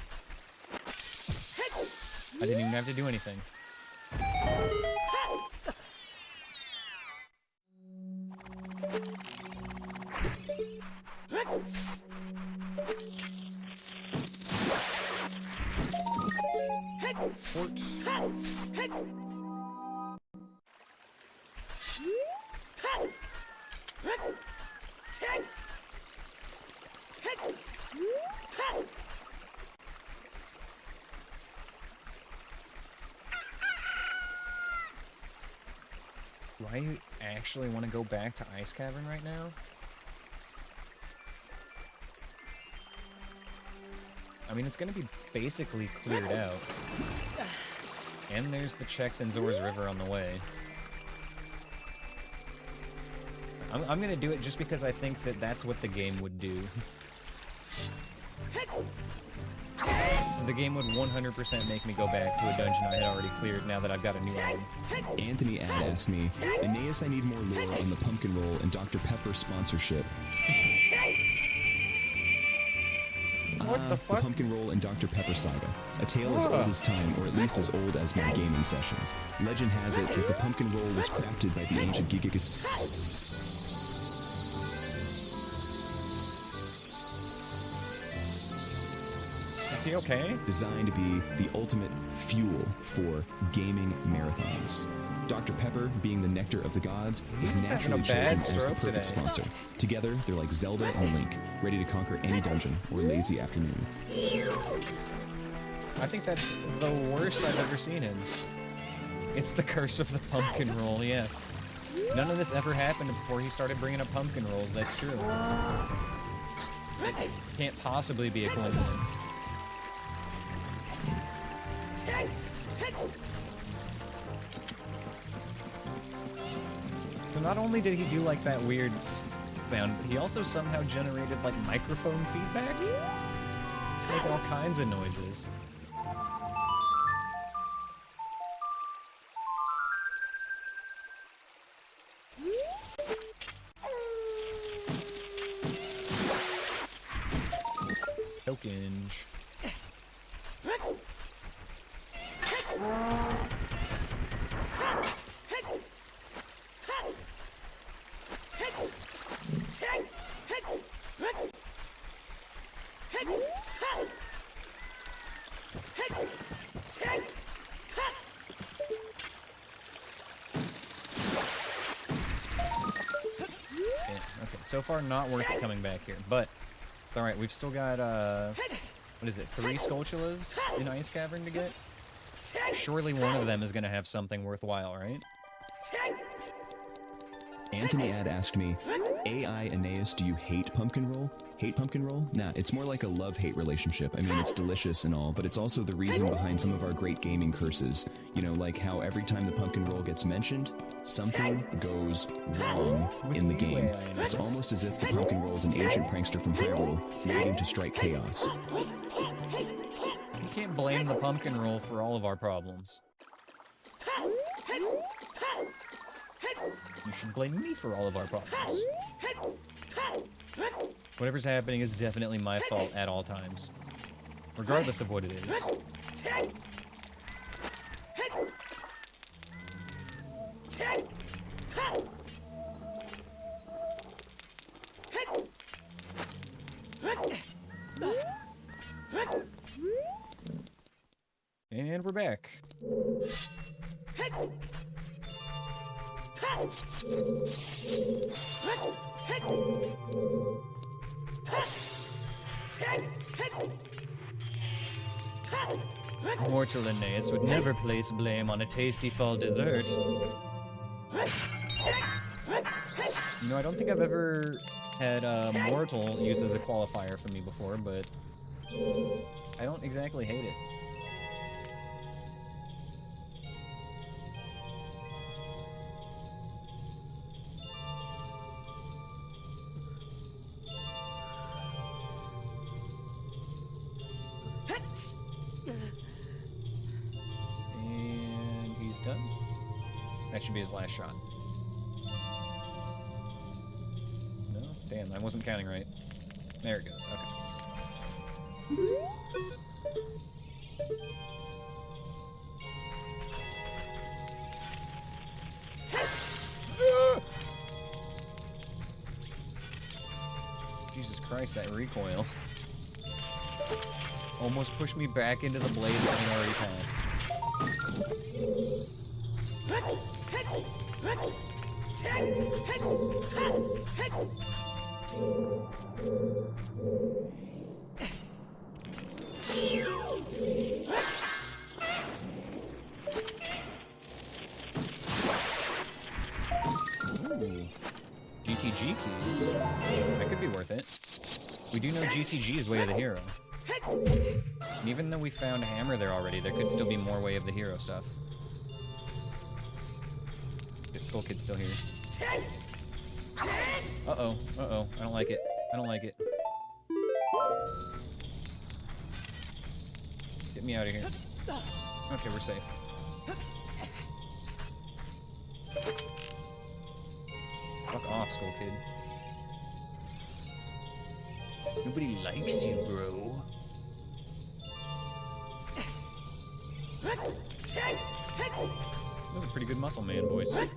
I didn't even have to do anything. Port. Do I actually want to go back to Ice Cavern right now? I mean, it's going to be basically cleared out. And there's the checks in Zora's River on the way. I'm going to do it just because I think that that's what the game would do. The game would 100% make me go back to a dungeon I had already cleared now that I've got a new item. Anthony Ad asked me, Aneyus, I need more lore on the Pumpkin Roll and Dr. Pepper sponsorship. What the fuck? The Pumpkin Roll and Dr. Pepper saga. A tale as old as time, or at least as old as my gaming sessions. Legend has it that the Pumpkin Roll was crafted by the ancient Gigas... Is he okay? Designed to be the ultimate fuel for gaming marathons. Dr. Pepper, being the nectar of the gods, was He's naturally having a bad chosen as the stroke perfect today. sponsor. Together, they're like Zelda and Link, ready to conquer any dungeon or lazy afternoon. I think that's the worst I've ever seen him. It's the curse of the pumpkin roll, yeah. None of this ever happened before he started bringing up pumpkin rolls, that's true. It can't possibly be a coincidence. So not only did he do like that weird sound, but he also somehow generated like microphone feedback. Make all kinds of noises. Tokens. Okay, so far not worth it coming back here, but all right, we've still got what is it, 3 Skulltulas in Ice Cavern to get? Surely one of them is gonna have something worthwhile, right? Anthony Ad asked me, AI Aneyus, do you hate pumpkin roll? Hate pumpkin roll? Nah, it's more like a love-hate relationship. I mean, it's delicious and all, but it's also the reason behind some of our great gaming curses. You know, like how every time the pumpkin roll gets mentioned, something goes wrong in the game. It's almost as if the pumpkin roll is an ancient prankster from Hyrule, waiting to strike chaos. You can't blame the pumpkin roll for all of our problems. You should blame me for all of our problems. Whatever's happening is definitely my fault at all times. Regardless of what it is. And we're back. Mortal Aneyus would never place blame on a tasty fall dessert. You know, I don't think I've ever had Mortal used as a qualifier for me before, but I don't exactly hate it. And he's done. That should be his last shot. No? Damn, I wasn't counting right. There it goes, okay. Jesus Christ, that recoil. Almost pushed me back into the blade that I already passed. Ooh. GTG keys. That could be worth it. We do know GTG is Way of the Hero. And even though we found Hammer there already, there could still be more Way of the Hero stuff. Good Skull Kid's still here. Uh-oh, uh-oh. I don't like it. I don't like it. Get me out of here. Okay, we're safe. Fuck off, Skull Kid. Nobody likes you, bro. That was a pretty good muscle man, boys. Let's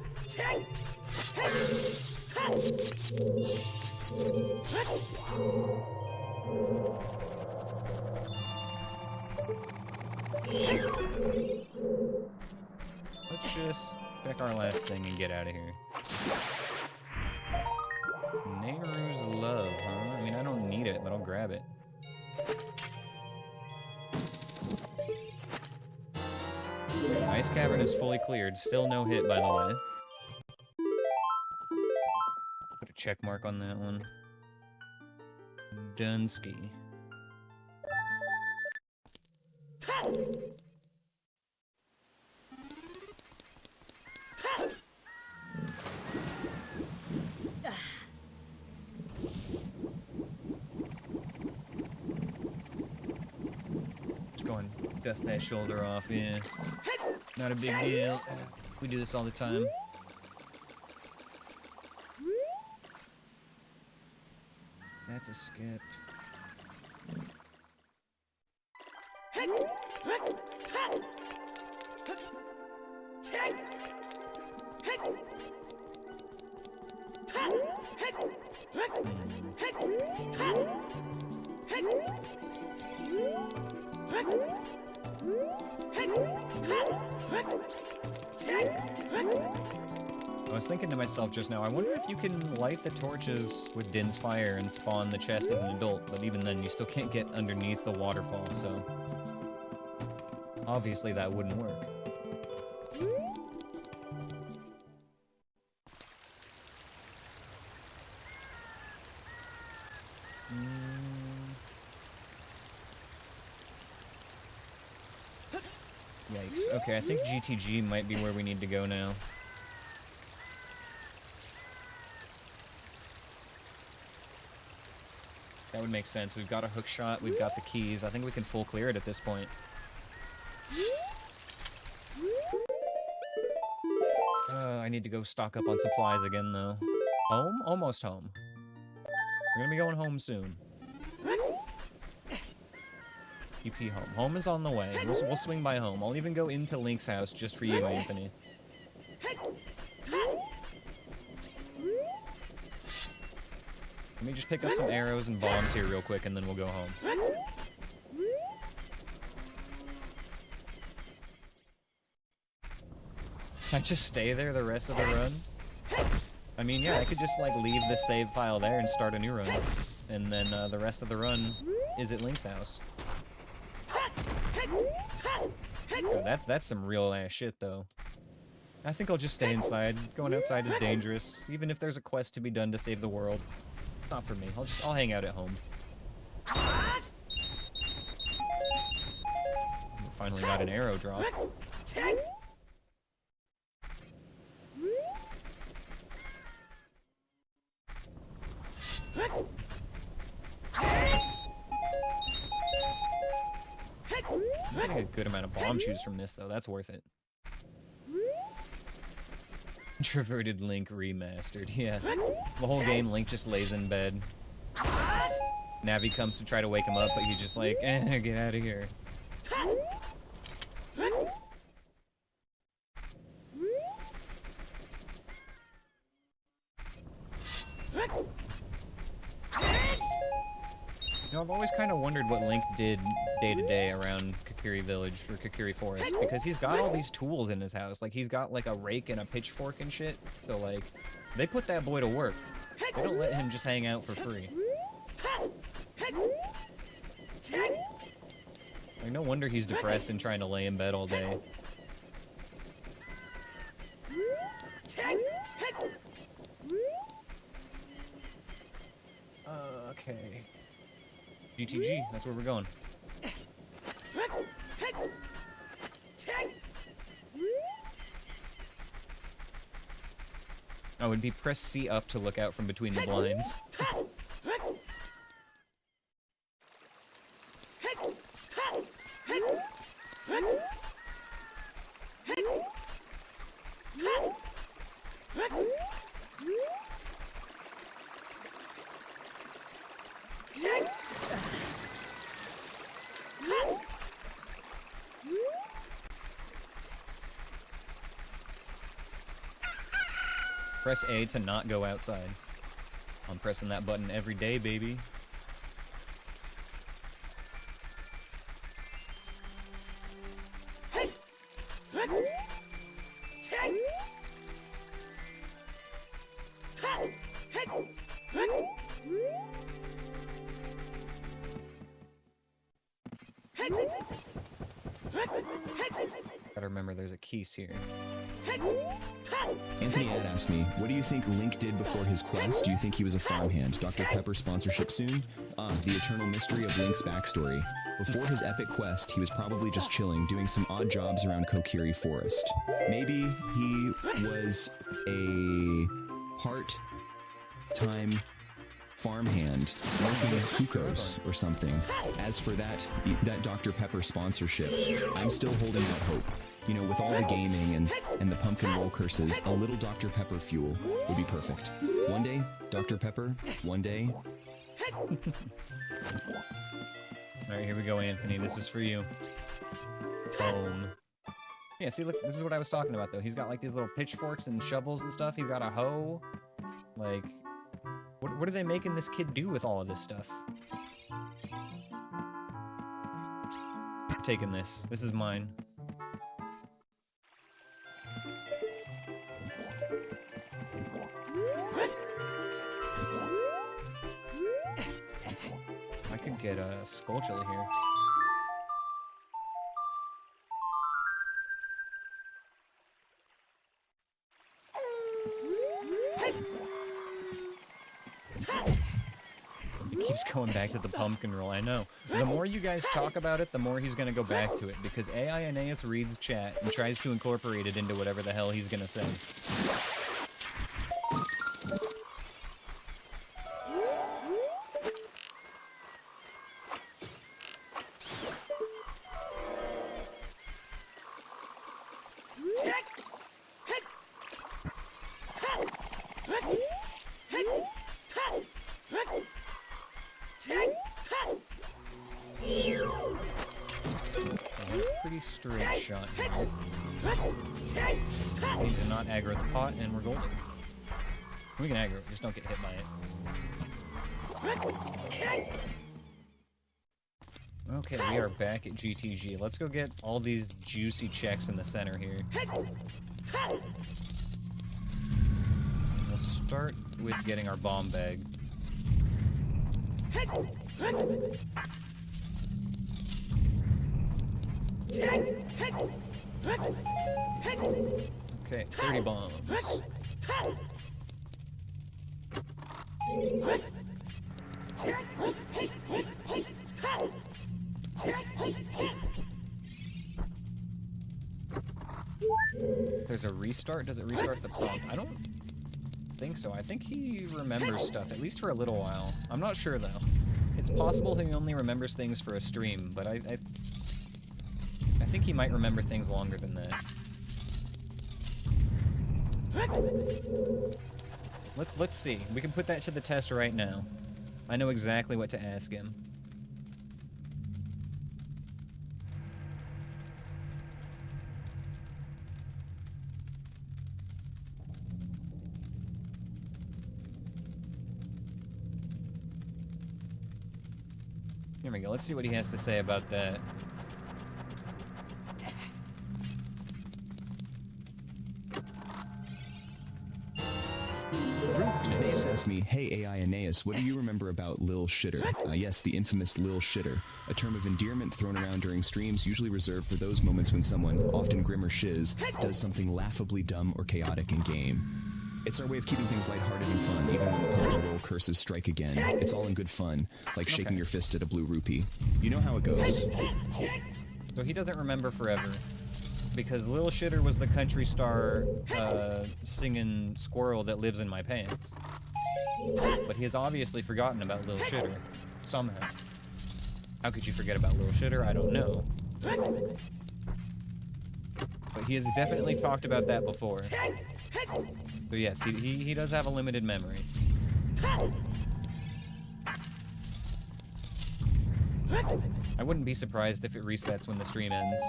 just check our last thing and get out of here. Nehru's Love, huh? I mean, I don't need it, but I'll grab it. Ice Cavern is fully cleared. Still no hit, by the way. Put a check mark on that one. Dunsky. Just go and dust that shoulder off, yeah. Not a big deal. We do this all the time. That's a skip. I was thinking to myself just now, I wonder if you can light the torches with Din's fire and spawn the chest as an adult, but even then you still can't get underneath the waterfall, so... obviously that wouldn't work. Yikes. Okay, I think GTG might be where we need to go now. That would make sense. We've got a hook shot, we've got the keys. I think we can full clear it at this point. I need to go stock up on supplies again, though. Home? Almost home. We're gonna be going home soon. TP home. Home is on the way. We'll swing by home. I'll even go into Link's house just for you, Anthony. Let me just pick up some arrows and bombs here real quick, and then we'll go home. Can I just stay there the rest of the run? I mean, yeah, I could just, like, leave the save file there and start a new run. And then, the rest of the run is at Link's house. Oh, that's some real-ass shit, though. I think I'll just stay inside. Going outside is dangerous, even if there's a quest to be done to save the world. Not for me. I'll hang out at home. Finally got an arrow drop. I'm getting a good amount of bomb chews from this, though. That's worth it. Introverted Link remastered, yeah. The whole game, Link just lays in bed. Navi comes to try to wake him up, but he's just like, get out of here. You know, I've always kind of wondered what Link did day to day around Kakiri Village or Kakiri Forest, because he's got all these tools in his house. Like, he's got like a rake and a pitchfork and shit. So like, they put that boy to work. They don't let him just hang out for free. Like, no wonder he's depressed and trying to lay in bed all day. Okay. GTG, that's where we're going. Oh, it'd be press C up to look out from between the blinds. Press A to not go outside. I'm pressing that button every day, baby. Gotta remember there's a keys here. Anthony Ed asked me, what do you think Link did before his quest? Do you think he was a farmhand? Dr. Pepper sponsorship soon? The eternal mystery of Link's backstory. Before his epic quest, he was probably just chilling, doing some odd jobs around Kokiri Forest. Maybe he was a part-time farmhand working Kukos or something. As for that Dr. Pepper sponsorship, I'm still holding out hope. You know, with all the gaming and the pumpkin roll curses, a little Dr. Pepper fuel would be perfect. One day, Dr. Pepper, one day. Alright, here we go, Anthony. This is for you. Boom. Yeah, see, look, this is what I was talking about, though. He's got, like, these little pitchforks and shovels and stuff. He's got a hoe. Like, what are they making this kid do with all of this stuff? I'm taking this. This is mine. I could get a Skulltula here. It keeps going back to the pumpkin roll, I know. The more you guys talk about it, the more he's gonna go back to it, because AI Aneyus reads chat and tries to incorporate it into whatever the hell he's gonna say. Pretty straight shot here. Need to not aggro the pot, and we're golden. We can aggro it, just don't get hit by it. Okay, we are back at GTG. Let's go get all these juicy checks in the center here. We'll start with getting our bomb bag. Okay, 30 bombs. There's a restart? Does it restart the pump? I don't think so. I think he remembers stuff, at least for a little while. I'm not sure, though. It's possible he only remembers things for a stream, but I think he might remember things longer than that. Let's see. We can put that to the test right now. I know exactly what to ask him. Here we go. Let's see what he has to say about that. Aneyus asked me, hey AI Aneyus, what do you remember about Lil Shitter? Yes, the infamous Lil Shitter, a term of endearment thrown around during streams, usually reserved for those moments when someone, often Grim or Shiz, does something laughably dumb or chaotic in game. It's our way of keeping things lighthearted and fun, even when the pumpkin roll curses strike again. It's all in good fun, like shaking your fist at a blue rupee. You know how it goes. So he doesn't remember forever. Because Lil Shitter was the country star singing squirrel that lives in my pants. But he has obviously forgotten about Lil Shitter. Somehow. How could you forget about Lil Shitter? I don't know. But he has definitely talked about that before. So yes, he does have a limited memory. I wouldn't be surprised if it resets when the stream ends.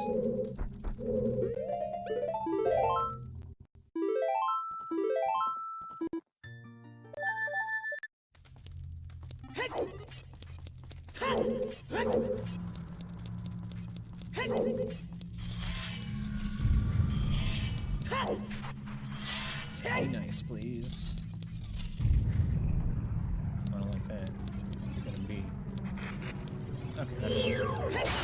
Be nice, please. I don't like that. What's it gonna be? Okay, that's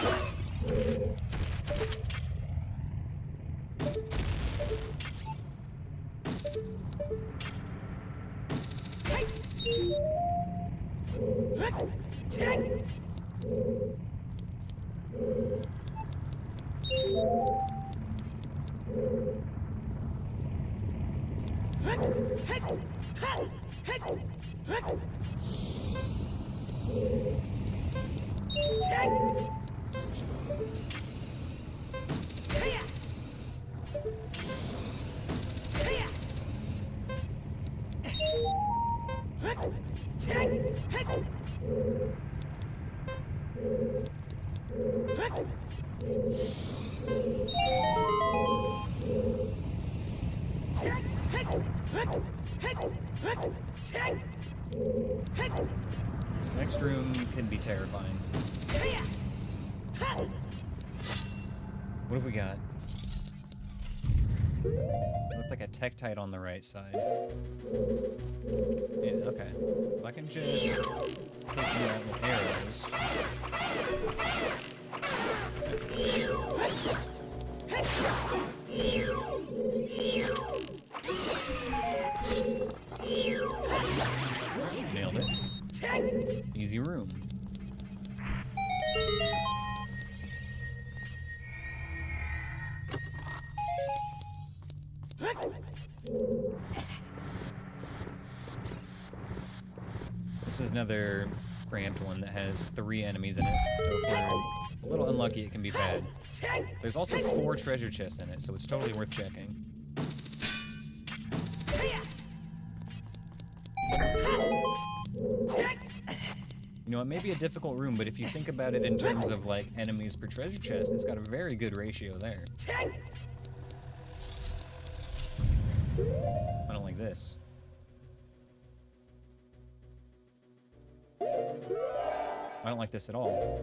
Next room can be terrifying. What have we got? Looks like a Tektite on the right side. Yeah, okay. If I can just take you out with arrows. Nailed it. Easy room. This is another cramped one that has 3 enemies in it, so if we're a little unlucky, it can be bad. There's also 4 treasure chests in it, so it's totally worth checking. You know, it may be a difficult room, but if you think about it in terms of, like, enemies per treasure chest, it's got a very good ratio there. I don't like this. I don't like this at all.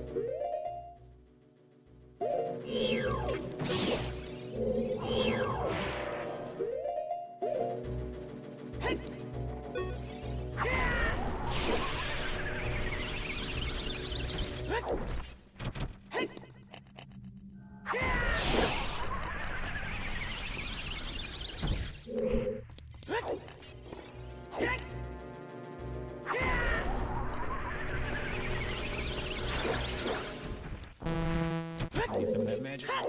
Need some of that magic. 1,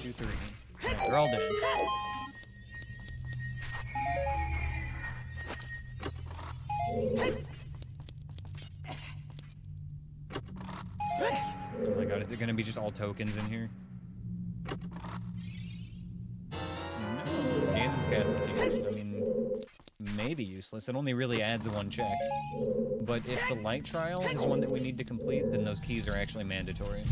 2, 3. Alright, they're all dead. Oh my god, is it gonna be just all tokens in here? No, Ganon's Castle Cube. I mean, maybe useless. It only really adds 1 check. But if the light trial is one that we need to complete, then those keys are actually mandatory.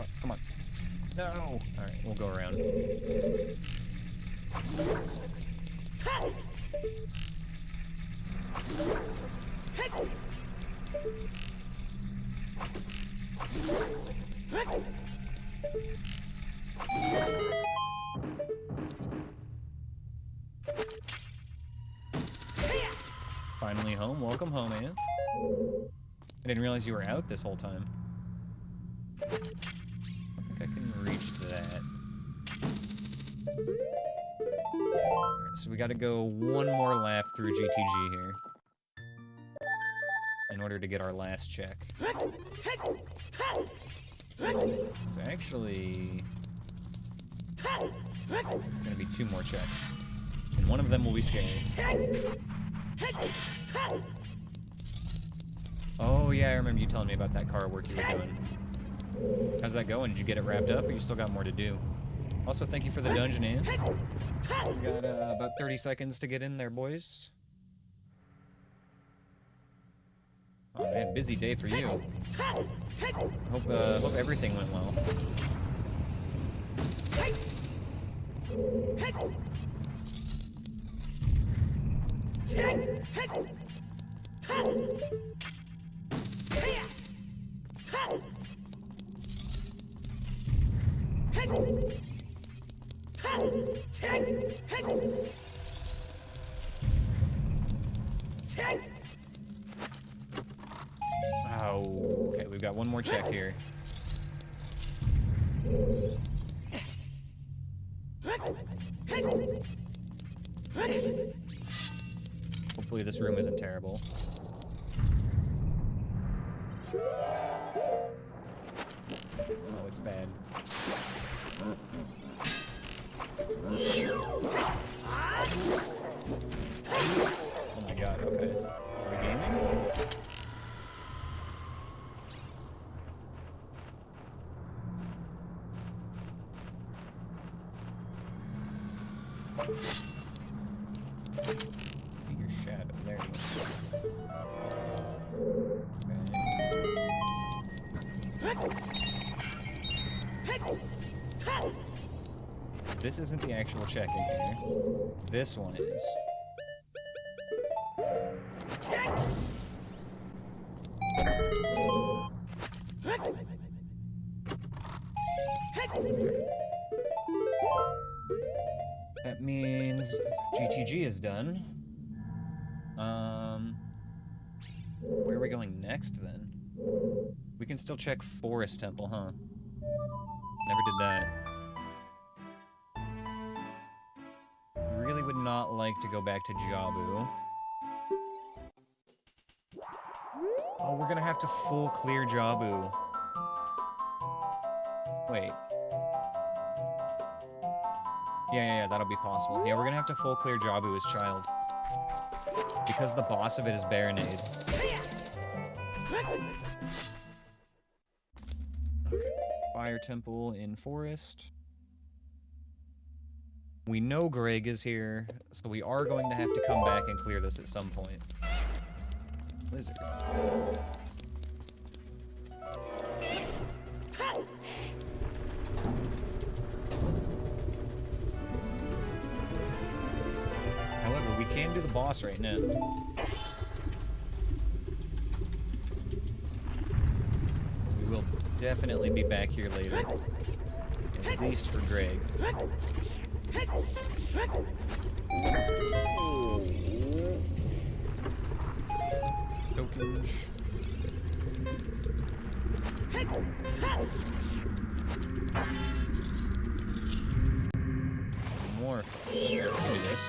Oh, come on. No! Alright, we'll go around. Finally home. Welcome home, Ann. I didn't realize you were out this whole time. I think I can reach that. Alright, so we gotta go 1 more lap through GTG here in order to get our last check. So actually, there's gonna be 2 more checks, and one of them will be scary. Oh yeah, I remember you telling me about that car work you were doing. How's that going? Did you get it wrapped up, or you still got more to do? Also, thank you for the dungeon, Ann. We got about 30 seconds to get in there, boys. Oh man, busy day for you. Hope everything went well. Oh, okay, we've got one more check here. Hopefully this room isn't terrible. Oh, it's bad. Oh my god, okay. Are we gaming? Be your shadow. There you go. Okay. This isn't the actual check in here. This one is. That means GTG is done. Where are we going next then? We can still check Forest Temple, huh? Never did that. Really would not like to go back to Jabu. Oh, we're gonna have to full clear Jabu. Wait. Yeah, that'll be possible. Yeah, we're gonna have to full clear Jabu as child. Because the boss of it is Baronade. Okay. Fire Temple in Forest. We know Greg is here, so we are going to have to come back and clear this at some point. Lizard. However, we can do the boss right now. We will definitely be back here later. At least for Greg. Tokens. More. Here, do this.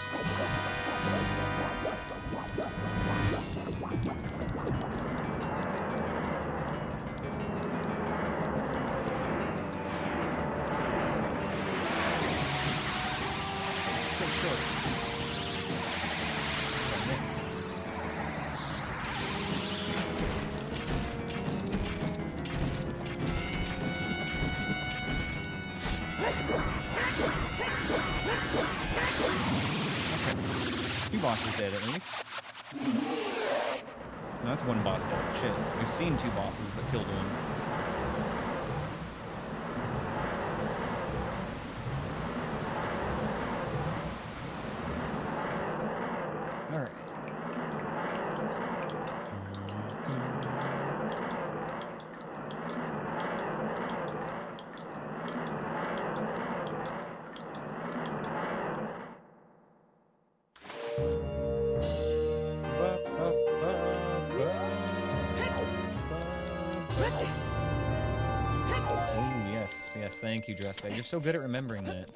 So short. I miss. Two bosses dead at least. No, that's one boss dead. Shit. We've seen two bosses, but killed one. Alright. Yes, thank you, Jessica. You're so good at remembering that.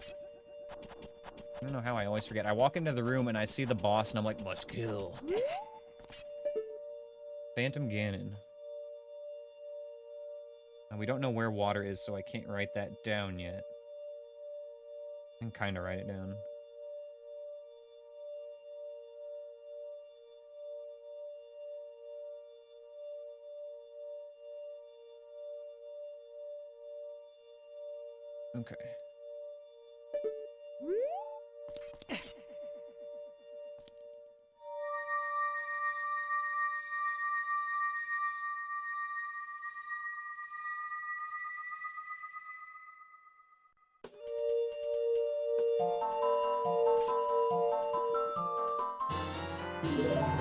I don't know how I always forget. I walk into the room and I see the boss and I'm like, must kill. Phantom Ganon. And we don't know where water is, so I can't write that down yet. I can kind of write it down. Okay.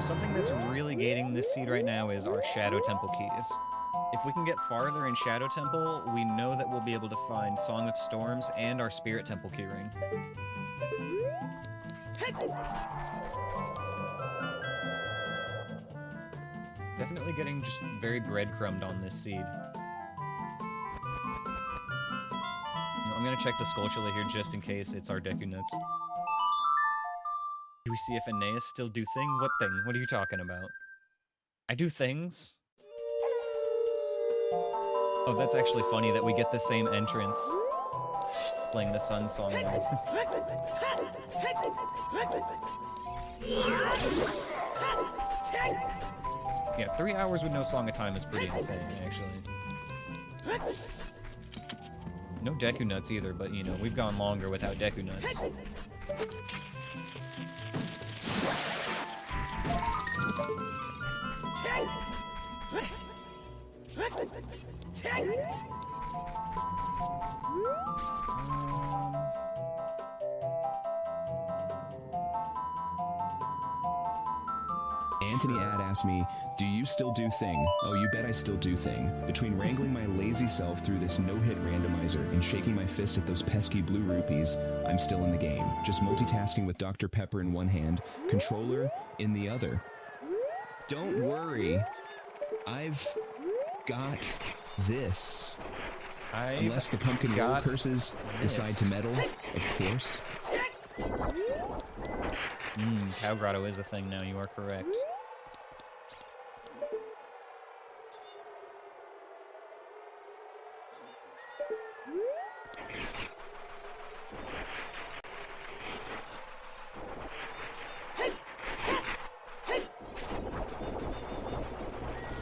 Something that's really gating this seed right now is our Shadow Temple keys. If we can get farther in Shadow Temple, we know that we'll be able to find Song of Storms and our Spirit Temple keyring. Definitely getting just very breadcrumbed on this seed. I'm gonna check the Skulltula here just in case it's our Deku Nuts. Do we see if Aneyus still do thing? What thing? What are you talking about? I do things? Oh, that's actually funny that we get the same entrance playing the Sun Song now. Yeah, 3 hours with no Song of Time is pretty insane, actually. No Deku Nuts either, but, you know, we've gone longer without Deku Nuts. Anthony Ad asked me, do you still do thing? Oh, you bet I still do thing. Between wrangling my lazy self through this no-hit randomizer and shaking my fist at those pesky blue rupees, I'm still in the game. Just multitasking with Dr. Pepper in one hand, controller in the other. Don't worry. I've got this. Unless the pumpkin roll curses decide to meddle, of course. Cow Grotto is a thing now, you are correct.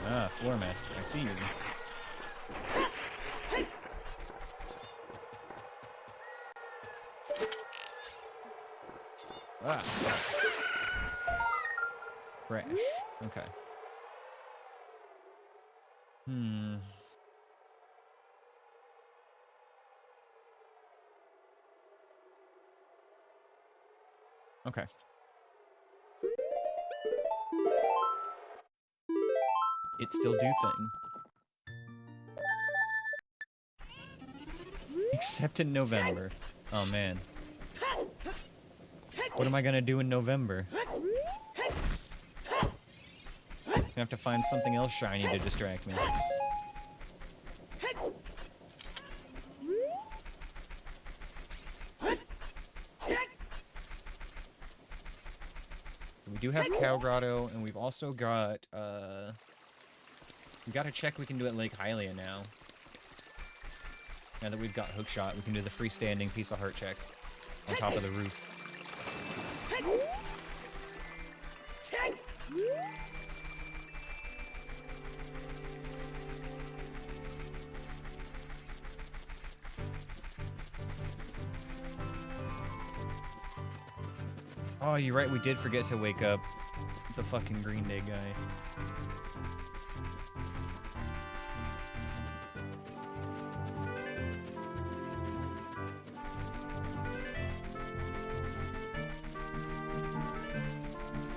Ah, Floor Master, I see you. Ah. Crash. Okay. Okay. It still do thing. Except in November. Oh man. What am I gonna do in November? I have to find something else shiny to distract me. We do have Cow Grotto, and we've also got, we gotta check we can do it Lake Hylia now. Now that we've got Hookshot, we can do the freestanding piece of heart check on top of the roof. Oh, you're right, we did forget to wake up the fucking Green Day guy.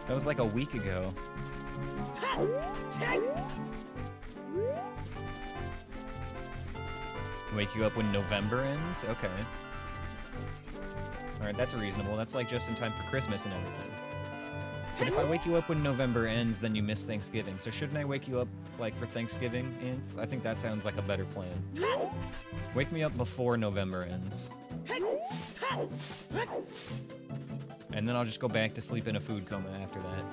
That was like a week ago. Wake you up when November ends? Okay. Alright, that's reasonable. That's like just in time for Christmas and everything. But if I wake you up when November ends, then you miss Thanksgiving. So shouldn't I wake you up, like, for Thanksgiving? And I think that sounds like a better plan. Wake me up before November ends. And then I'll just go back to sleep in a food coma after that.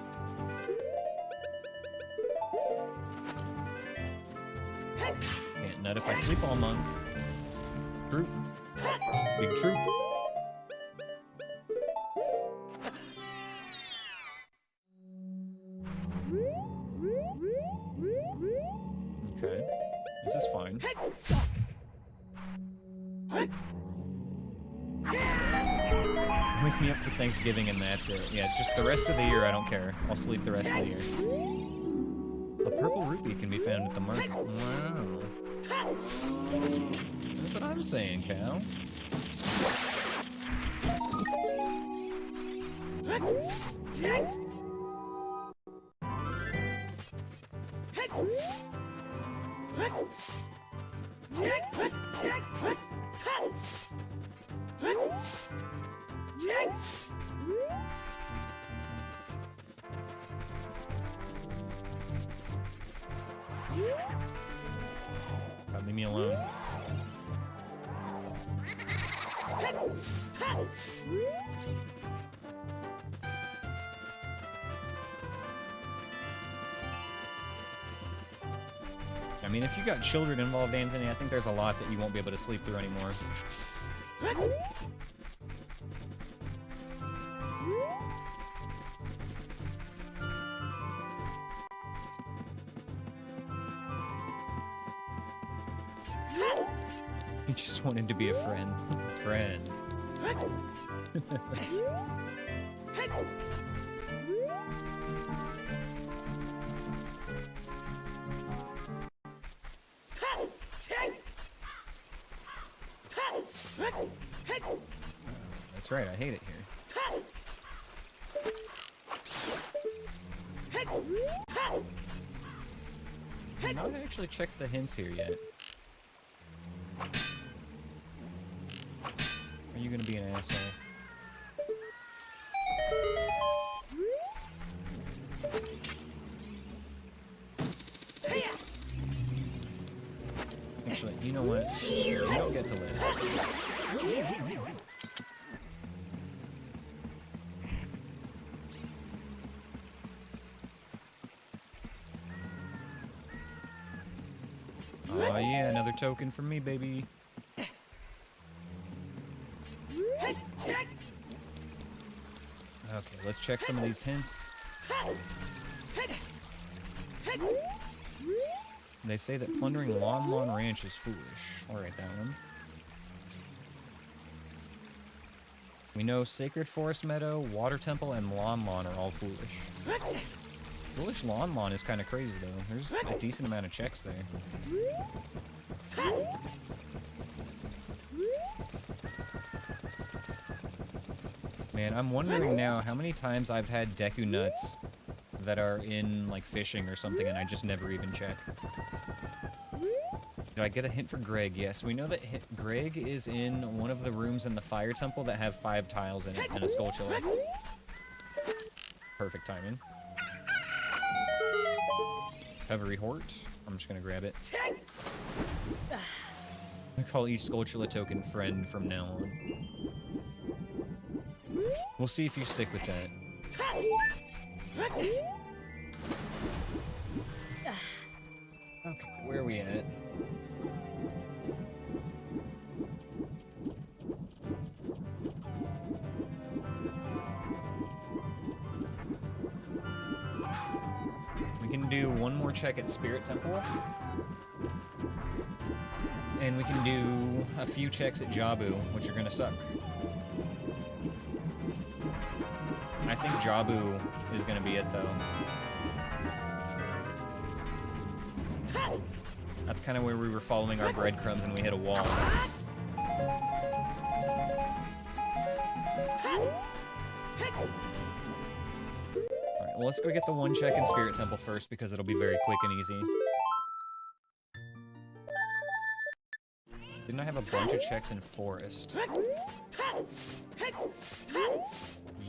Can't nut if I sleep all month. Troop. Big troop. Okay. This is fine. Wake me up for Thanksgiving and that's it. Yeah, just the rest of the year, I don't care. I'll sleep the rest of the year. A purple rupee can be found at the market. Wow. That's what I'm saying, Cal. God, leave me alone. I mean, if you got children involved, Anthony, I think there's a lot that you won't be able to sleep through anymore. He just wanted to be a friend. Friend. That's right, I hate it here. I've not actually checked the hints here yet. Are you gonna be an asshole? Actually, you know what? You don't get to live. Oh yeah, another token from me, baby. Okay, let's check some of these hints. They say that plundering Lon Lon Ranch is foolish. I'll write that one. We know Sacred Forest Meadow, Water Temple, and Lon Lon are all foolish. Foolish Lon Lon is kind of crazy, though. There's a decent amount of checks there. Man, I'm wondering now how many times I've had Deku Nuts that are in, like, fishing or something, and I just never even check. Did I get a hint for Greg? Yes, we know that Greg is in one of the rooms in the Fire Temple that have 5 tiles in it and a Skulltula. Perfect timing. Recovery Hort. I'm just gonna grab it. I call each Skulltula token friend from now on. We'll see if you stick with that. Okay, where are we at? We can do one more check at Spirit Temple. And we can do a few checks at Jabu, which are gonna suck. I think Jabu is gonna be it, though. That's kind of where we were following our breadcrumbs and we hit a wall. Alright, well, let's go get the one check in Spirit Temple first because it'll be very quick and easy. Didn't I have a bunch of checks in Forest?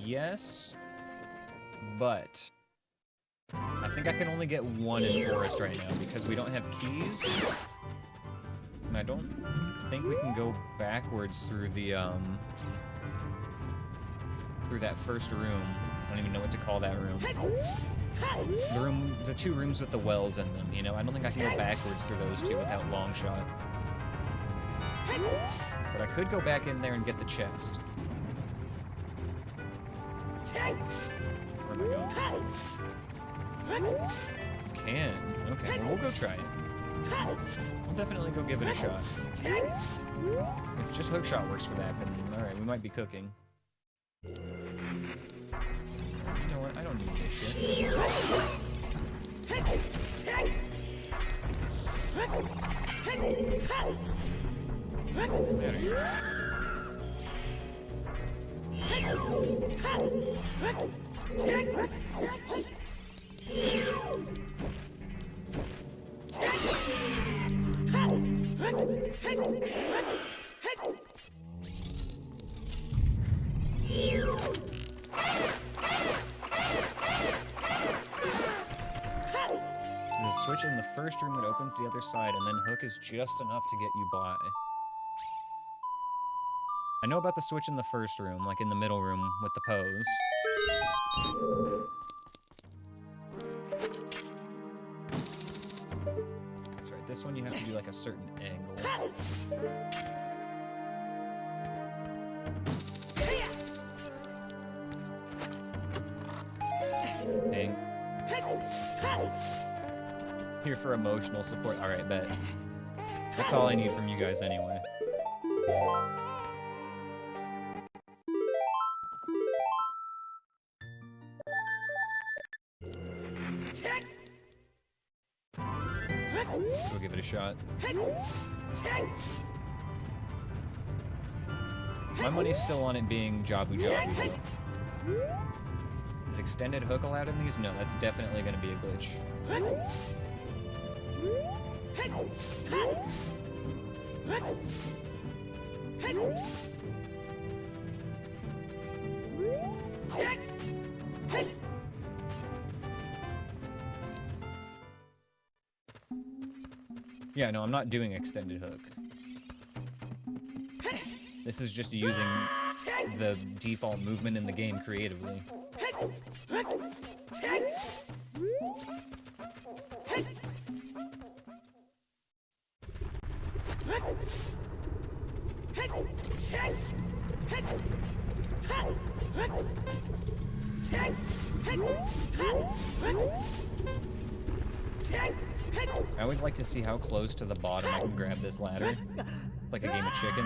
Yes, but I think I can only get one in Forest right now because we don't have keys. And I don't think we can go backwards through the, through that first room. I don't even know what to call that room. The 2 rooms with the wells in them, you know? I don't think I can go backwards through those 2 without long shot. But I could go back in there and get the chest. Where am I going? You can. Okay, well, we'll go try it. We'll definitely go give it a shot. If just hookshot works for that, then alright, we might be cooking. You know what? I don't need this shit. There you go. There's a switch in the first room that opens the other side, and then hook is just enough to get you by. I know about the switch in the first room, like in the middle room with the pose. That's right, this one you have to do like a certain angle. Dang. Here for emotional support. Alright, bet. That's all I need from you guys anyway. Let's go give it a shot. My money's still on it being Jabu Jabu, though. Is extended hook allowed in these? No, that's definitely going to be a glitch. Yeah, no, I'm not doing extended hook. This is just using the default movement in the game creatively. I always like to see how close to the bottom I can grab this ladder. Like a game of chicken.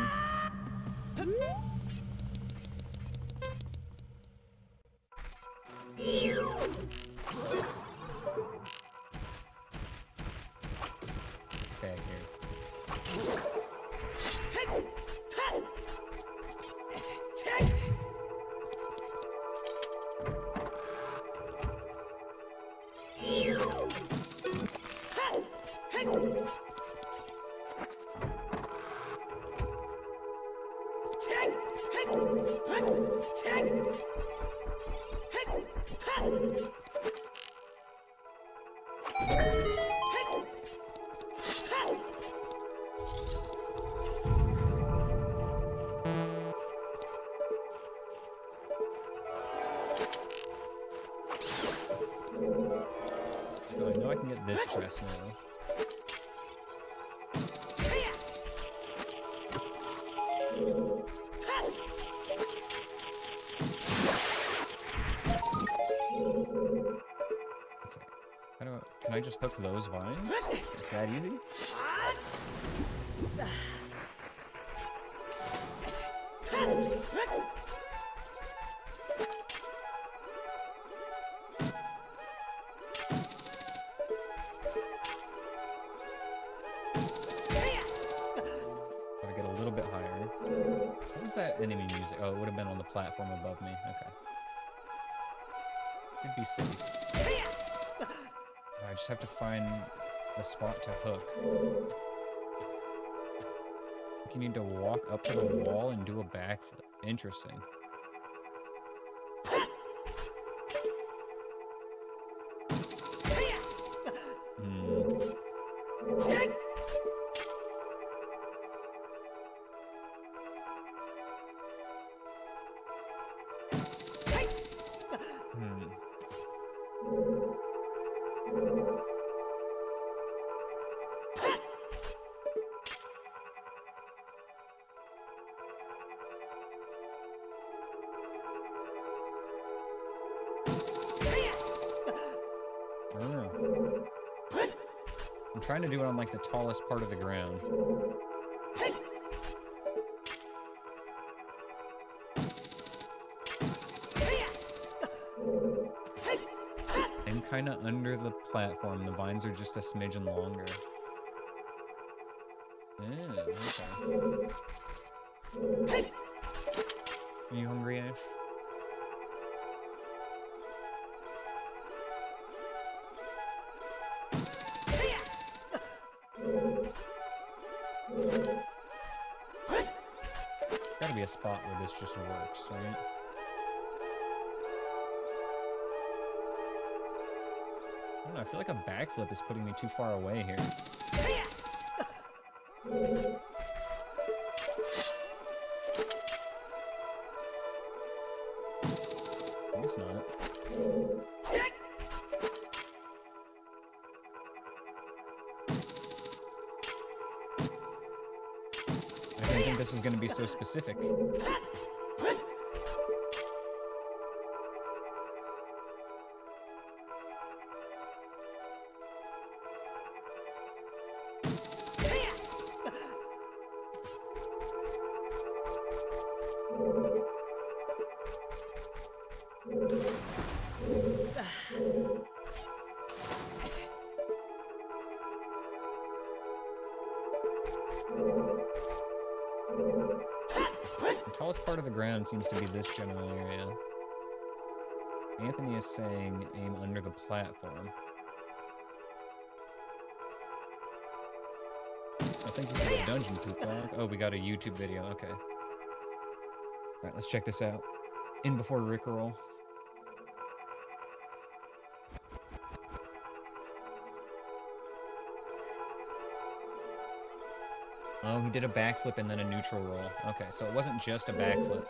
Okay, here. I know I can get this chest now. Can I just hook those vines? Is that easy? Gotta get a little bit higher. What was that enemy music? Oh, it would have been on the platform above me. Okay. Could be safe. I just have to find a spot to hook. You need to walk up to the wall and do a backflip. Interesting. I'm trying to do it on like the tallest part of the ground. I'm kind of under the platform. The vines are just a smidgen longer. Yeah, okay. Are you hungry, Ash? Gotta be a spot where this just works, right? I don't know, I feel like a backflip is putting me too far away here. I guess not. I didn't think this was going to be so specific. The tallest part of the ground seems to be this general area. Anthony is saying aim under the platform. I think we got a dungeon poop dog. Oh, we got a YouTube video. Okay. Alright, let's check this out. In before Rickroll. Oh, he did a backflip and then a neutral roll. Okay, so it wasn't just a backflip.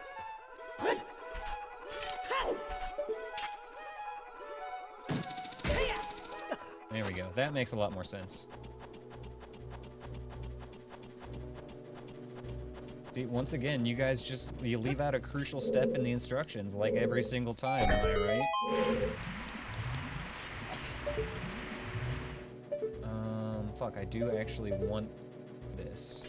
There we go. That makes a lot more sense. See, once again, you guys you leave out a crucial step in the instructions, like every single time, am I right? Fuck, I do actually want this.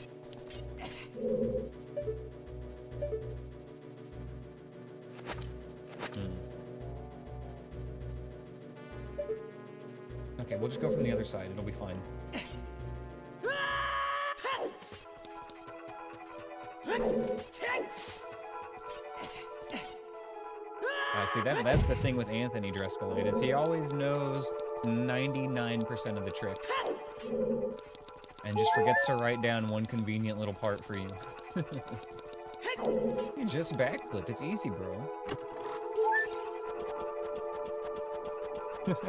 Okay, we'll just go from the other side. It'll be fine. See, that's the thing with Anthony Dreskelite, is he always knows 99% of the trick. And just forgets to write down one convenient little part for you. You just backflip. It's easy, bro.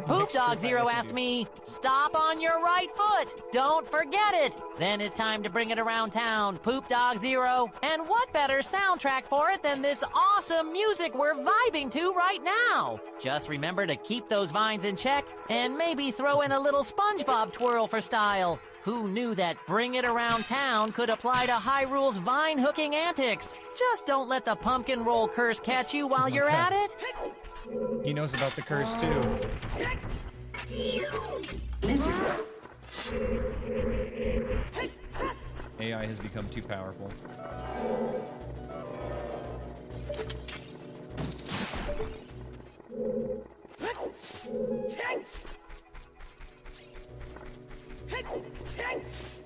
Poop Dog Zero asked me, stop on your right foot. Don't forget it. Then it's time to bring it around town. Poop Dog Zero. And what better soundtrack for it than this awesome music we're vibing to right now? Just remember to keep those vines in check and maybe throw in a little SpongeBob twirl for style. Who knew that bring it around town could apply to Hyrule's vine hooking antics? Just don't let the pumpkin roll curse catch you while you're at it. He knows about the curse too. AI has become too powerful.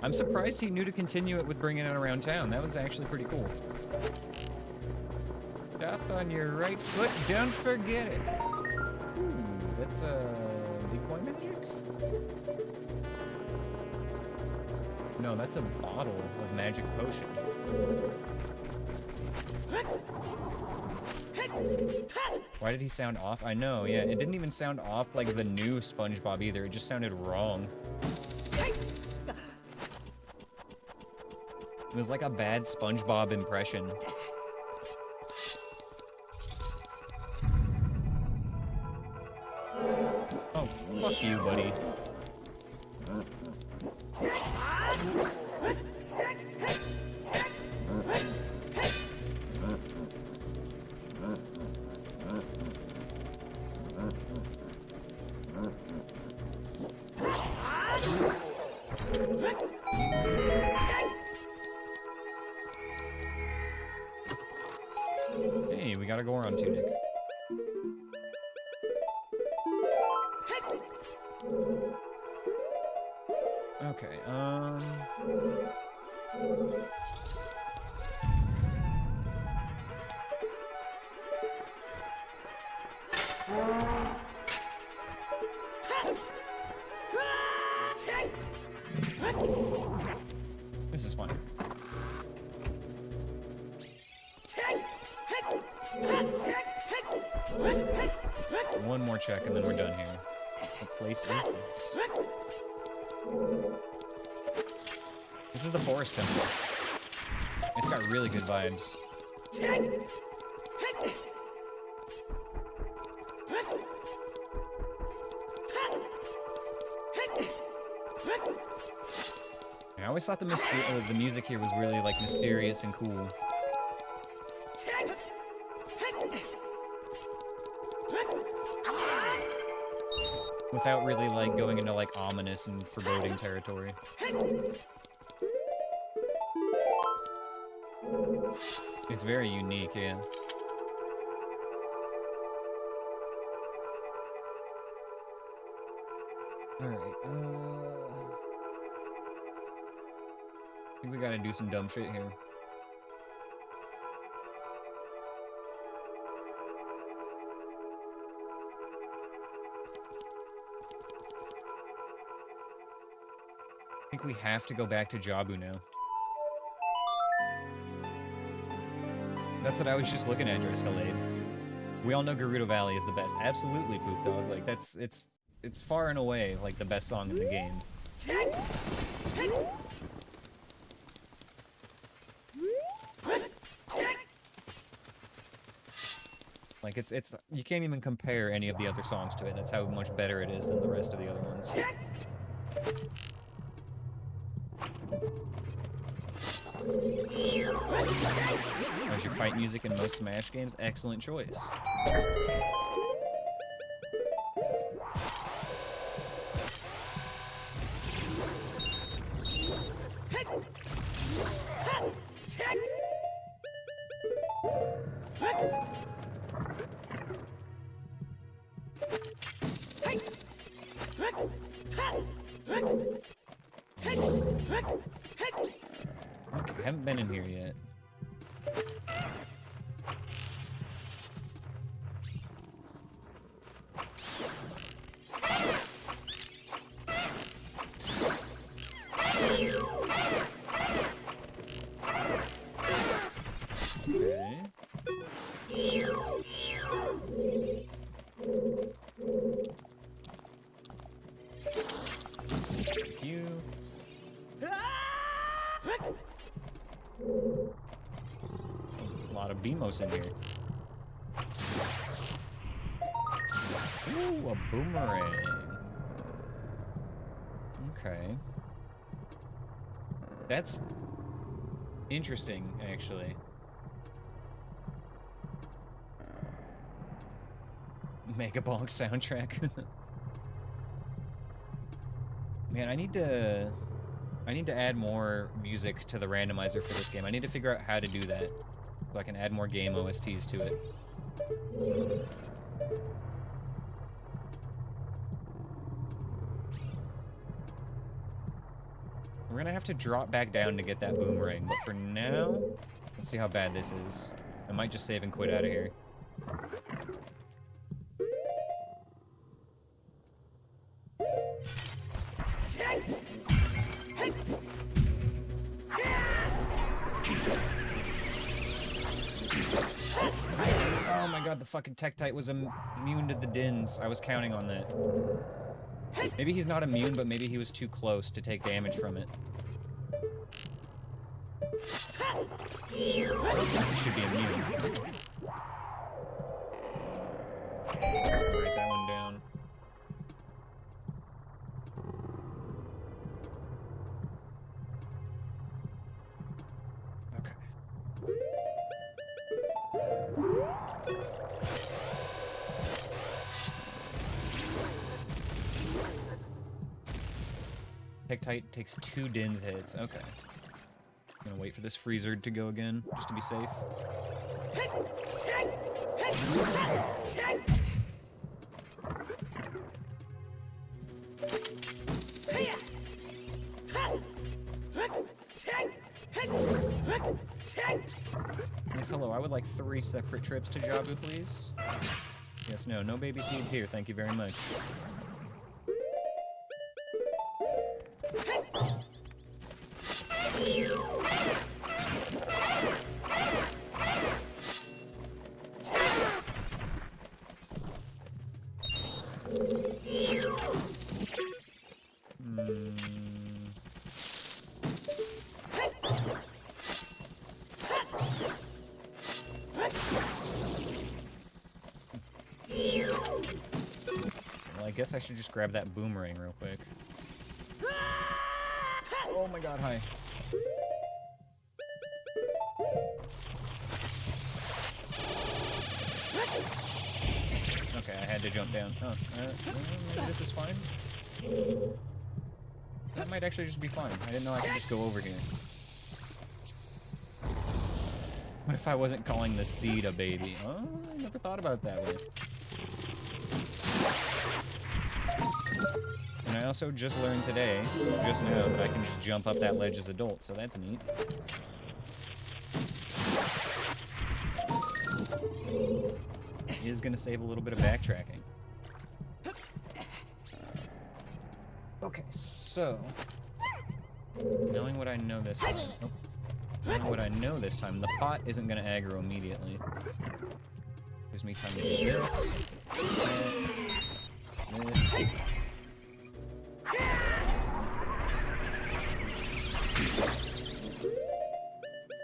I'm surprised he knew to continue it with bringing it around town. That was actually pretty cool. Stop on your right foot, don't forget it. Ooh, that's decoy magic? No, that's a bottle of magic potion. Why did he sound off? I know, yeah, it didn't even sound off like the new SpongeBob either. It just sounded wrong. It was like a bad SpongeBob impression. Oh, fuck you, buddy. Hey, we got a Goron tunic. Okay, this is fine. more check and then we're done here. What place is this? This is the forest temple. It's got really good vibes. I always thought the music here was really like mysterious and cool. Without really like going into like ominous and foreboding territory. It's very unique, yeah. Alright, I think we gotta do some dumb shit here. I think we have to go back to Jabu now. That's what I was just looking at, Drescalade. We all know Gerudo Valley is the best. Absolutely, Poop Dog. Like, it's far and away, like, the best song in the game. Like, it's you can't even compare any of the other songs to it. That's how much better it is than the rest of the other ones. As your fight music in most Smash games, excellent choice. Okay, I haven't been in here yet. In here. Ooh, a boomerang. Okay. That's interesting, actually. Mega Bonk soundtrack. Man, I need to add more music to the randomizer for this game. I need to figure out how to do that. So I can add more game OSTs to it. We're gonna have to drop back down to get that boomerang, but for now, let's see how bad this is. I might just save and quit out of here. Oh my god, the fucking Tektite was immune to the Dins. I was counting on that. Maybe he's not immune, but maybe he was too close to take damage from it. He should be immune. Write that one down. Tektite takes 2 Dins hits. Okay. I'm gonna wait for this freezer to go again, just to be safe. Yes, hello. I would like 3 separate trips to Jabu, please. Yes, no. No baby seeds here. Thank you very much. guess I should just grab that boomerang real quick. Oh my god, hi. Okay, I had to jump down. Oh, maybe this is fine. That might actually just be fine. I didn't know I could just go over here. What if I wasn't calling the seed a baby? Oh, I never thought about it that way. And I also just learned today, just now, that I can just jump up that ledge as adult, so that's neat. It is gonna save a little bit of backtracking. Okay, so knowing what I know this time. Oh, knowing what I know this time, the pot isn't gonna aggro immediately. Gives me time to do this. And this.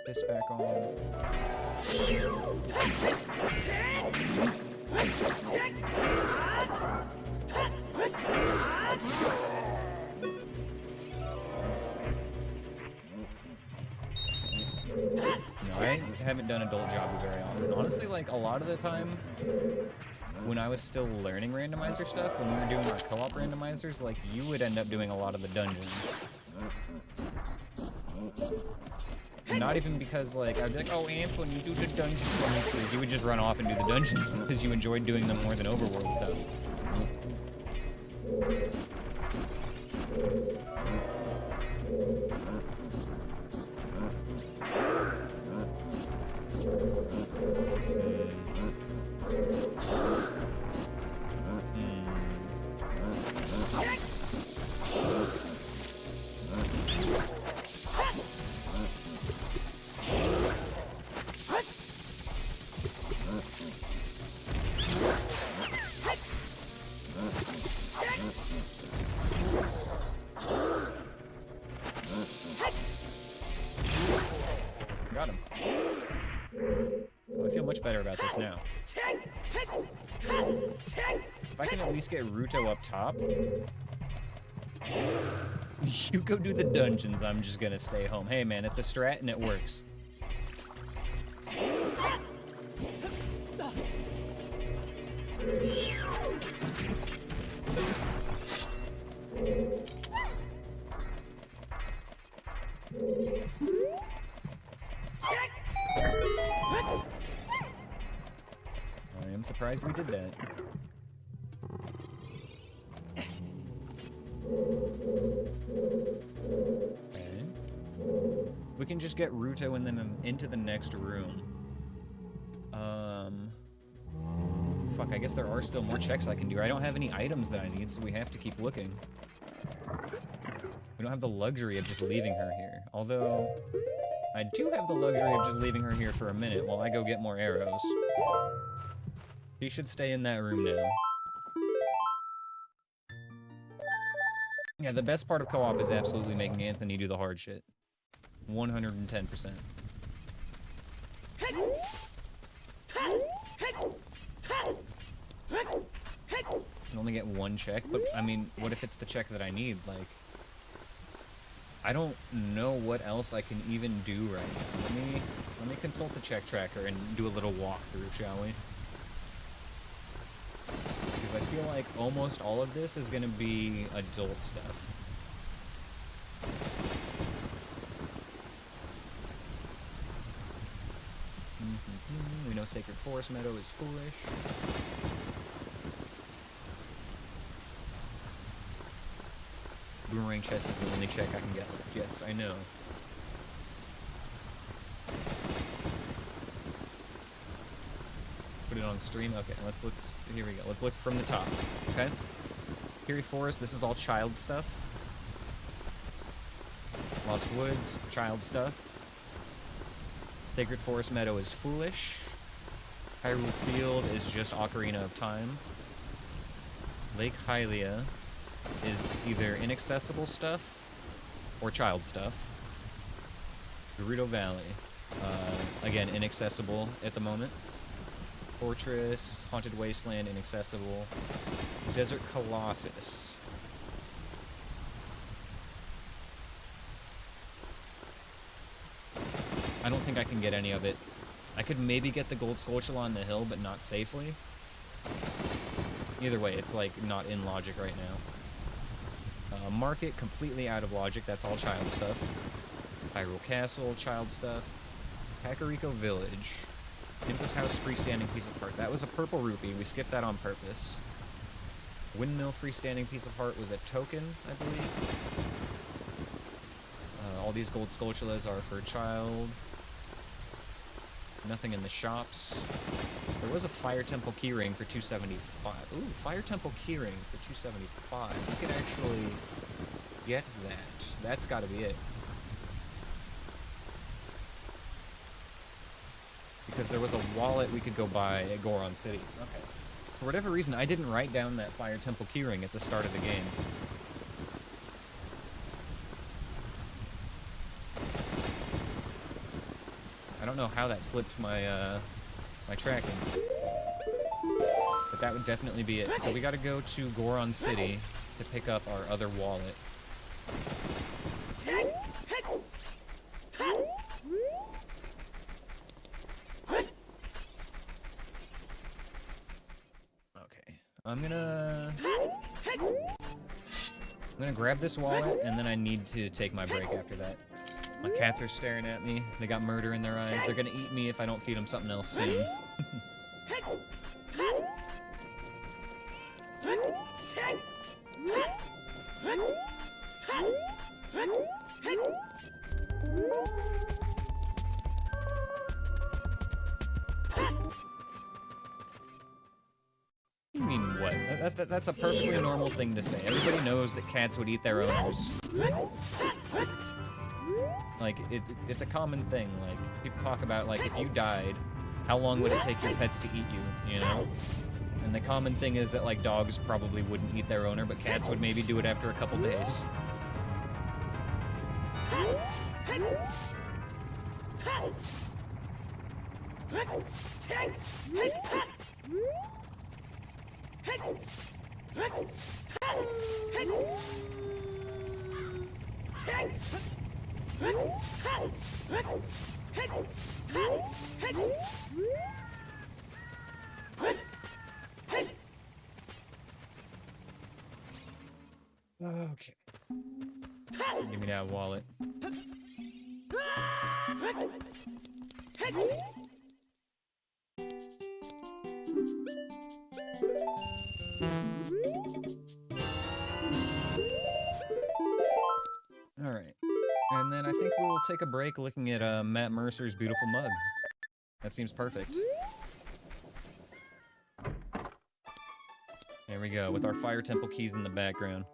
This back on. No, I haven't done adult Jabba very often. Honestly, like, a lot of the time, when I was still learning randomizer stuff, when we were doing our co-op randomizers, like, you would end up doing a lot of the dungeons. Not even because, like, I'd be like, oh, Anthony, do the dungeons for me, please. You would just run off and do the dungeons because you enjoyed doing them more than overworld stuff. Got him. Oh, I feel much better about this now. If I can at least get Ruto up top. You go do the dungeons, I'm just gonna stay home. Hey man, it's a strat and it works. I am surprised we did that. Okay. We can just get Ruto and then into the next room. Fuck, I guess there are still more checks I can do. I don't have any items that I need, so we have to keep looking. We don't have the luxury of just leaving her here. Although, I do have the luxury of just leaving her here for a minute while I go get more arrows. She should stay in that room now. Yeah, the best part of co-op is absolutely making Anthony do the hard shit. 110%. I can only get one check, but I mean, what if it's the check that I need? Like, I don't know what else I can even do right now. Let me consult the check tracker and do a little walkthrough, shall we? Because I feel like almost all of this is gonna be adult stuff. We know Sacred Forest Meadow is foolish. Boomerang chest is the only check I can get. Yes, I know. Put it on stream. Okay, let's here we go. Let's look from the top. Okay. Kiri Forest, this is all child stuff. Lost Woods, child stuff. Sacred Forest Meadow is foolish. Hyrule Field is just Ocarina of Time. Lake Hylia is either inaccessible stuff or child stuff. Gerudo Valley, again, inaccessible at the moment. Fortress, Haunted Wasteland, inaccessible. Desert Colossus. I don't think I can get any of it. I could maybe get the gold Skulltula on the hill, but not safely. Either way, it's like not in logic right now. Market, completely out of logic. That's all child stuff. Hyrule Castle, child stuff. Kakariko Village. Nimbus House, freestanding piece of heart. That was a purple rupee. We skipped that on purpose. Windmill, freestanding piece of heart was a token, I believe. All these gold Skulltulas are for a child. Nothing in the shops. There was a Fire Temple keyring for 275. Ooh, Fire Temple keyring for 275. We could actually get that. That's gotta be it. Because there was a wallet we could go buy at Goron City. Okay. For whatever reason, I didn't write down that Fire Temple keyring at the start of the game. I don't know how that slipped my, my tracking. But that would definitely be it. So we gotta go to Goron City to pick up our other wallet. Okay. I'm gonna grab this wallet, and then I need to take my break after that. My cats are staring at me. They got murder in their eyes. They're gonna eat me if I don't feed them something else soon. You mean what? That's a perfectly normal thing to say. Everybody knows that cats would eat their owners. Like, it's a common thing. Like, people talk about, like, if you died, how long would it take your pets to eat you, you know? And the common thing is that, like, dogs probably wouldn't eat their owner, but cats would maybe do it after a couple days. Okay. Give me that wallet. Alright. And then I think we'll take a break looking at Matt Mercer's beautiful mug. That seems perfect. There we go, with our Fire Temple keys in the background.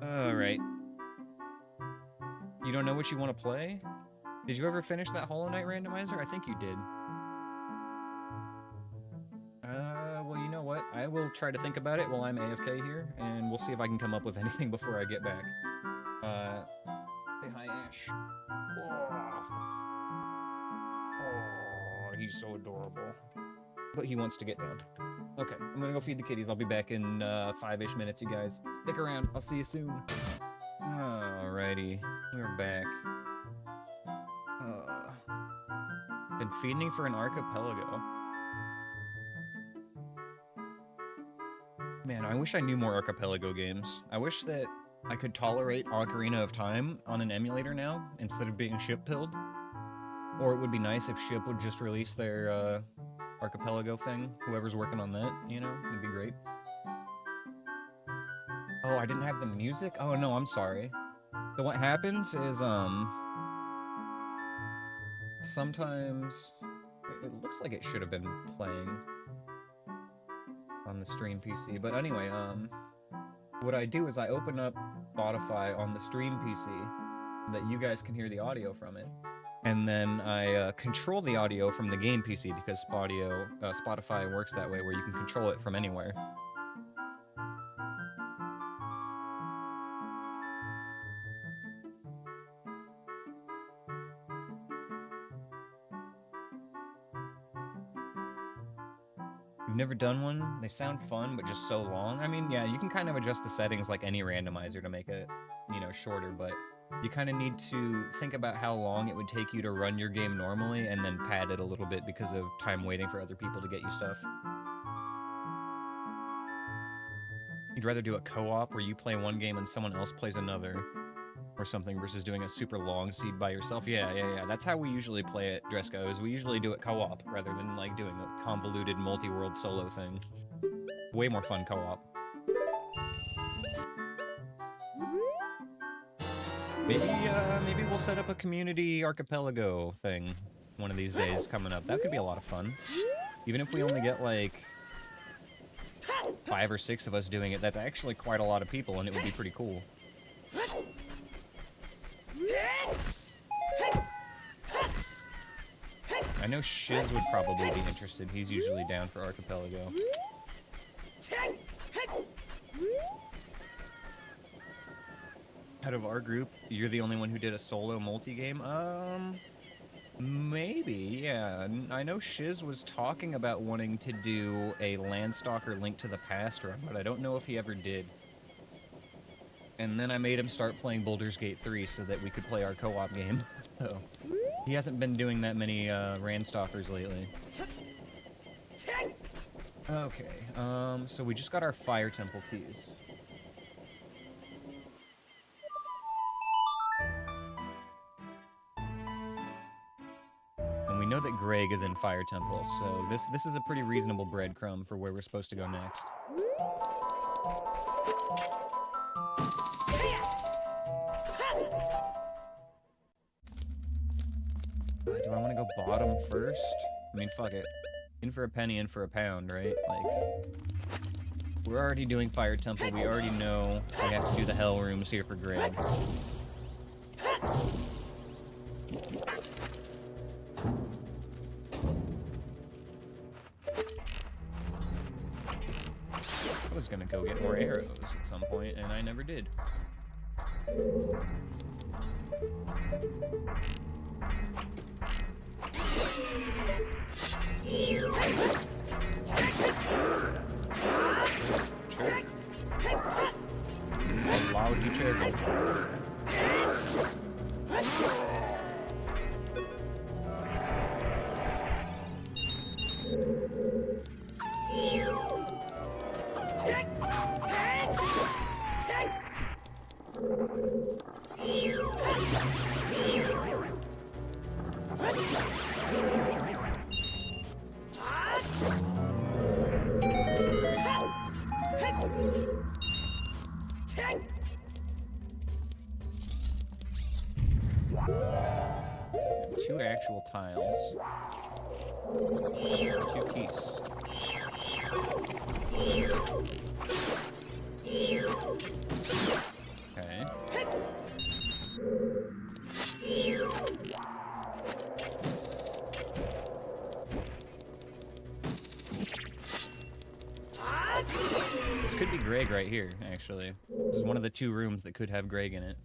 Alright. You don't know what you want to play? Did you ever finish that Hollow Knight randomizer? I think you did. Well, you know what? I will try to think about it while I'm AFK here, and we'll see if I can come up with anything before I get back. Say hi, Ash. Oh, he's so adorable. But he wants to get down. Okay, I'm gonna go feed the kitties. I'll be back in 5-ish minutes, you guys. Stick around. I'll see you soon. Alrighty, we're back. Been feeding for an archipelago. Man, I wish I knew more archipelago games. I wish that I could tolerate Ocarina of Time on an emulator now, instead of being ship-pilled. Or it would be nice if Ship would just release their, archipelago thing. Whoever's working on that, you know? It'd be great. Oh, I didn't have the music? Oh, no, I'm sorry. So what happens is, sometimes... It looks like it should have been playing on the stream PC, but anyway, what I do is I open up Spotify on the stream PC so that you guys can hear the audio from it. And then I control the audio from the game PC because Spotify works that way where you can control it from anywhere. You've never done one? They sound fun, but just so long. I mean, yeah, you can kind of adjust the settings like any randomizer to make it, you know, shorter, but you kind of need to think about how long it would take you to run your game normally and then pad it a little bit because of time waiting for other people to get you stuff. You'd rather do a co-op where you play one game and someone else plays another or something versus doing a super long seed by yourself. Yeah. That's how we usually play it, Dresco, is we usually do it co-op rather than like doing a convoluted multi-world solo thing. Way more fun co-op. Maybe we'll set up a community archipelago thing one of these days coming up. That could be a lot of fun. Even if we only get like 5 or 6 of us doing it, that's actually quite a lot of people and it would be pretty cool. I know Shiz would probably be interested. He's usually down for archipelago. Out of our group, you're the only one who did a solo multi-game? Maybe, yeah. I know Shiz was talking about wanting to do a Landstalker Link to the Past run, but I don't know if he ever did. And then I made him start playing Baldur's Gate 3 so that we could play our co-op game. So he hasn't been doing that many Randstalkers lately. Okay, so we just got our Fire Temple keys. And we know that Greg is in Fire Temple, so this is a pretty reasonable breadcrumb for where we're supposed to go next. Do I want to go bottom first? I mean, fuck it. In for a penny, in for a pound, right? Like, we're already doing Fire Temple. We already know we have to do the Hell Rooms here for Greg. I was gonna go get more arrows at some point, and I never did. Sure. How loud he chirping. Two actual tiles. 2 keys. Okay. This could be Greg right here, actually. This is one of the 2 rooms that could have Greg in it.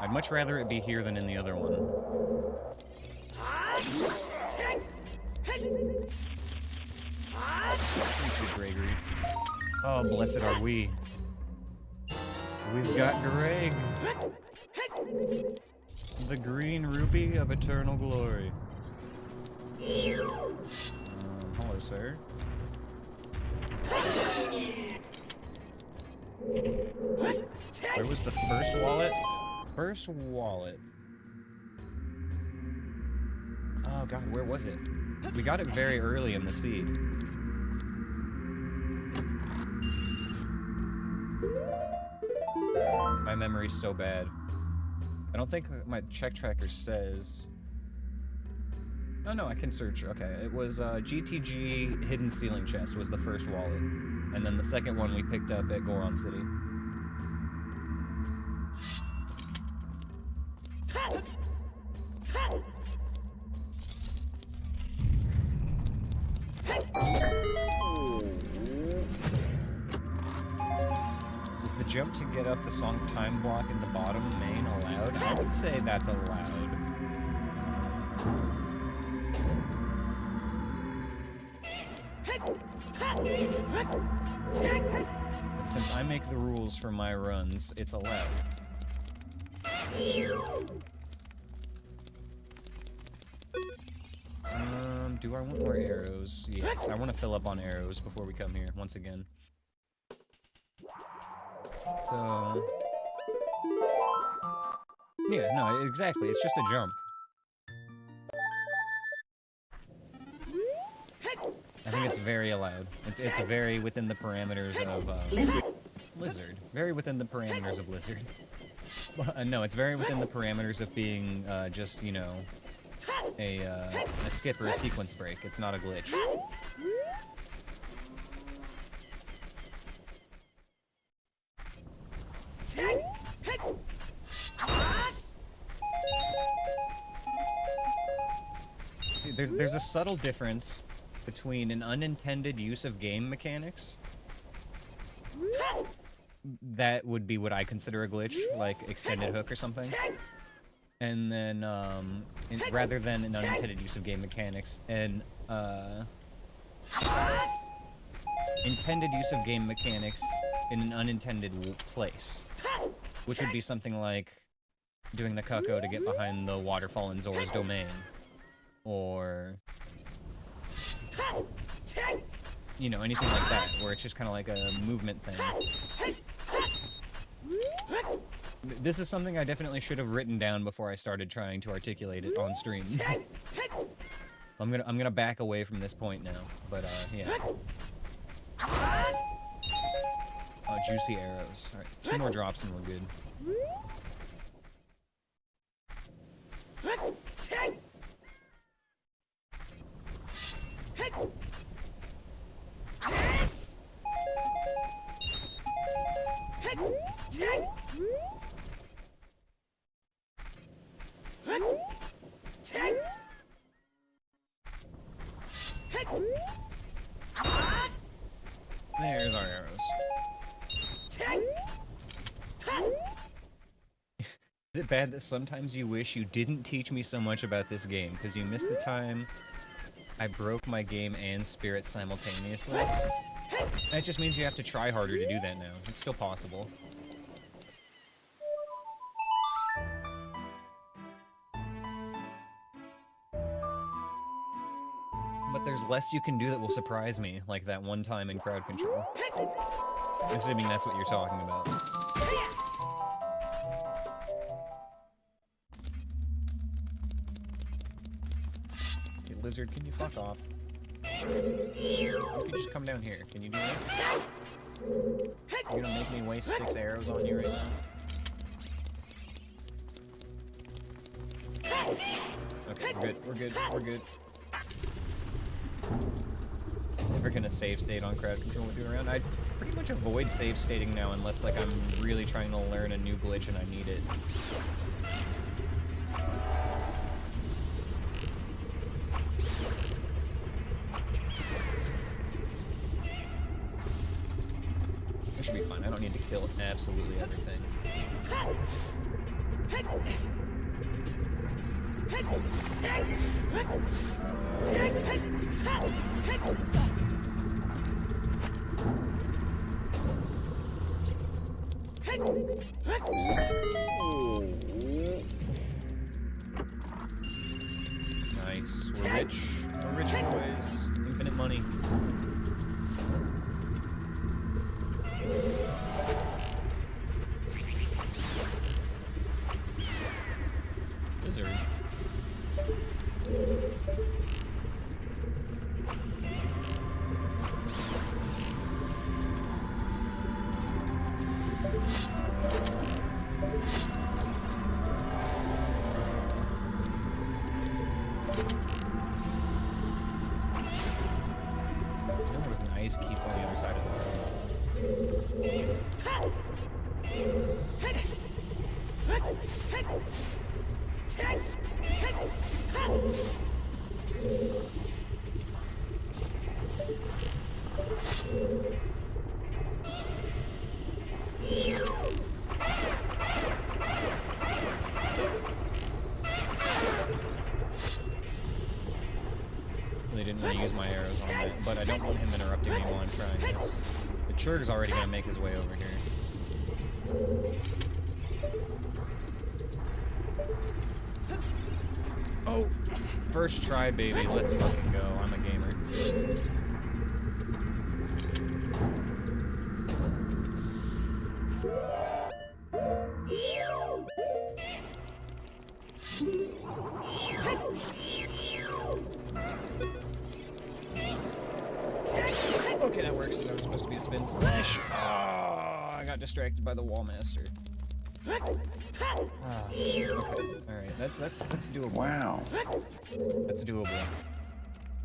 I'd much rather it be here than in the other one. Seems to be Gregory. Oh, blessed are we. We've got Greg. The green rupee of eternal glory. Hello, sir. Where was the first wallet? First wallet. Oh god, where was it? We got it very early in the seed. My memory's so bad. I don't think my check tracker says... Oh no, I can search. Okay, it was GTG Hidden Ceiling Chest was the first wallet. And then the second one we picked up at Goron City. Is the jump to get up the song Time Block in the bottom main allowed? I would say that's allowed. But since I make the rules for my runs, it's allowed. Do I want more arrows? Yes, I want to fill up on arrows before we come here, once again. So... yeah, no, exactly, it's just a jump. I think it's very allowed. It's very within the parameters of, Lizard. Very within the parameters of Lizard. No, it's very within the parameters of being, just, you know, a skip or a sequence break. It's not a glitch. See, there's a subtle difference between an unintended use of game mechanics. That would be what I consider a glitch, like extended hook or something. And then, rather than an unintended use of game mechanics, an intended use of game mechanics in an unintended place. Which would be something like doing the cucko to get behind the waterfall in Zora's domain. Or... you know, anything like that, where it's just kind of like a movement thing. This is something I definitely should have written down before I started trying to articulate it on stream. I'm gonna back away from this point now, but yeah. Juicy arrows. Alright, 2 more drops and we're good. There's our arrows. Is it bad that sometimes you wish you didn't teach me so much about this game, because you missed the time I broke my game and spirit simultaneously? That just means you have to try harder to do that now. It's still possible. But there's less you can do that will surprise me, like that one time in crowd control. Assuming that's what you're talking about. Okay, Lizard, can you fuck off? You can just come down here. Can you do that? You're gonna make me waste 6 arrows on you right now? Okay, we're good, we're good, we're good. Never gonna save state on crowd control with you around. I pretty much avoid save stating now unless like I'm really trying to learn a new glitch and I need it. I should be fine. I don't need to kill absolutely everything. Nice. We're rich. We're rich boys. Infinite money. Lizard. There was an ice keys on the other side of the road. really didn't want to use my arrows on that, but I don't want him interrupting me while I'm trying this. The Churg's already gonna make his way over here. Oh! First try, baby. Let's fucking go. I'm a gamer. Okay, that works. That was supposed to be a spin slash. Oh, I got distracted by the wall master. Okay, alright, that's doable. Wow. That's doable.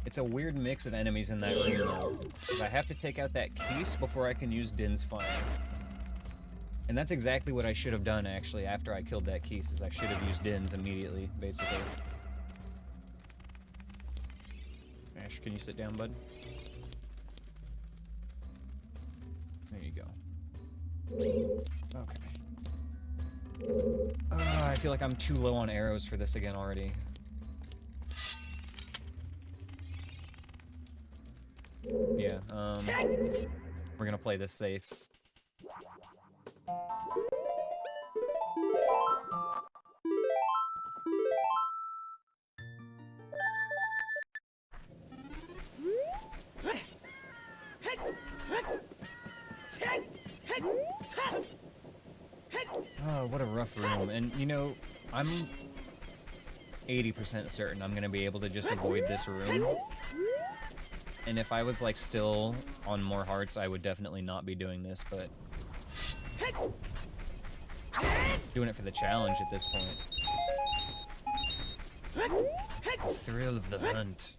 It's a weird mix of enemies in that room though. 'Cause I have to take out that Keese before I can use Din's Fire. And that's exactly what I should have done actually after I killed that Keese, is I should have used Din's immediately, basically. Ash, can you sit down, bud? There you go. Okay. I feel like I'm too low on arrows for this again already. Yeah, we're gonna play this safe. Oh, what a rough room. And, you know, I'm 80% certain I'm gonna be able to just avoid this room. And if I was, like, still on more hearts, I would definitely not be doing this, but... doing it for the challenge at this point. The thrill of the hunt.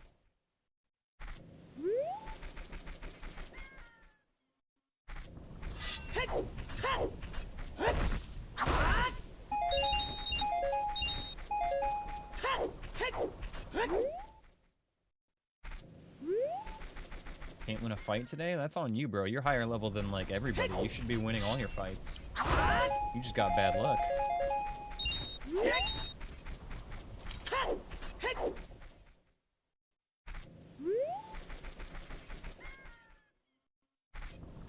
Can't win a fight today? That's on you, bro. You're higher level than, like, everybody. You should be winning all your fights. You just got bad luck.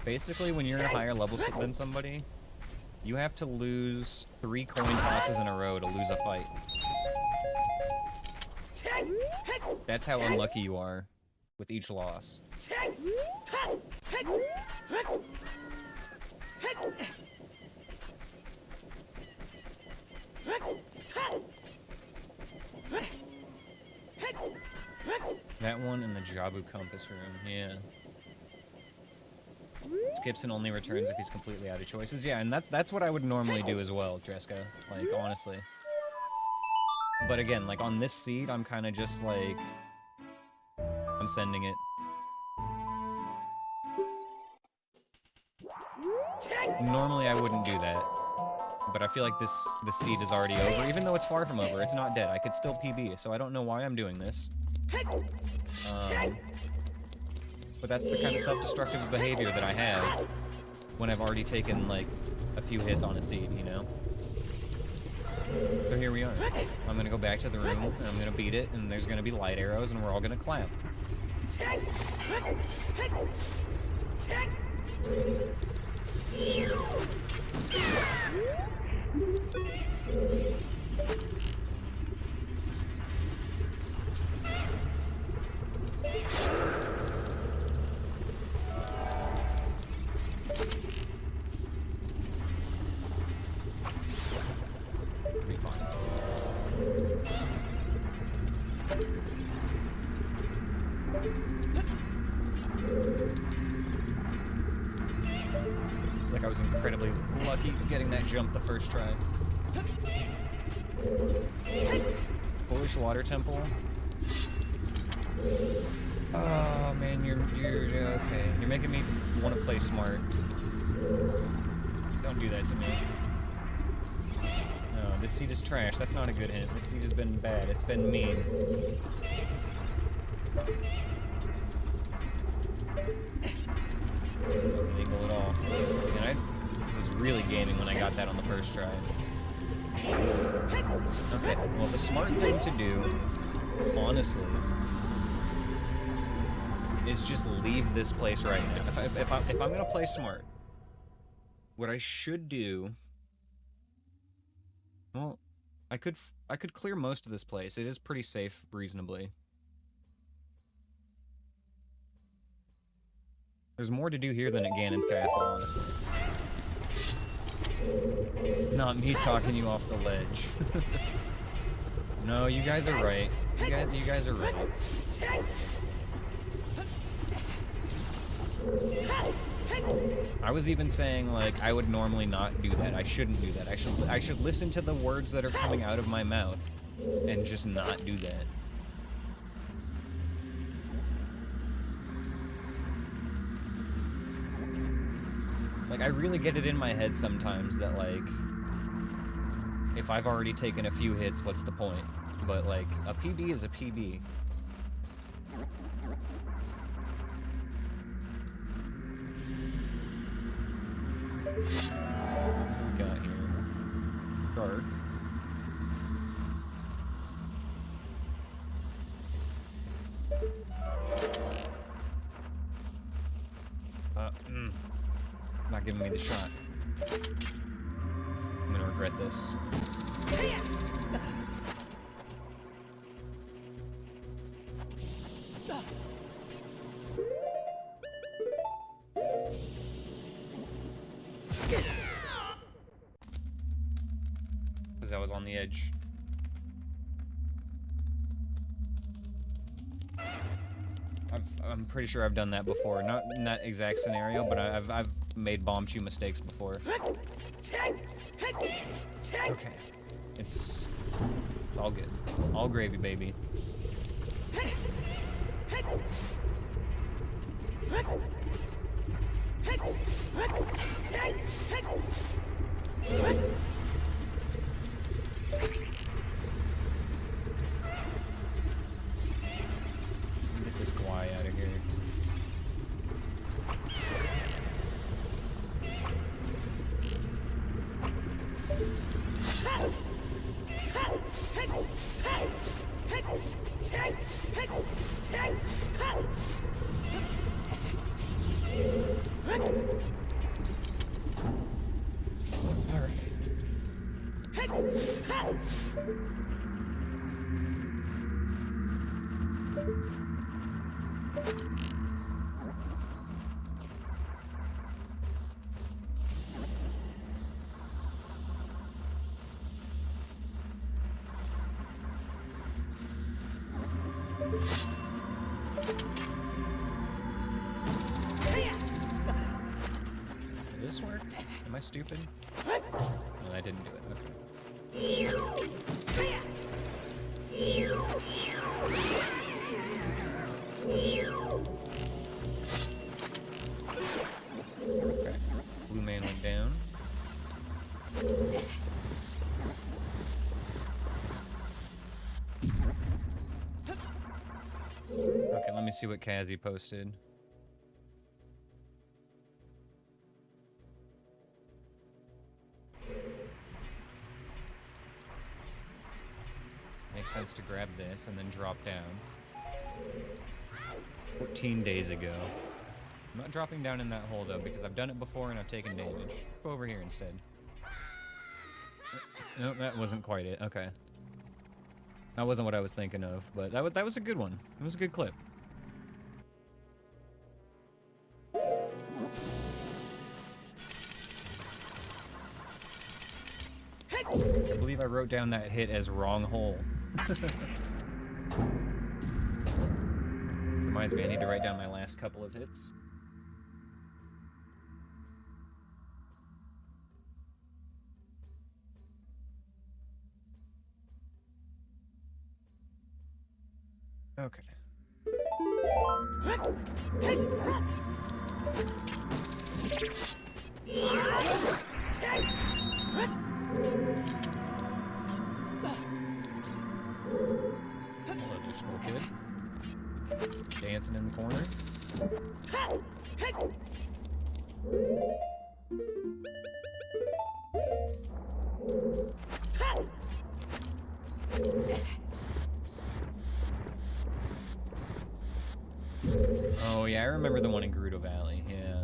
Basically, when you're in a higher level than somebody, you have to lose 3 coin tosses in a row to lose a fight. That's how unlucky you are with each loss. That one in the Jabu Compass room, yeah. Skips and only returns if he's completely out of choices. Yeah, and that's what I would normally do as well, Dreska. Like, honestly. But again, like, on this seed, I'm kind of just like... I'm sending it. Normally I wouldn't do that. But I feel like this seed is already over. Even though it's far from over, it's not dead. I could still PB, so I don't know why I'm doing this. But that's the kind of self-destructive behavior that I have when I've already taken, like, a few hits on a seed, you know? So here we are. I'm gonna go back to the room, and I'm gonna beat it, and there's gonna be light arrows, and we're all gonna clap. Be fine. Like I was incredibly lucky getting that jump the first try. Foolish Water Temple. Oh man, you're okay. You're making me want to play smart. Don't do that to me. No, this seed is trash. That's not a good hint. This seed has been bad. It's been mean. Illegal at all. And I was really gaming when I got that on the first try. Okay, well the smart thing to do, honestly, is just leave this place right now. If I'm gonna play smart, what I should do... Well, I could clear most of this place. It is pretty safe, reasonably. There's more to do here than at Ganon's castle, honestly. Not me talking you off the ledge. No, you guys are right. You guys are right. I was even saying, like, I would normally not do that. I shouldn't do that. I should listen to the words that are coming out of my mouth and just not do that. Like, I really get it in my head sometimes that, like, if I've already taken a few hits, what's the point? But, like, a PB is a PB. What we got here? Dark. Not giving me the shot. I'm gonna regret this. Because I was on the edge. I'm pretty sure I've done that before. Not in that exact scenario, but I've made bomb chew mistakes before. Okay. It's all good. All gravy, baby. Get this guy out of here. Did this work? Am I stupid? No, I didn't do it. Okay. Okay. Blue man went down. Okay, let me see what Kazzy posted. Makes sense to grab this and then drop down. 14 days ago. I'm not dropping down in that hole though, because I've done it before and I've taken damage. Go over here instead. Nope, that wasn't quite it. Okay. That wasn't what I was thinking of, but that was a good one. It was a good clip. I believe I wrote down that hit as wrong hole. Reminds me, I need to write down my last couple of hits. Okay. Hello there, Skull Kid. Dancing in the corner. Oh yeah, I remember the one in Gerudo Valley, yeah.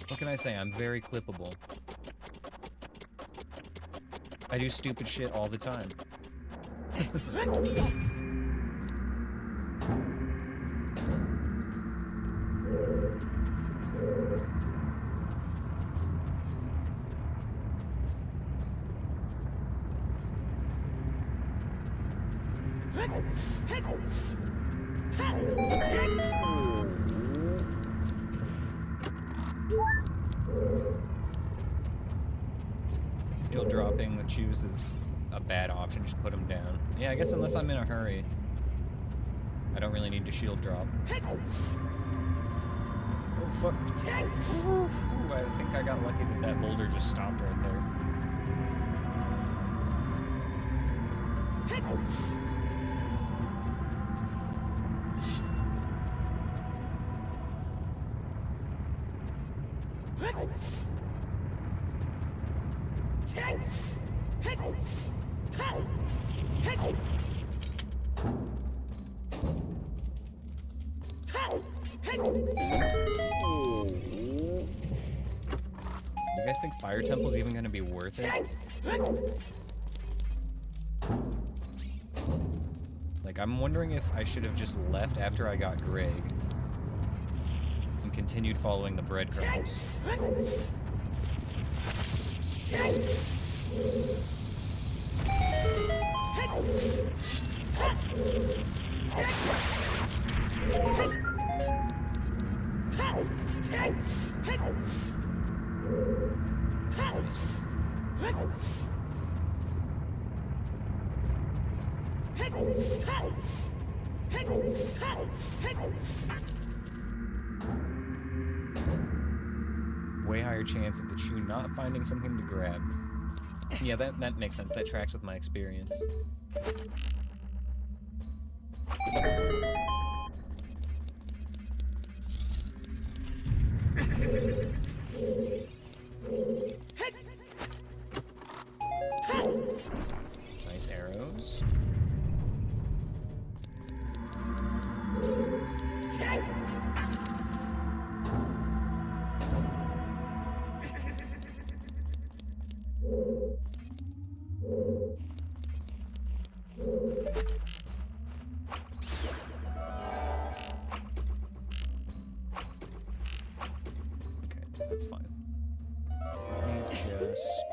What can I say? I'm very clippable. I do stupid shit all the time. Shield dropping the shoes is a bad option, just put them down. Yeah, I guess unless I'm in a hurry, I don't really need to shield drop. Oh fuck. Ooh, I think I got lucky that that boulder just stopped right there. You guys think Fire Temple's even gonna be worth it? Like, I'm wondering if I should have just left after I got Greg and continued following the breadcrumbs. Way higher chance of the chew not finding something to grab. Yeah, that makes sense. That tracks with my experience. Nice arrows. That's fine. Let me just...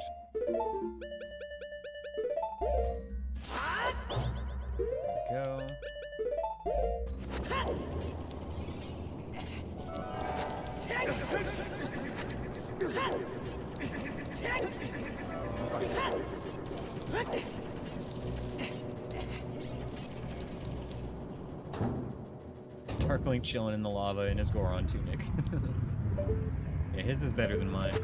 There we go. Darkling chilling in the lava in his Goron tunic. Yeah, his is better than mine.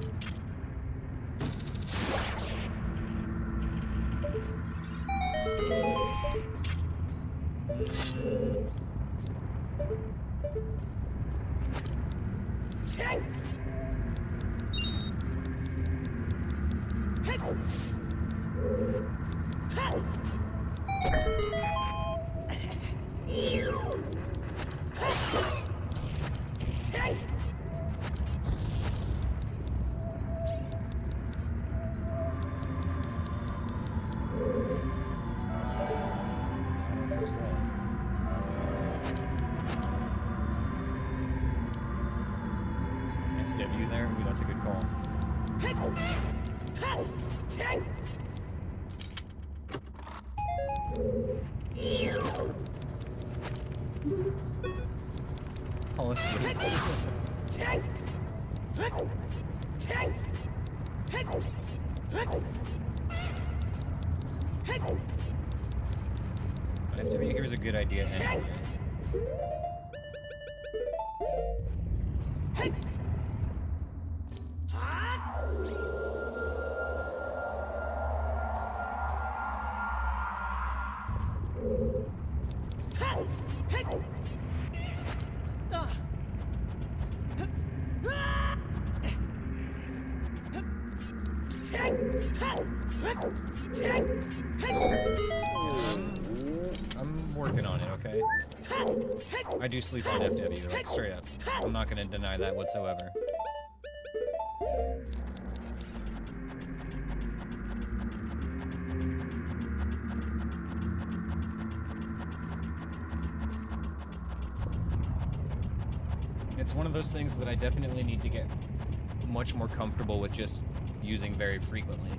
FW there? Ooh, that's a good call. Fall asleep. FW here's a good idea anyway. I'm working on it, okay? I do sleep on FW, like, straight up. I'm not gonna deny that whatsoever. It's one of those things that I definitely need to get much more comfortable with just using very frequently.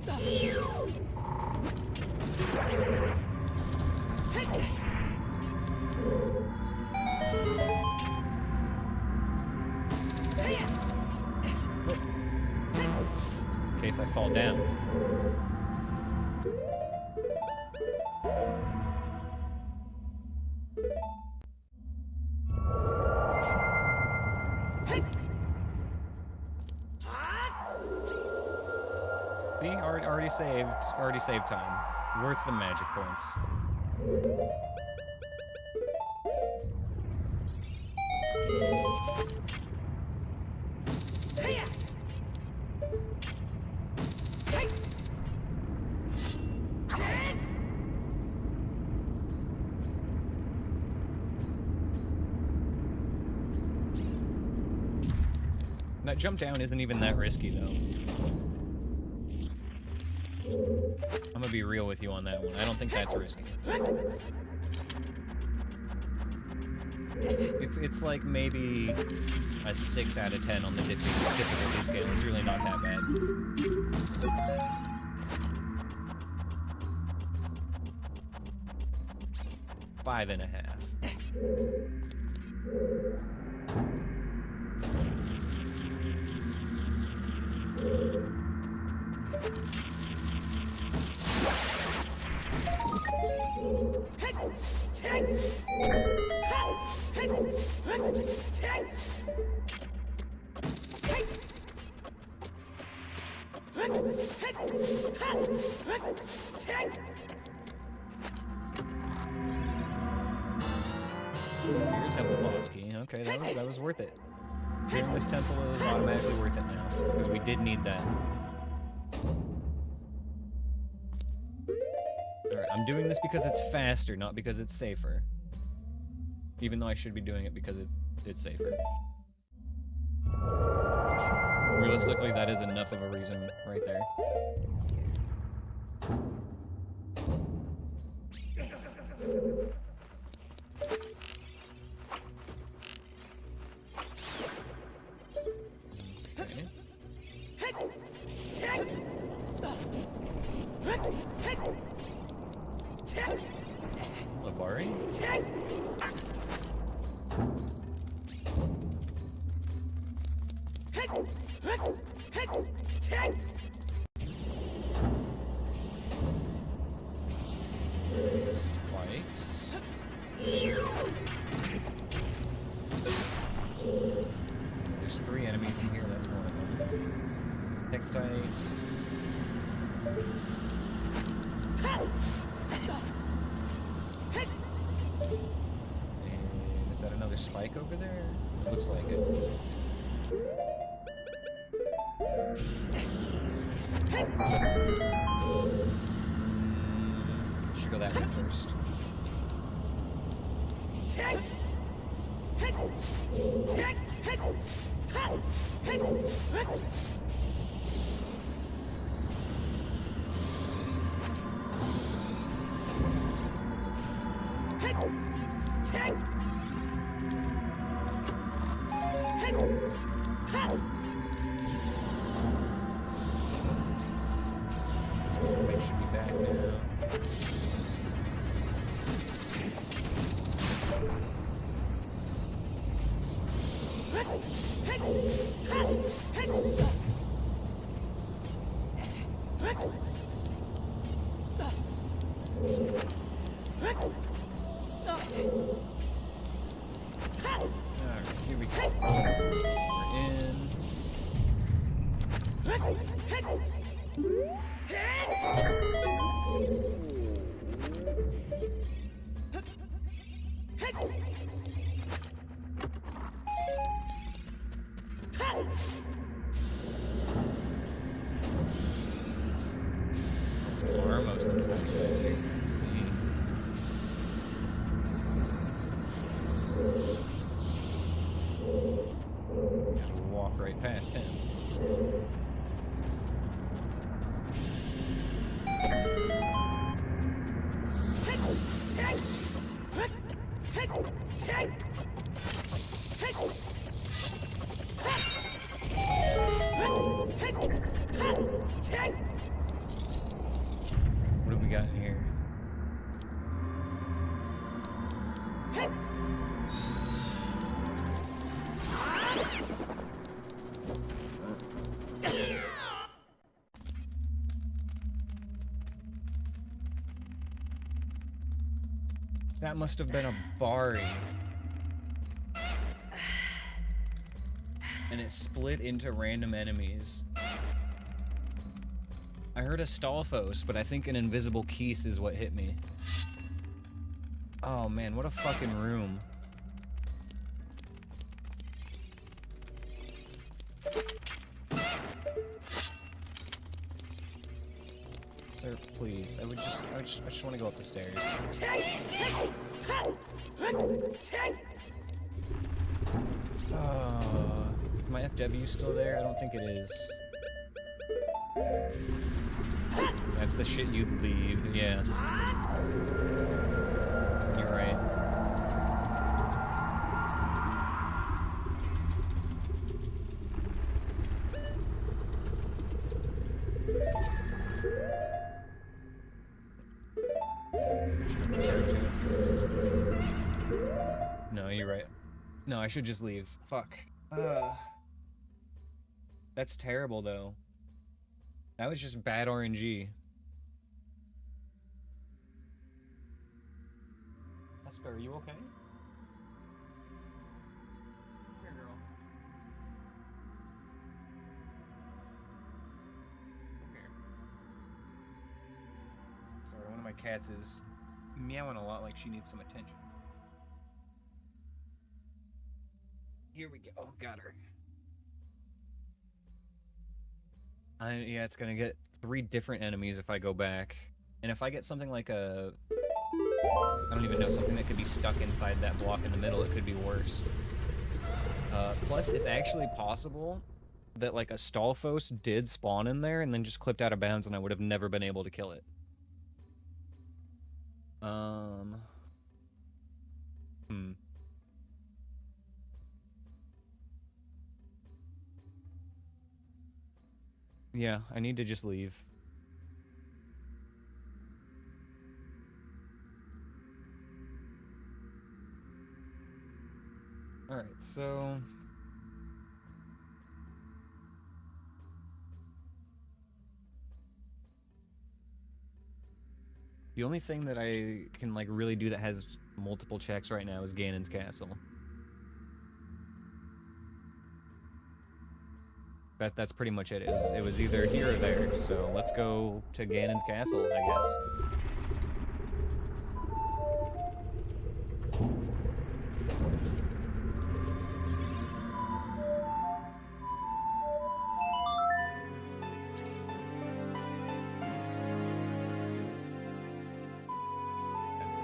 In case I fall down. See, already saved time. Worth the magic points. That jump down isn't even that risky, though. I'm gonna be real with you on that one. I don't think that's risky. It's like maybe a 6 out of 10 on the difficulty scale. It's really not that bad. 5.5. Here's Temple Boss Key. Okay, that was worth it. Clearing this temple is automatically worth it now, because we did need that. Alright, I'm doing this because it's faster, not because it's safer. Even though I should be doing it because it's safer. Realistically, that is enough of a reason right there. Labari? Spikes. There's 3 enemies in here, that's one of them. Hectite. And is that another spike over there? It looks like it. Should go that way first. It should be back now. Alright, here we go. We're in. things happen back here. Let's see. Gotta walk right past him. What have we got in here? That must have been a Bari. And it split into random enemies. I heard a Stalfos, but I think an invisible Keese is what hit me. Oh man, what a fucking room. Sir, please. I just want to go up the stairs. Is my FW still there? I don't think it is. That's the shit you'd leave, yeah. You're right. No, you're right. No, I should just leave. Fuck. That's terrible, though. That was just bad RNG. Esker, are you okay? Here, girl. Here. Sorry, one of my cats is meowing a lot like she needs some attention. Here we go. Oh, got her. Yeah, it's gonna get 3 different enemies if I go back. And if I get something like a... I don't even know, something that could be stuck inside that block in the middle, it could be worse. Plus, it's actually possible that, like, a Stalfos did spawn in there and then just clipped out of bounds and I would have never been able to kill it. Yeah, I need to just leave. Alright, so... the only thing that I can, like, really do that has multiple checks right now is Ganon's Castle. That's pretty much it. It was either here or there, so let's go to Ganon's Castle, I guess.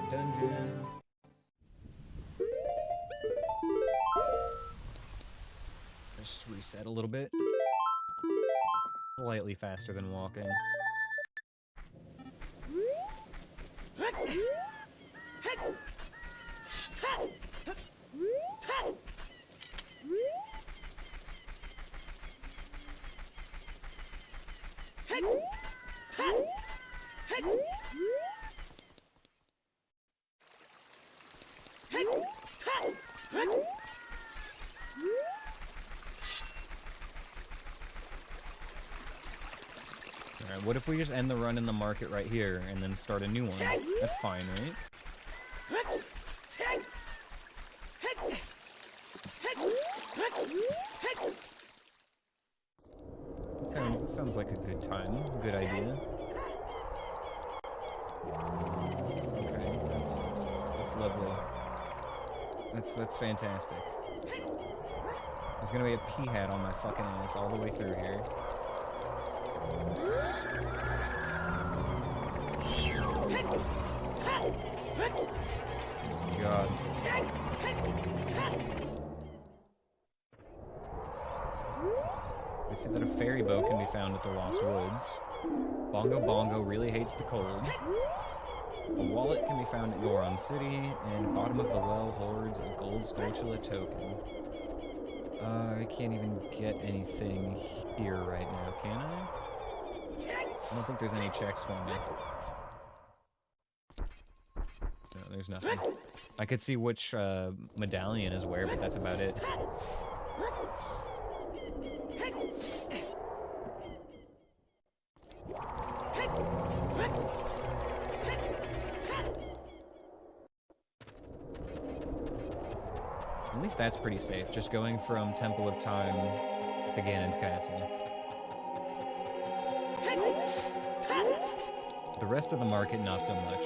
Dungeon. Just reset a little bit. Slightly faster than walking. Alright, what if we just end the run in the market right here and then start a new one? That's fine, right? That sounds like a good time, good idea. Okay, that's lovely. That's fantastic. There's gonna be a pea hat on my fucking ass all the way through here. God. They say that a fairy bow can be found at the Lost Woods. Bongo Bongo really hates the cold. A wallet can be found at Goron City, and bottom of the well hoards a gold Skulltula token. I can't even get anything here right now, can I? I don't think there's any checks for me. No, there's nothing. I could see which medallion is where, but that's about it. At least that's pretty safe, just going from Temple of Time to Ganon's Castle. The rest of the market, not so much.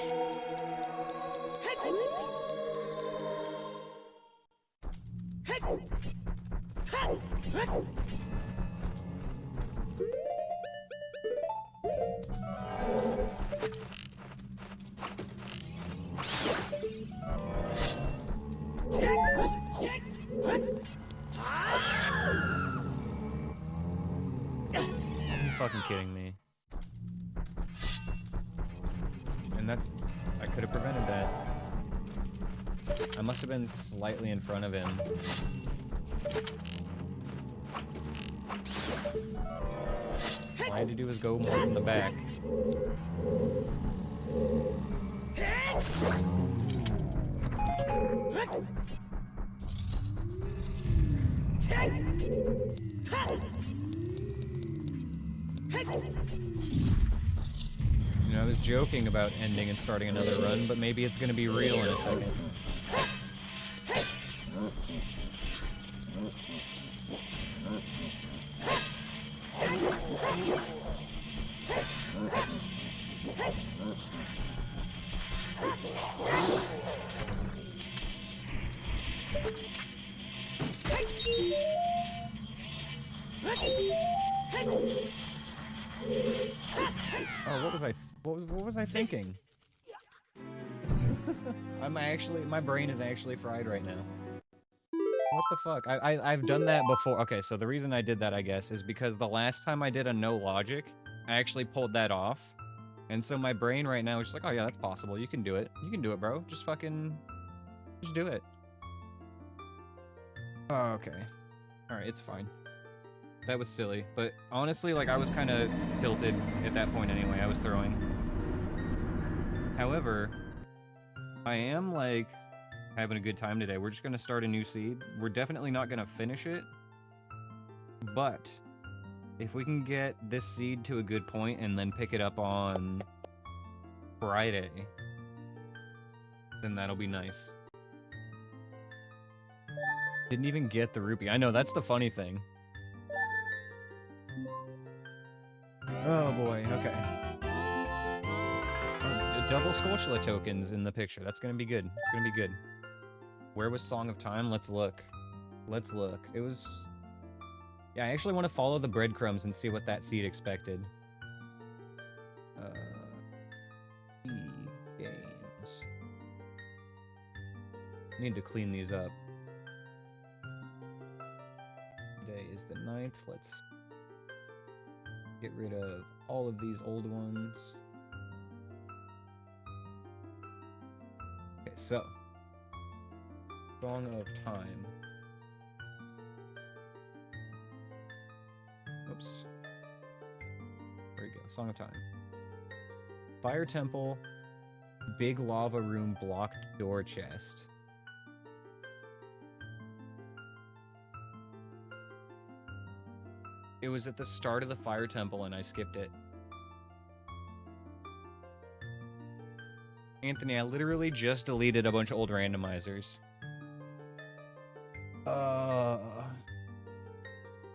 Are you fucking kidding me? And that's... I could have prevented that. I must have been slightly in front of him. All I had to do was go more in the back. You know, I was joking about ending and starting another run, but maybe it's gonna be real in a second. Oh, what was I thinking? My brain is actually fried right now. What the fuck? I've done that before. Okay, so the reason I did that, I guess, is because the last time I did a no logic, I actually pulled that off. And so my brain right now is just like, oh yeah, that's possible. You can do it. You can do it, bro. Just do it. Oh, okay. Alright, it's fine. That was silly. But honestly, like, I was kind of tilted at that point anyway. I was throwing. However, I am, like, having a good time today. We're just going to start a new seed. We're definitely not going to finish it. But if we can get this seed to a good point and then pick it up on Friday, then that'll be nice. Didn't even get the rupee. I know, that's the funny thing. Oh boy, okay. Double Skulltula tokens in the picture. That's gonna be good. It's gonna be good. Where was Song of Time? Let's look. Let's look. It was... Yeah, I actually want to follow the breadcrumbs and see what that seed expected. Games. Need to clean these up. Today is the 9th. Let's get rid of all of these old ones. Okay, so Song of Time. Oops. There we go. Song of Time. Fire Temple, big lava room, blocked door chest. It was at the start of the Fire Temple and I skipped it. Anthony, I literally just deleted a bunch of old randomizers.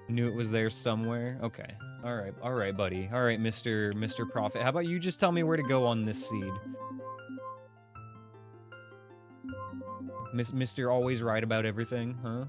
Knew it was there somewhere. Okay. All right, buddy. All right, Mr. Prophet. How about you just tell me where to go on this seed? Mr. Always right about everything, huh?